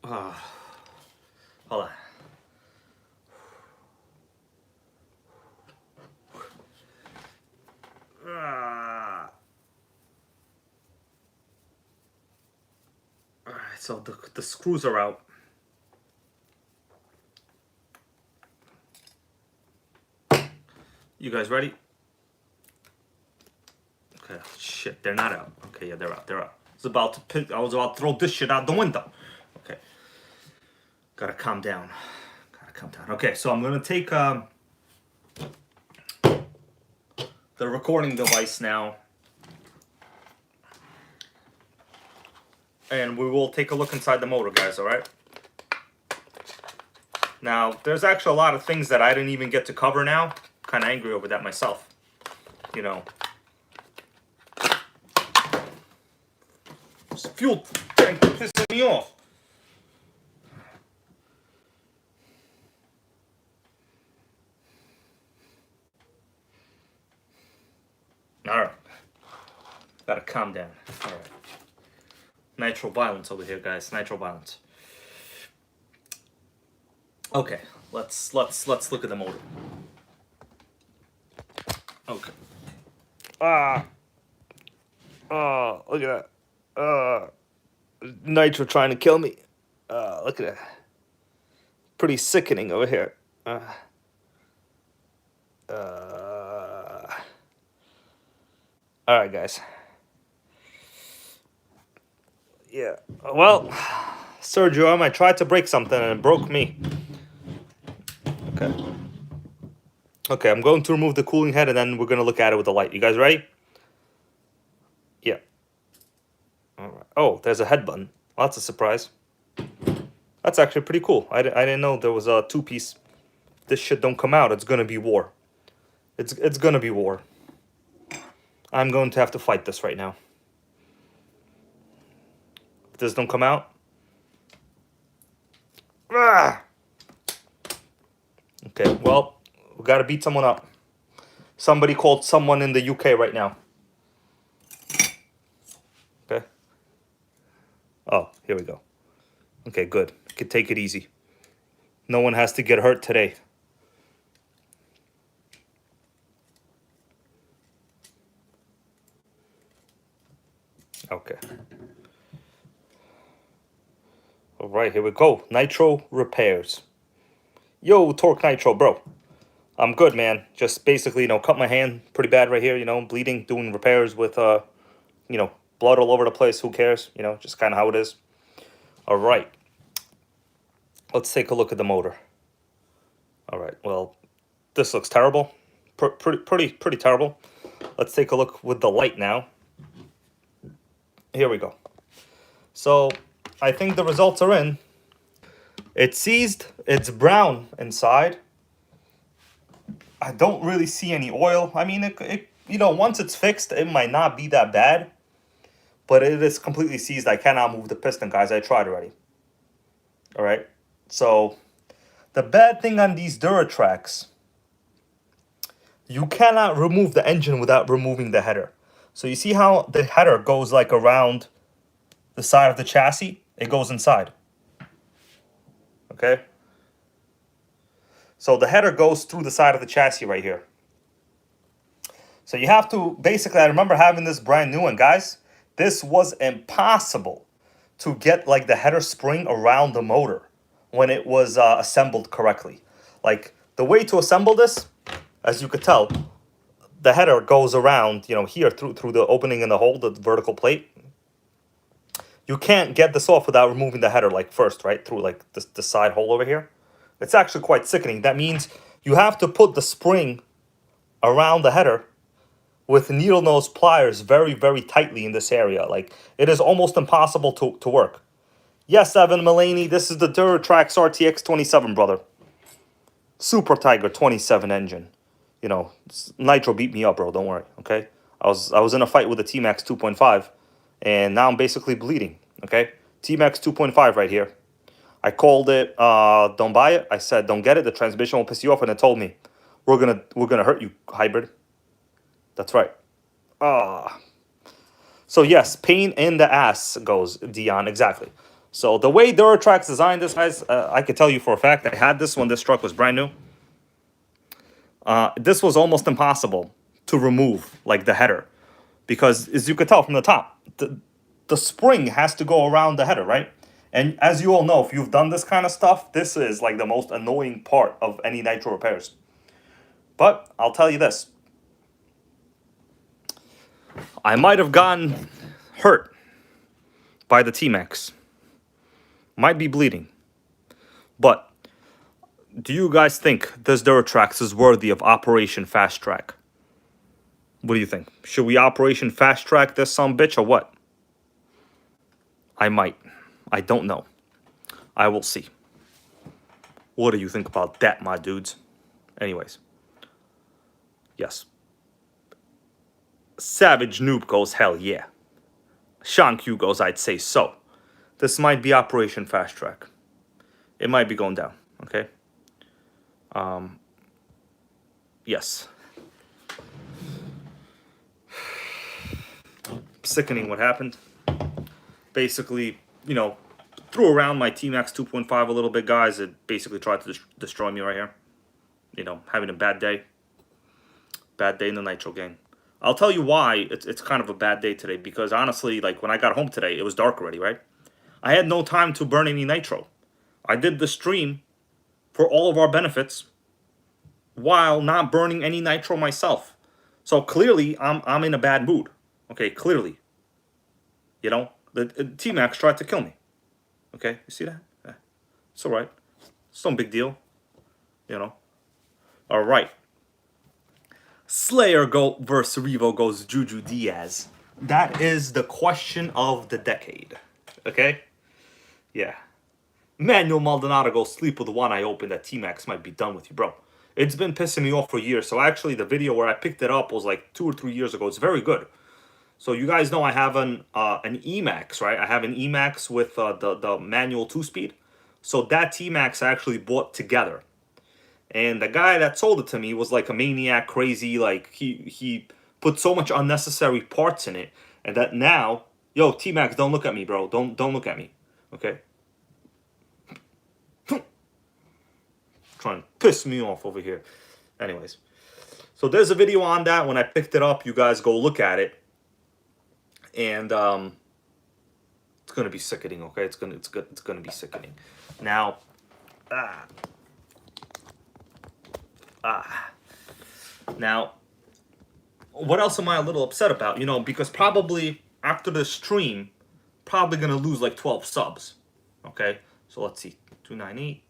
Hold on. Alright, so the screws are out. You guys ready? Okay, shit, they're not out. Okay, yeah, they're out. I was about to throw this shit out the window. Okay. Gotta calm down. Okay, so I'm gonna take the recording device now, and we will take a look inside the motor, guys, alright? Now, there's actually a lot of things that I didn't even get to cover now. Kinda angry over that myself. You know. This fuel tank pissing me off. Alright. Gotta calm down. Alright. Nitro violence over here, guys. Nitro violence. Okay, let's look at the motor. Okay. Look at that. Nitro trying to kill me. Look at that. Pretty sickening over here. Alright, guys. Yeah. Well, Sergio, I tried to break something and it broke me. Okay. Okay, I'm going to remove the cooling head and then we're going to look at it with the light. You guys ready? Yeah. Alright. Oh, there's a head button. Well, that's a surprise. That's actually pretty cool. I didn't know there was a two-piece. If this shit don't come out, it's going to be war. It's going to be war. I'm going to have to fight this right now. If this don't come out. Okay, well, we gotta beat someone up. Somebody called someone in the UK right now. Okay. Oh, here we go. Okay, good. You can take it easy. No one has to get hurt today. Okay. All right, here we go. Nitro repairs. Yo, Torque Nitro, bro. I'm good, man. Just basically, cut my hand pretty bad right here, bleeding, doing repairs with, blood all over the place. Who cares? Just kind of how it is. All right. Let's take a look at the motor. All right, well, this looks terrible. Pretty terrible. Let's take a look with the light now. Here we go. So, I think the results are in. It's seized. It's brown inside. I don't really see any oil. I mean, once it's fixed, it might not be that bad. But it is completely seized. I cannot move the piston, guys. I tried already. All right. So, the bad thing on these Duratrax, you cannot remove the engine without removing the header. So you see how the header goes like around the side of the chassis? It goes inside. Okay? So the header goes through the side of the chassis right here. So you have to, basically, I remember having this brand new one, guys. This was impossible to get like the header spring around the motor when it was assembled correctly. Like the way to assemble this, as you could tell, the header goes around, here through the opening in the hole, the vertical plate. You can't get this off without removing the header like first, right? Through like the side hole over here. It's actually quite sickening. That means you have to put the spring around the header with needle nose pliers very, very tightly in this area. Like it is almost impossible to work. Yes, Evan Mulaney, this is the Duratrax RTX-27, brother. Super Tiger 27 engine. Nitro beat me up, bro. Don't worry, okay? I was in a fight with the T-Max 2.5, and now I'm basically bleeding, okay? T-Max 2.5 right here. I called it, don't buy it. I said, don't get it. The transmission will piss you off, and it told me, we're gonna hurt you, hybrid. That's right. So yes, pain in the ass goes Dion, exactly. So the way Duratrax designed this, guys, I could tell you for a fact, I had this when this truck was brand new. This was almost impossible to remove, like the header, because as you could tell from the top, the spring has to go around the header, right? And as you all know, if you've done this kind of stuff, this is like the most annoying part of any nitro repairs. But I'll tell you this. I might have gotten hurt by the T-Max. Might be bleeding. But do you guys think this Duratrax is worthy of Operation Fast Track? What do you think? Should we Operation Fast Track this sumbitch or what? I might. I don't know. I will see. What do you think about that, my dudes? Anyways. Yes. Savage Noob goes, hell yeah. Sean Q goes, I'd say so. This might be Operation Fast Track. It might be going down, okay? Yes. Sickening what happened. Basically, threw around my T-Max 2.5 a little bit, guys. It basically tried to destroy me right here. Having a bad day. Bad day in the NitroGang. I'll tell you why it's kind of a bad day today. Because honestly, like when I got home today, it was dark already, right? I had no time to burn any nitro. I did the stream for all of our benefits while not burning any nitro myself. So clearly, I'm in a bad mood. Okay, clearly. The T-Max tried to kill me. Okay, you see that? Yeah. It's alright. It's no big deal. Alright. Slayer versus Revo goes Juju Diaz. That is the question of the decade. Okay? Yeah. Manuel Maldonado goes sleep with one eye open. That T-Max might be done with you, bro. It's been pissing me off for years. So actually, the video where I picked it up was like 2 or 3 years ago. It's very good. So you guys know I have an E-Max, right? I have an E-Max with the manual 2-speed. So that T-Max I actually bought together. And the guy that sold it to me was like a maniac, crazy. Like he put so much unnecessary parts in it, and that now, yo, T-Max, don't look at me, bro. Don't look at me, okay? Trying to piss me off over here. Anyways, so there's a video on that. When I picked it up, you guys go look at it. and it's gonna be sickening. Okay, it's gonna be sickening. Now, now, what else am I a little upset about? You know, because probably after the stream, probably gonna lose like 12 subs. Okay, so let's see, 298.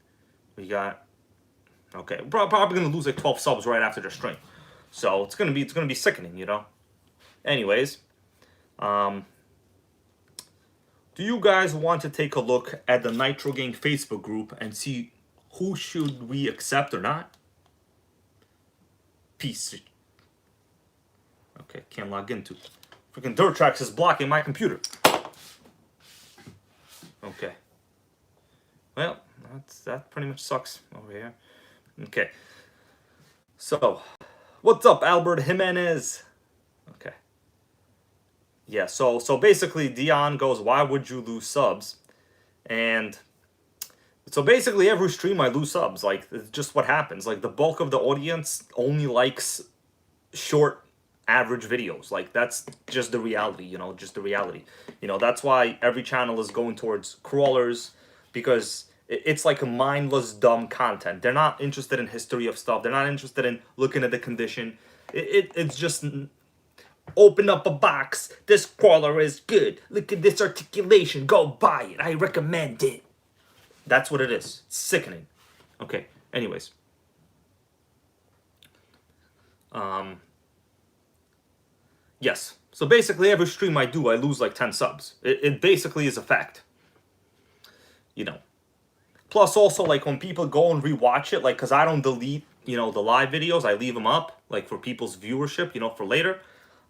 We got, okay, probably gonna lose like 12 subs right after the stream. So it's gonna be sickening, you know. Anyways, do you guys want to take a look at the NitroGang Facebook group and see who should we accept or not? Peace. Okay, can't log into. Freaking Duratrax is blocking my computer. Okay. Well, that pretty much sucks over here. Okay. So, what's up, Albert Jimenez? Okay. Yeah, so basically Dion goes, why would you lose subs? And so basically every stream I lose subs. Like, it's just what happens. Like, the bulk of the audience only likes short, average videos. Like, that's just the reality, you know, just the reality. You know, that's why every channel is going towards crawlers, because it's like a mindless, dumb content. They're not interested in history of stuff. They're not interested in looking at the condition. It's just open up a box. This crawler is good. Look at this articulation. Go buy it. I recommend it. That's what it is. It's sickening. Okay, anyways. Yes. So basically every stream I do, I lose like 10 subs. It basically is a fact. You know. Plus also, like, when people go and rewatch it, like, because I don't delete, you know, the live videos. I leave them up, like, for people's viewership, you know, for later.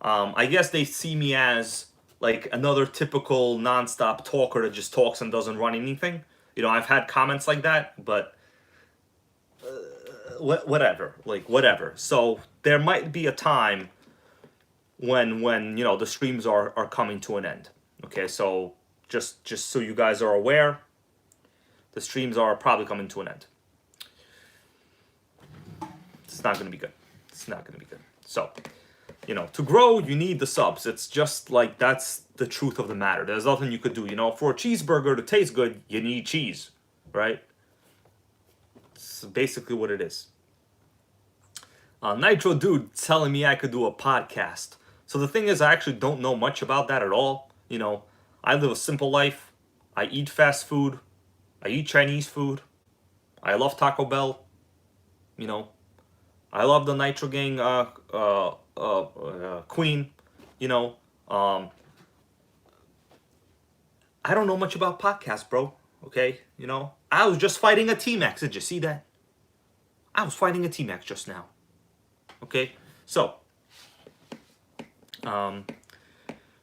I guess they see me as, like, another typical nonstop talker that just talks and doesn't run anything. You know, I've had comments like that, but whatever. Like, whatever. So there might be a time when you know, the streams are coming to an end. Okay, so just so you guys are aware, the streams are probably coming to an end. It's not going to be good. It's not going to be good. So, you know, to grow, you need the subs. It's just like, that's the truth of the matter. There's nothing you could do. You know, for a cheeseburger to taste good, you need cheese, right? It's basically what it is. Nitro Dude telling me I could do a podcast. So the thing is, I actually don't know much about that at all. You know, I live a simple life. I eat fast food. I eat Chinese food. I love Taco Bell. You know, I love the NitroGang Queen. You know, I don't know much about podcasts, bro. Okay, you know, I was just fighting a T-Max. Did you see that? I was fighting a T-Max just now. Okay, so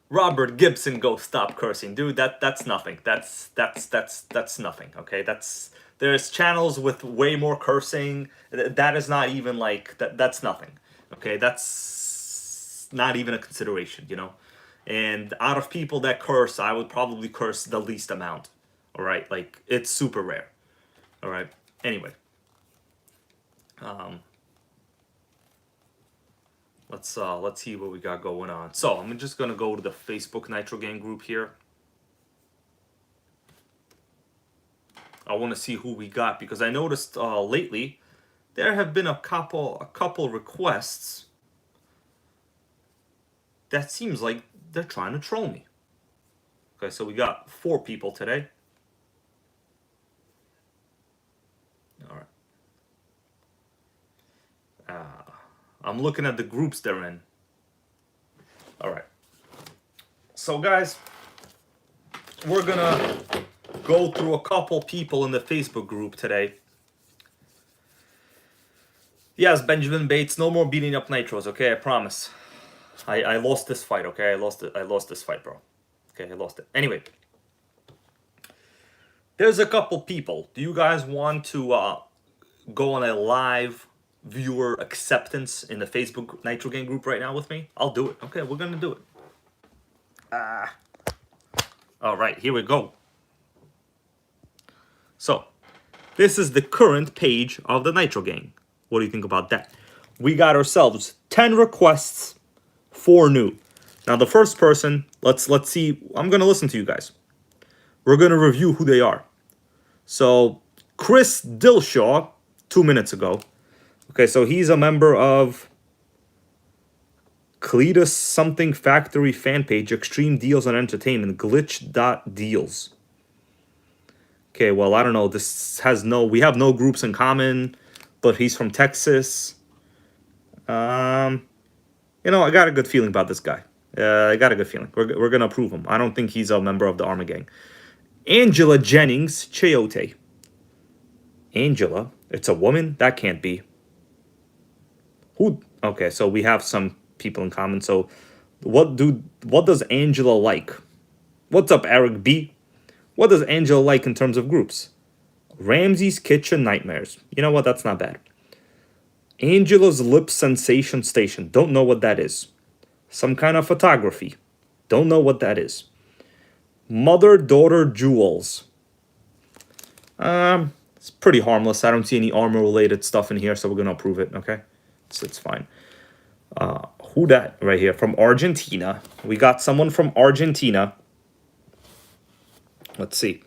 Robert Gibson goes, stop cursing, dude. That's nothing. That's nothing. Okay, there's channels with way more cursing. That is not even like that. That's nothing. Okay, that's not even a consideration. You know, and out of people that curse, I would probably curse the least amount. All right, like, it's super rare. All right. Anyway, let's see what we got going on. So I'm just gonna go to the Facebook NitroGang group here. I want to see who we got, because I noticed lately there have been a couple requests that seems like they're trying to troll me. Okay, so we got 4 people today. All right. I'm looking at the groups they're in. All right. So guys, we're gonna go through a couple people in the Facebook group today. Yes, Benjamin Bates, no more beating up Nitros, okay? I promise. I lost this fight, okay? I lost this fight, bro. Okay, I lost it. Anyway, there's a couple people. Do you guys want to go on a live viewer acceptance in the Facebook NitroGang group right now with me? I'll do it. Okay, we're gonna do it. All right, here we go. So, this is the current page of the NitroGang. What do you think about that? We got ourselves 10 requests, 4 new. Now, the first person, let's see. I'm going to listen to you guys. We're going to review who they are. So, Chris Dilshaw, 2 minutes ago. Okay, so he's a member of Cletus something factory fan page, extreme deals on entertainment, glitch.deals. Okay, well, I don't know. This has we have no groups in common, but he's from Texas. You know, I got a good feeling about this guy. I got a good feeling. We're going to approve him. I don't think he's a member of the Arma Gang. Angela Jennings Chayote. Angela? It's a woman? That can't be. Who? Okay, so we have some people in common. So what does Angela like? What's up, Eric B? What does Angela like in terms of groups? Ramsey's Kitchen Nightmares. You know what? That's not bad. Angela's Lip Sensation Station. Don't know what that is. Some kind of photography. Don't know what that is. Mother-daughter jewels. It's pretty harmless. I don't see any armor-related stuff in here, so we're going to approve it, okay? So it's fine. Who that right here? From Argentina. We got someone from Argentina. Let's see.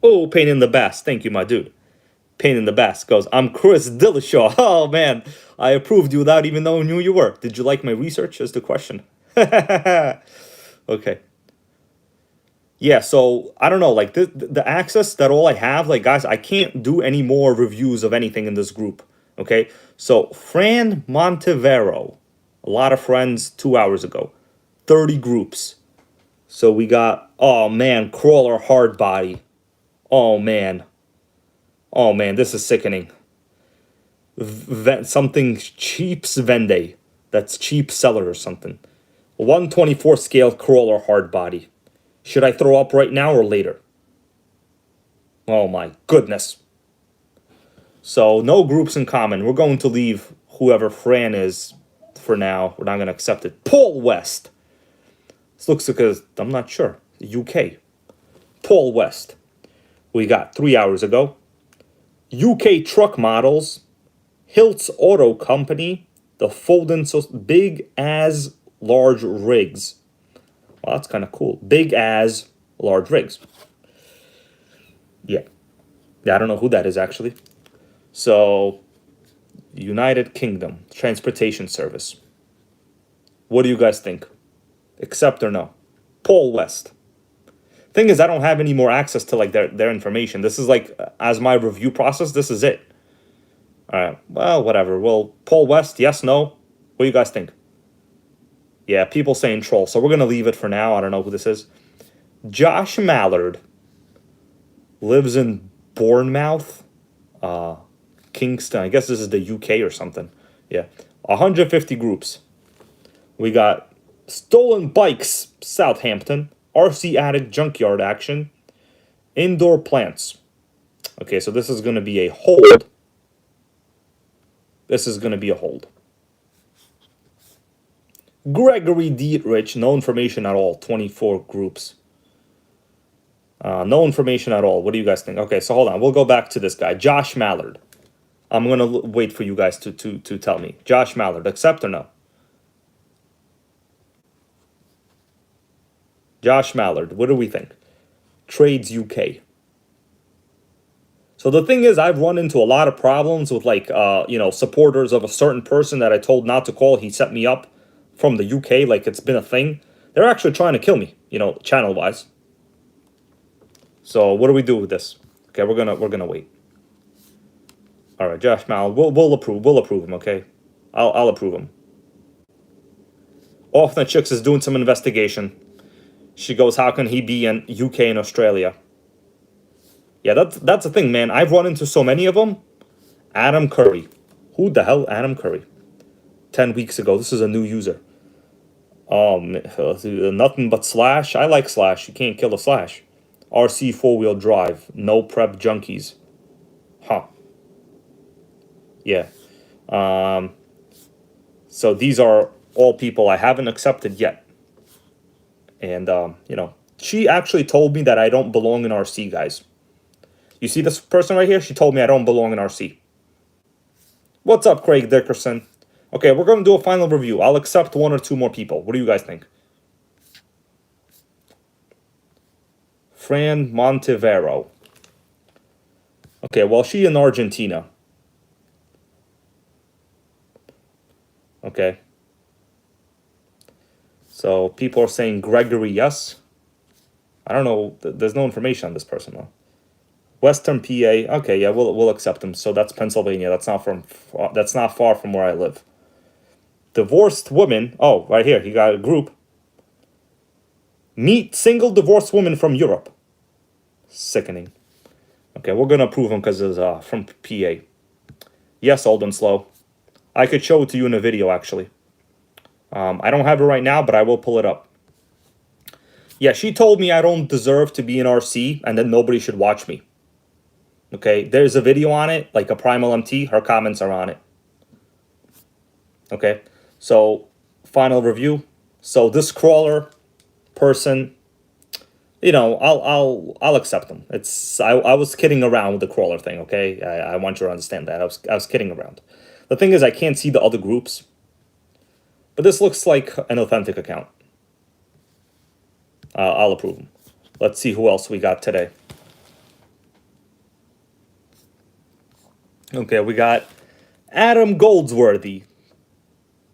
Oh, pain in the bass. Thank you, my dude. Pain in the bass goes, I'm Chris Dillashaw. Oh, man. I approved you without even knowing who you were. Did you like my research? Is the question. Okay. Yeah, so, I don't know. Like, the access that all I have, like, guys, I can't do any more reviews of anything in this group. Okay? So, Fran Montevero. A lot of friends 2 hours ago. 30 groups. So, we got, oh, man, Crawler Hardbody. Oh, man. Oh, man, this is sickening. Something Cheaps Vende. That's cheap seller or something. 124 scale Crawler Hardbody. Should I throw up right now or later? Oh, my goodness. So, no groups in common. We're going to leave whoever Fran is for now. We're not going to accept it. Paul West. This looks like I'm not sure. UK. Paul West. We got 3 hours ago. UK truck models. Hiltz Auto Company. The Folding Big as Large Rigs. Well, that's kind of cool. Big as Large Rigs. Yeah. Yeah, I don't know who that is, actually. So, United Kingdom Transportation Service. What do you guys think? Accept or no? Paul West. Thing is, I don't have any more access to like their information. This is like, as my review process, this is it. All right. Well, whatever. Well, Paul West, yes, no? What do you guys think? Yeah, people saying troll. So we're going to leave it for now. I don't know who this is. Josh Mallard lives in Bournemouth. Kingston. I guess this is the UK or something. Yeah. 150 groups. We got Stolen Bikes, Southampton. RC Attic Junkyard Action. Indoor Plants. Okay, so this is going to be a hold. This is going to be a hold. Gregory Dietrich, no information at all. 24 groups. No information at all. What do you guys think? Okay, so hold on. We'll go back to this guy. Josh Mallard. I'm going to wait for you guys to tell me. Josh Mallard, accept or no? Josh Mallard, what do we think? Trades UK. So the thing is, I've run into a lot of problems with like, supporters of a certain person that I told not to call. He set me up from the UK, like it's been a thing. They're actually trying to kill me, channel-wise. So what do we do with this? Okay, we're gonna wait. All right, Josh Mallard, we'll approve him. Okay, I'll approve him. Often Chicks is doing some investigation. She goes, how can he be in UK and Australia? Yeah, that's the thing, man. I've run into so many of them. Adam Curry. Who the hell, Adam Curry? 10 weeks ago. This is a new user. Nothing but Slash. I like Slash. You can't kill a Slash. RC 4-wheel drive. No prep junkies. Huh. Yeah. So these are all people I haven't accepted yet. And, she actually told me that I don't belong in RC, guys. You see this person right here? She told me I don't belong in RC. What's up, Craig Dickerson? Okay, we're going to do a final review. I'll accept one or two more people. What do you guys think? Fran Montevero. Okay, well, she in Argentina. Okay. So people are saying Gregory, yes. I don't know. There's no information on this person, though. Western PA. Okay, yeah, we'll accept him. So that's Pennsylvania. That's not far from where I live. Divorced woman. Oh, right here. He got a group. Meet single divorced woman from Europe. Sickening. Okay, we're gonna approve him because it's from PA. Yes, old and slow. I could show it to you in a video, actually. I don't have it right now, but I will pull it up. Yeah, she told me I don't deserve to be in RC and that nobody should watch me. Okay, there's a video on it, like a Primal MT. Her comments are on it. Okay, so final review. So this crawler person, you know, I'll accept them. I was kidding around with the crawler thing. Okay, I want you to understand that I was kidding around. The thing is, I can't see the other groups, but this looks like an authentic account. I'll approve them. Let's see who else we got today. Okay, we got Adam Goldsworthy.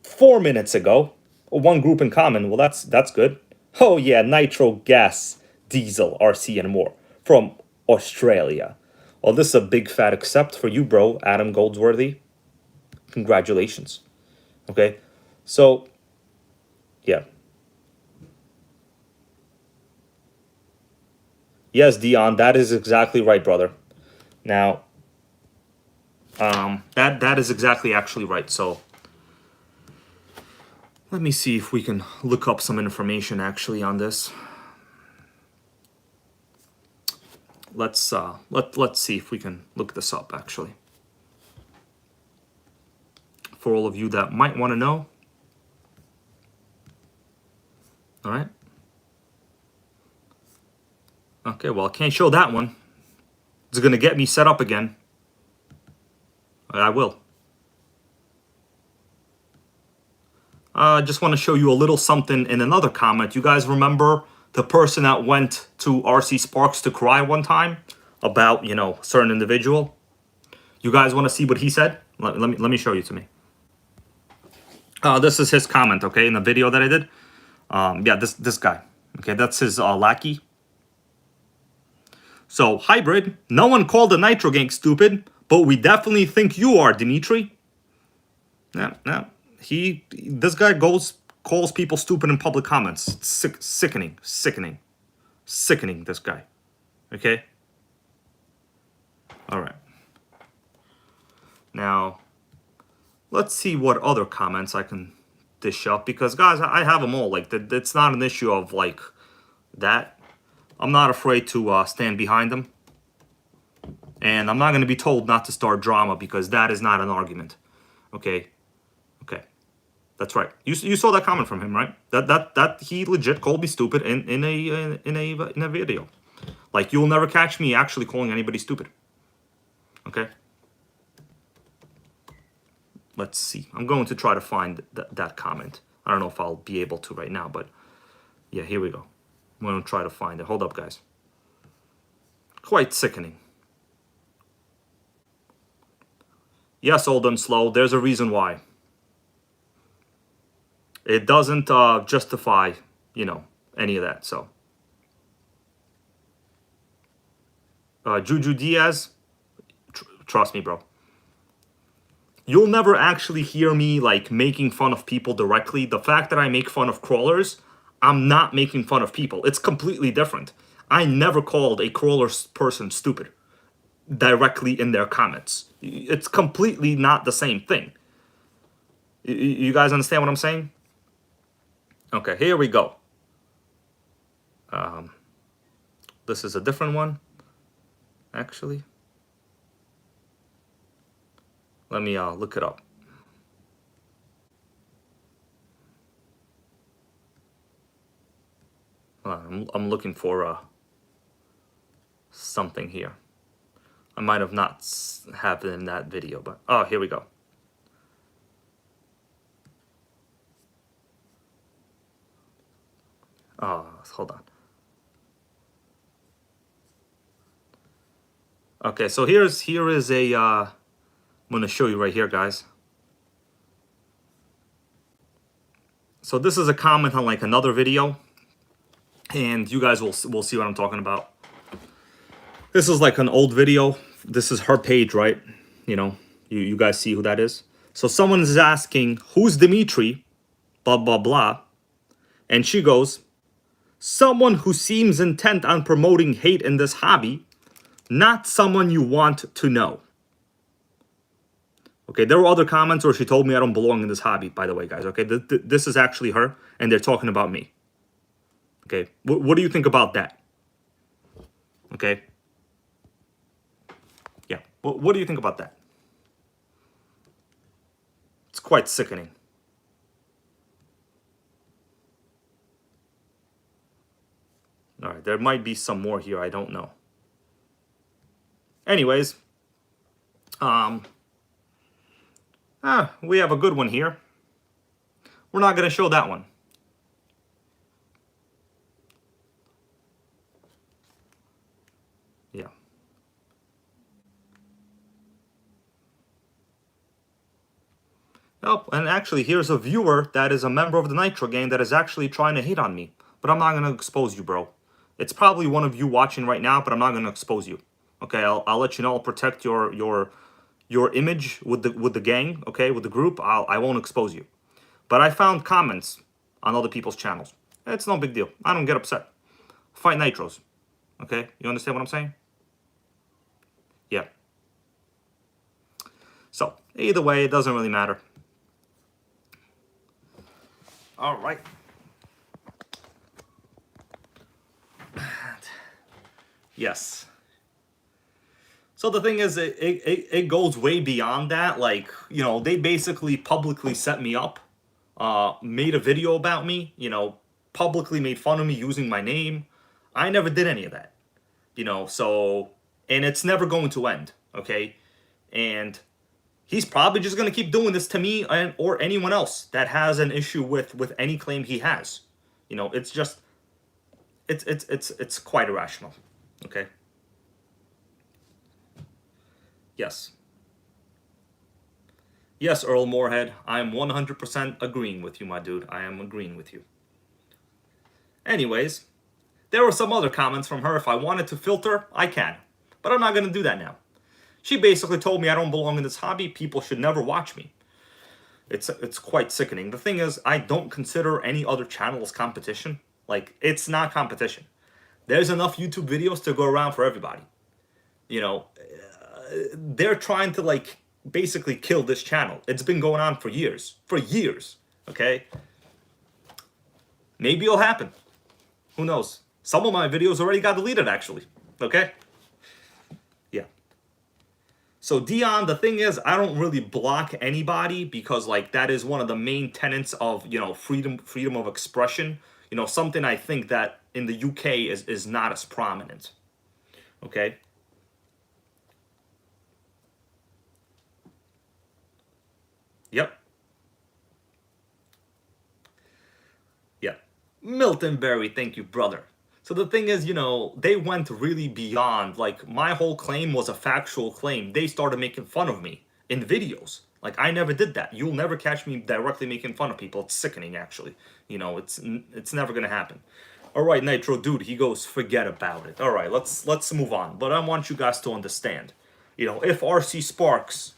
4 minutes ago. One group in common. Well, that's good. Oh yeah, Nitro Gas, Diesel, RC, and more. From Australia. Well, this is a big fat accept for you, bro, Adam Goldsworthy. Congratulations. Okay, so, yeah. Yes, Dion, that is exactly right, brother. Now, that is exactly actually right. So, let me see if we can look up some information actually on this. Let's see if we can look this up actually. For all of you that might want to know. All right. Okay, well, I can't show that one. It's going to get me set up again. I will. I just want to show you a little something in another comment. You guys remember the person that went to RC Sparks to cry one time about, you know, certain individual? You guys want to see what he said? Let me show you to me. This is his comment, okay, in the video that I did. Yeah, this guy. Okay, that's his lackey. So, hybrid, no one called the NitroGang stupid, but we definitely think you are, Dimitri. Yeah. This guy calls people stupid in public comments. It's sickening, this guy. Okay? All right. Now, let's see what other comments I can dish up, because guys, I have them all. Like, it's not an issue of like that. I'm not afraid to stand behind them. And I'm not going to be told not to start drama, because that is not an argument. Okay? Okay. That's right. You saw that comment from him, right? That he legit called me stupid in a video. Like, you'll never catch me actually calling anybody stupid. Okay? Let's see. I'm going to try to find that comment. I don't know if I'll be able to right now, but yeah, here we go. I'm going to try to find it. Hold up, guys. Quite sickening. Yes, old and slow. There's a reason why. It doesn't justify, you know, any of that. So, Juju Diaz, trust me, bro. You'll never actually hear me like making fun of people directly. The fact that I make fun of crawlers, I'm not making fun of people. It's completely different. I never called a crawler person stupid directly in their comments. It's completely not the same thing. You guys understand what I'm saying? Okay, here we go. This is a different one, actually. Let me look it up. I'm looking for something here. I might have not have it in that video, but oh, here we go. Hold on. Okay, so here is a I'm gonna show you right here, guys. So this is a comment on like another video, and you guys will see what I'm talking about. This is like an old video. This is her page, right? You know, you guys see who that is. So someone is asking, who's Dimitri? Blah blah blah, and she goes, someone who seems intent on promoting hate in this hobby, not someone you want to know. Okay, there were other comments where she told me I don't belong in this hobby, by the way, guys. Okay, this is actually her, and they're talking about me. Okay, what do you think about that? Okay. Yeah, what do you think about that? It's quite sickening. All right, there might be some more here, I don't know. Anyways, we have a good one here. We're not going to show that one. Yeah. Oh, and actually, here's a viewer that is a member of the NitroGang that is actually trying to hit on me. But I'm not going to expose you, bro. It's probably one of you watching right now, but I'm not going to expose you. Okay, I'll let you know. I'll protect your image with the gang, okay, with the group. I won't expose you. But I found comments on other people's channels. It's no big deal. I don't get upset. Fight nitros. Okay? You understand what I'm saying? Yeah. So, either way, it doesn't really matter. All right. Yes. So the thing is, it goes way beyond that. Like, you know, they basically publicly set me up, made a video about me, you know, publicly made fun of me using my name. I never did any of that, you know, so, and it's never going to end, okay? And he's probably just going to keep doing this to me and or anyone else that has an issue with any claim he has. You know, it's just, it's quite irrational, okay? Yes. Yes, Earl Moorhead, I am 100% agreeing with you, my dude. I am agreeing with you. Anyways, there were some other comments from her. If I wanted to filter, I can. But I'm not going to do that now. She basically told me I don't belong in this hobby. People should never watch me. It's quite sickening. The thing is, I don't consider any other channel as competition. Like, it's not competition. There's enough YouTube videos to go around for everybody. You know, they're trying to, like, basically kill this channel. It's been going on for years. For years. Okay? Maybe it'll happen. Who knows? Some of my videos already got deleted, actually. Okay? Yeah. So, Dion, the thing is, I don't really block anybody because, like, that is one of the main tenets of, you know, freedom of expression. You know, something I think that in the UK is not as prominent. Okay? Yep. Yeah. Milton Berry, thank you, brother. So the thing is, you know, they went really beyond. Like, my whole claim was a factual claim. They started making fun of me in videos. Like, I never did that. You'll never catch me directly making fun of people. It's sickening, actually. You know, it's never gonna happen. All right, Nitro dude, he goes, forget about it. All right, let's move on. But I want you guys to understand. You know, if RC Sparks,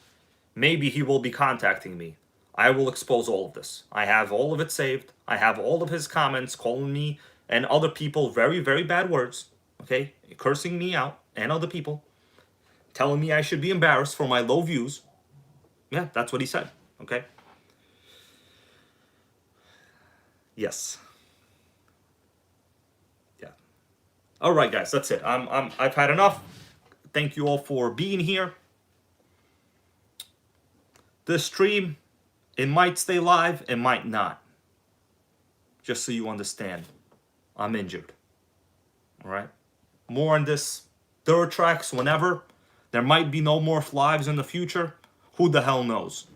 maybe he will be contacting me. I will expose all of this. I have all of it saved. I have all of his comments calling me and other people very, very bad words. Okay? Cursing me out and other people. Telling me I should be embarrassed for my low views. Yeah, that's what he said. Okay? Yes. Yeah. All right, guys, that's it. I've had enough. Thank you all for being here. This stream, it might stay live, it might not. Just so you understand, I'm injured. All right? More on this Duratrax whenever. There might be no more lives in the future. Who the hell knows?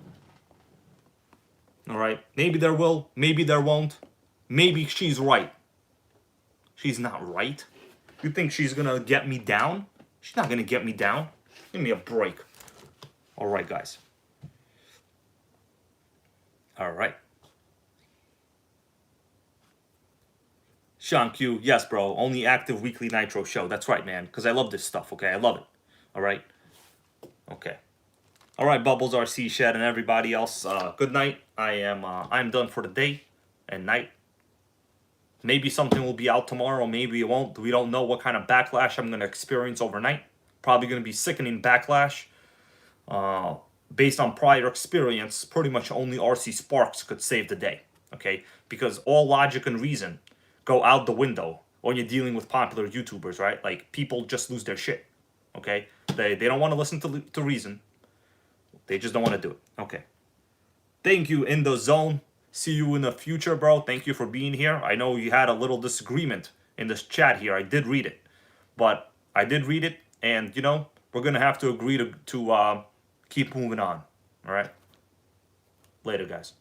All right? Maybe there will, maybe there won't. Maybe she's right. She's not right. You think she's gonna get me down? She's not gonna get me down. Give me a break. All right, guys. All right. Sean Q, yes, bro. Only active weekly Nitro show. That's right, man. Because I love this stuff, okay? I love it. All right? Okay. All right, Bubbles, RC Shed, and everybody else. Good night. I'm done for the day and night. Maybe something will be out tomorrow. Maybe it won't. We don't know what kind of backlash I'm going to experience overnight. Probably going to be sickening backlash. Based on prior experience, pretty much only RC Sparks could save the day. Okay? Because all logic and reason go out the window when you're dealing with popular YouTubers, right? Like, people just lose their shit. Okay? They don't want to listen to reason. They just don't want to do it. Okay. Thank you, In The Zone. See you in the future, bro. Thank you for being here. I know you had a little disagreement in this chat here. I did read it. But I did read it, and, you know, we're going to have to agree to keep moving on. All right? Later, guys.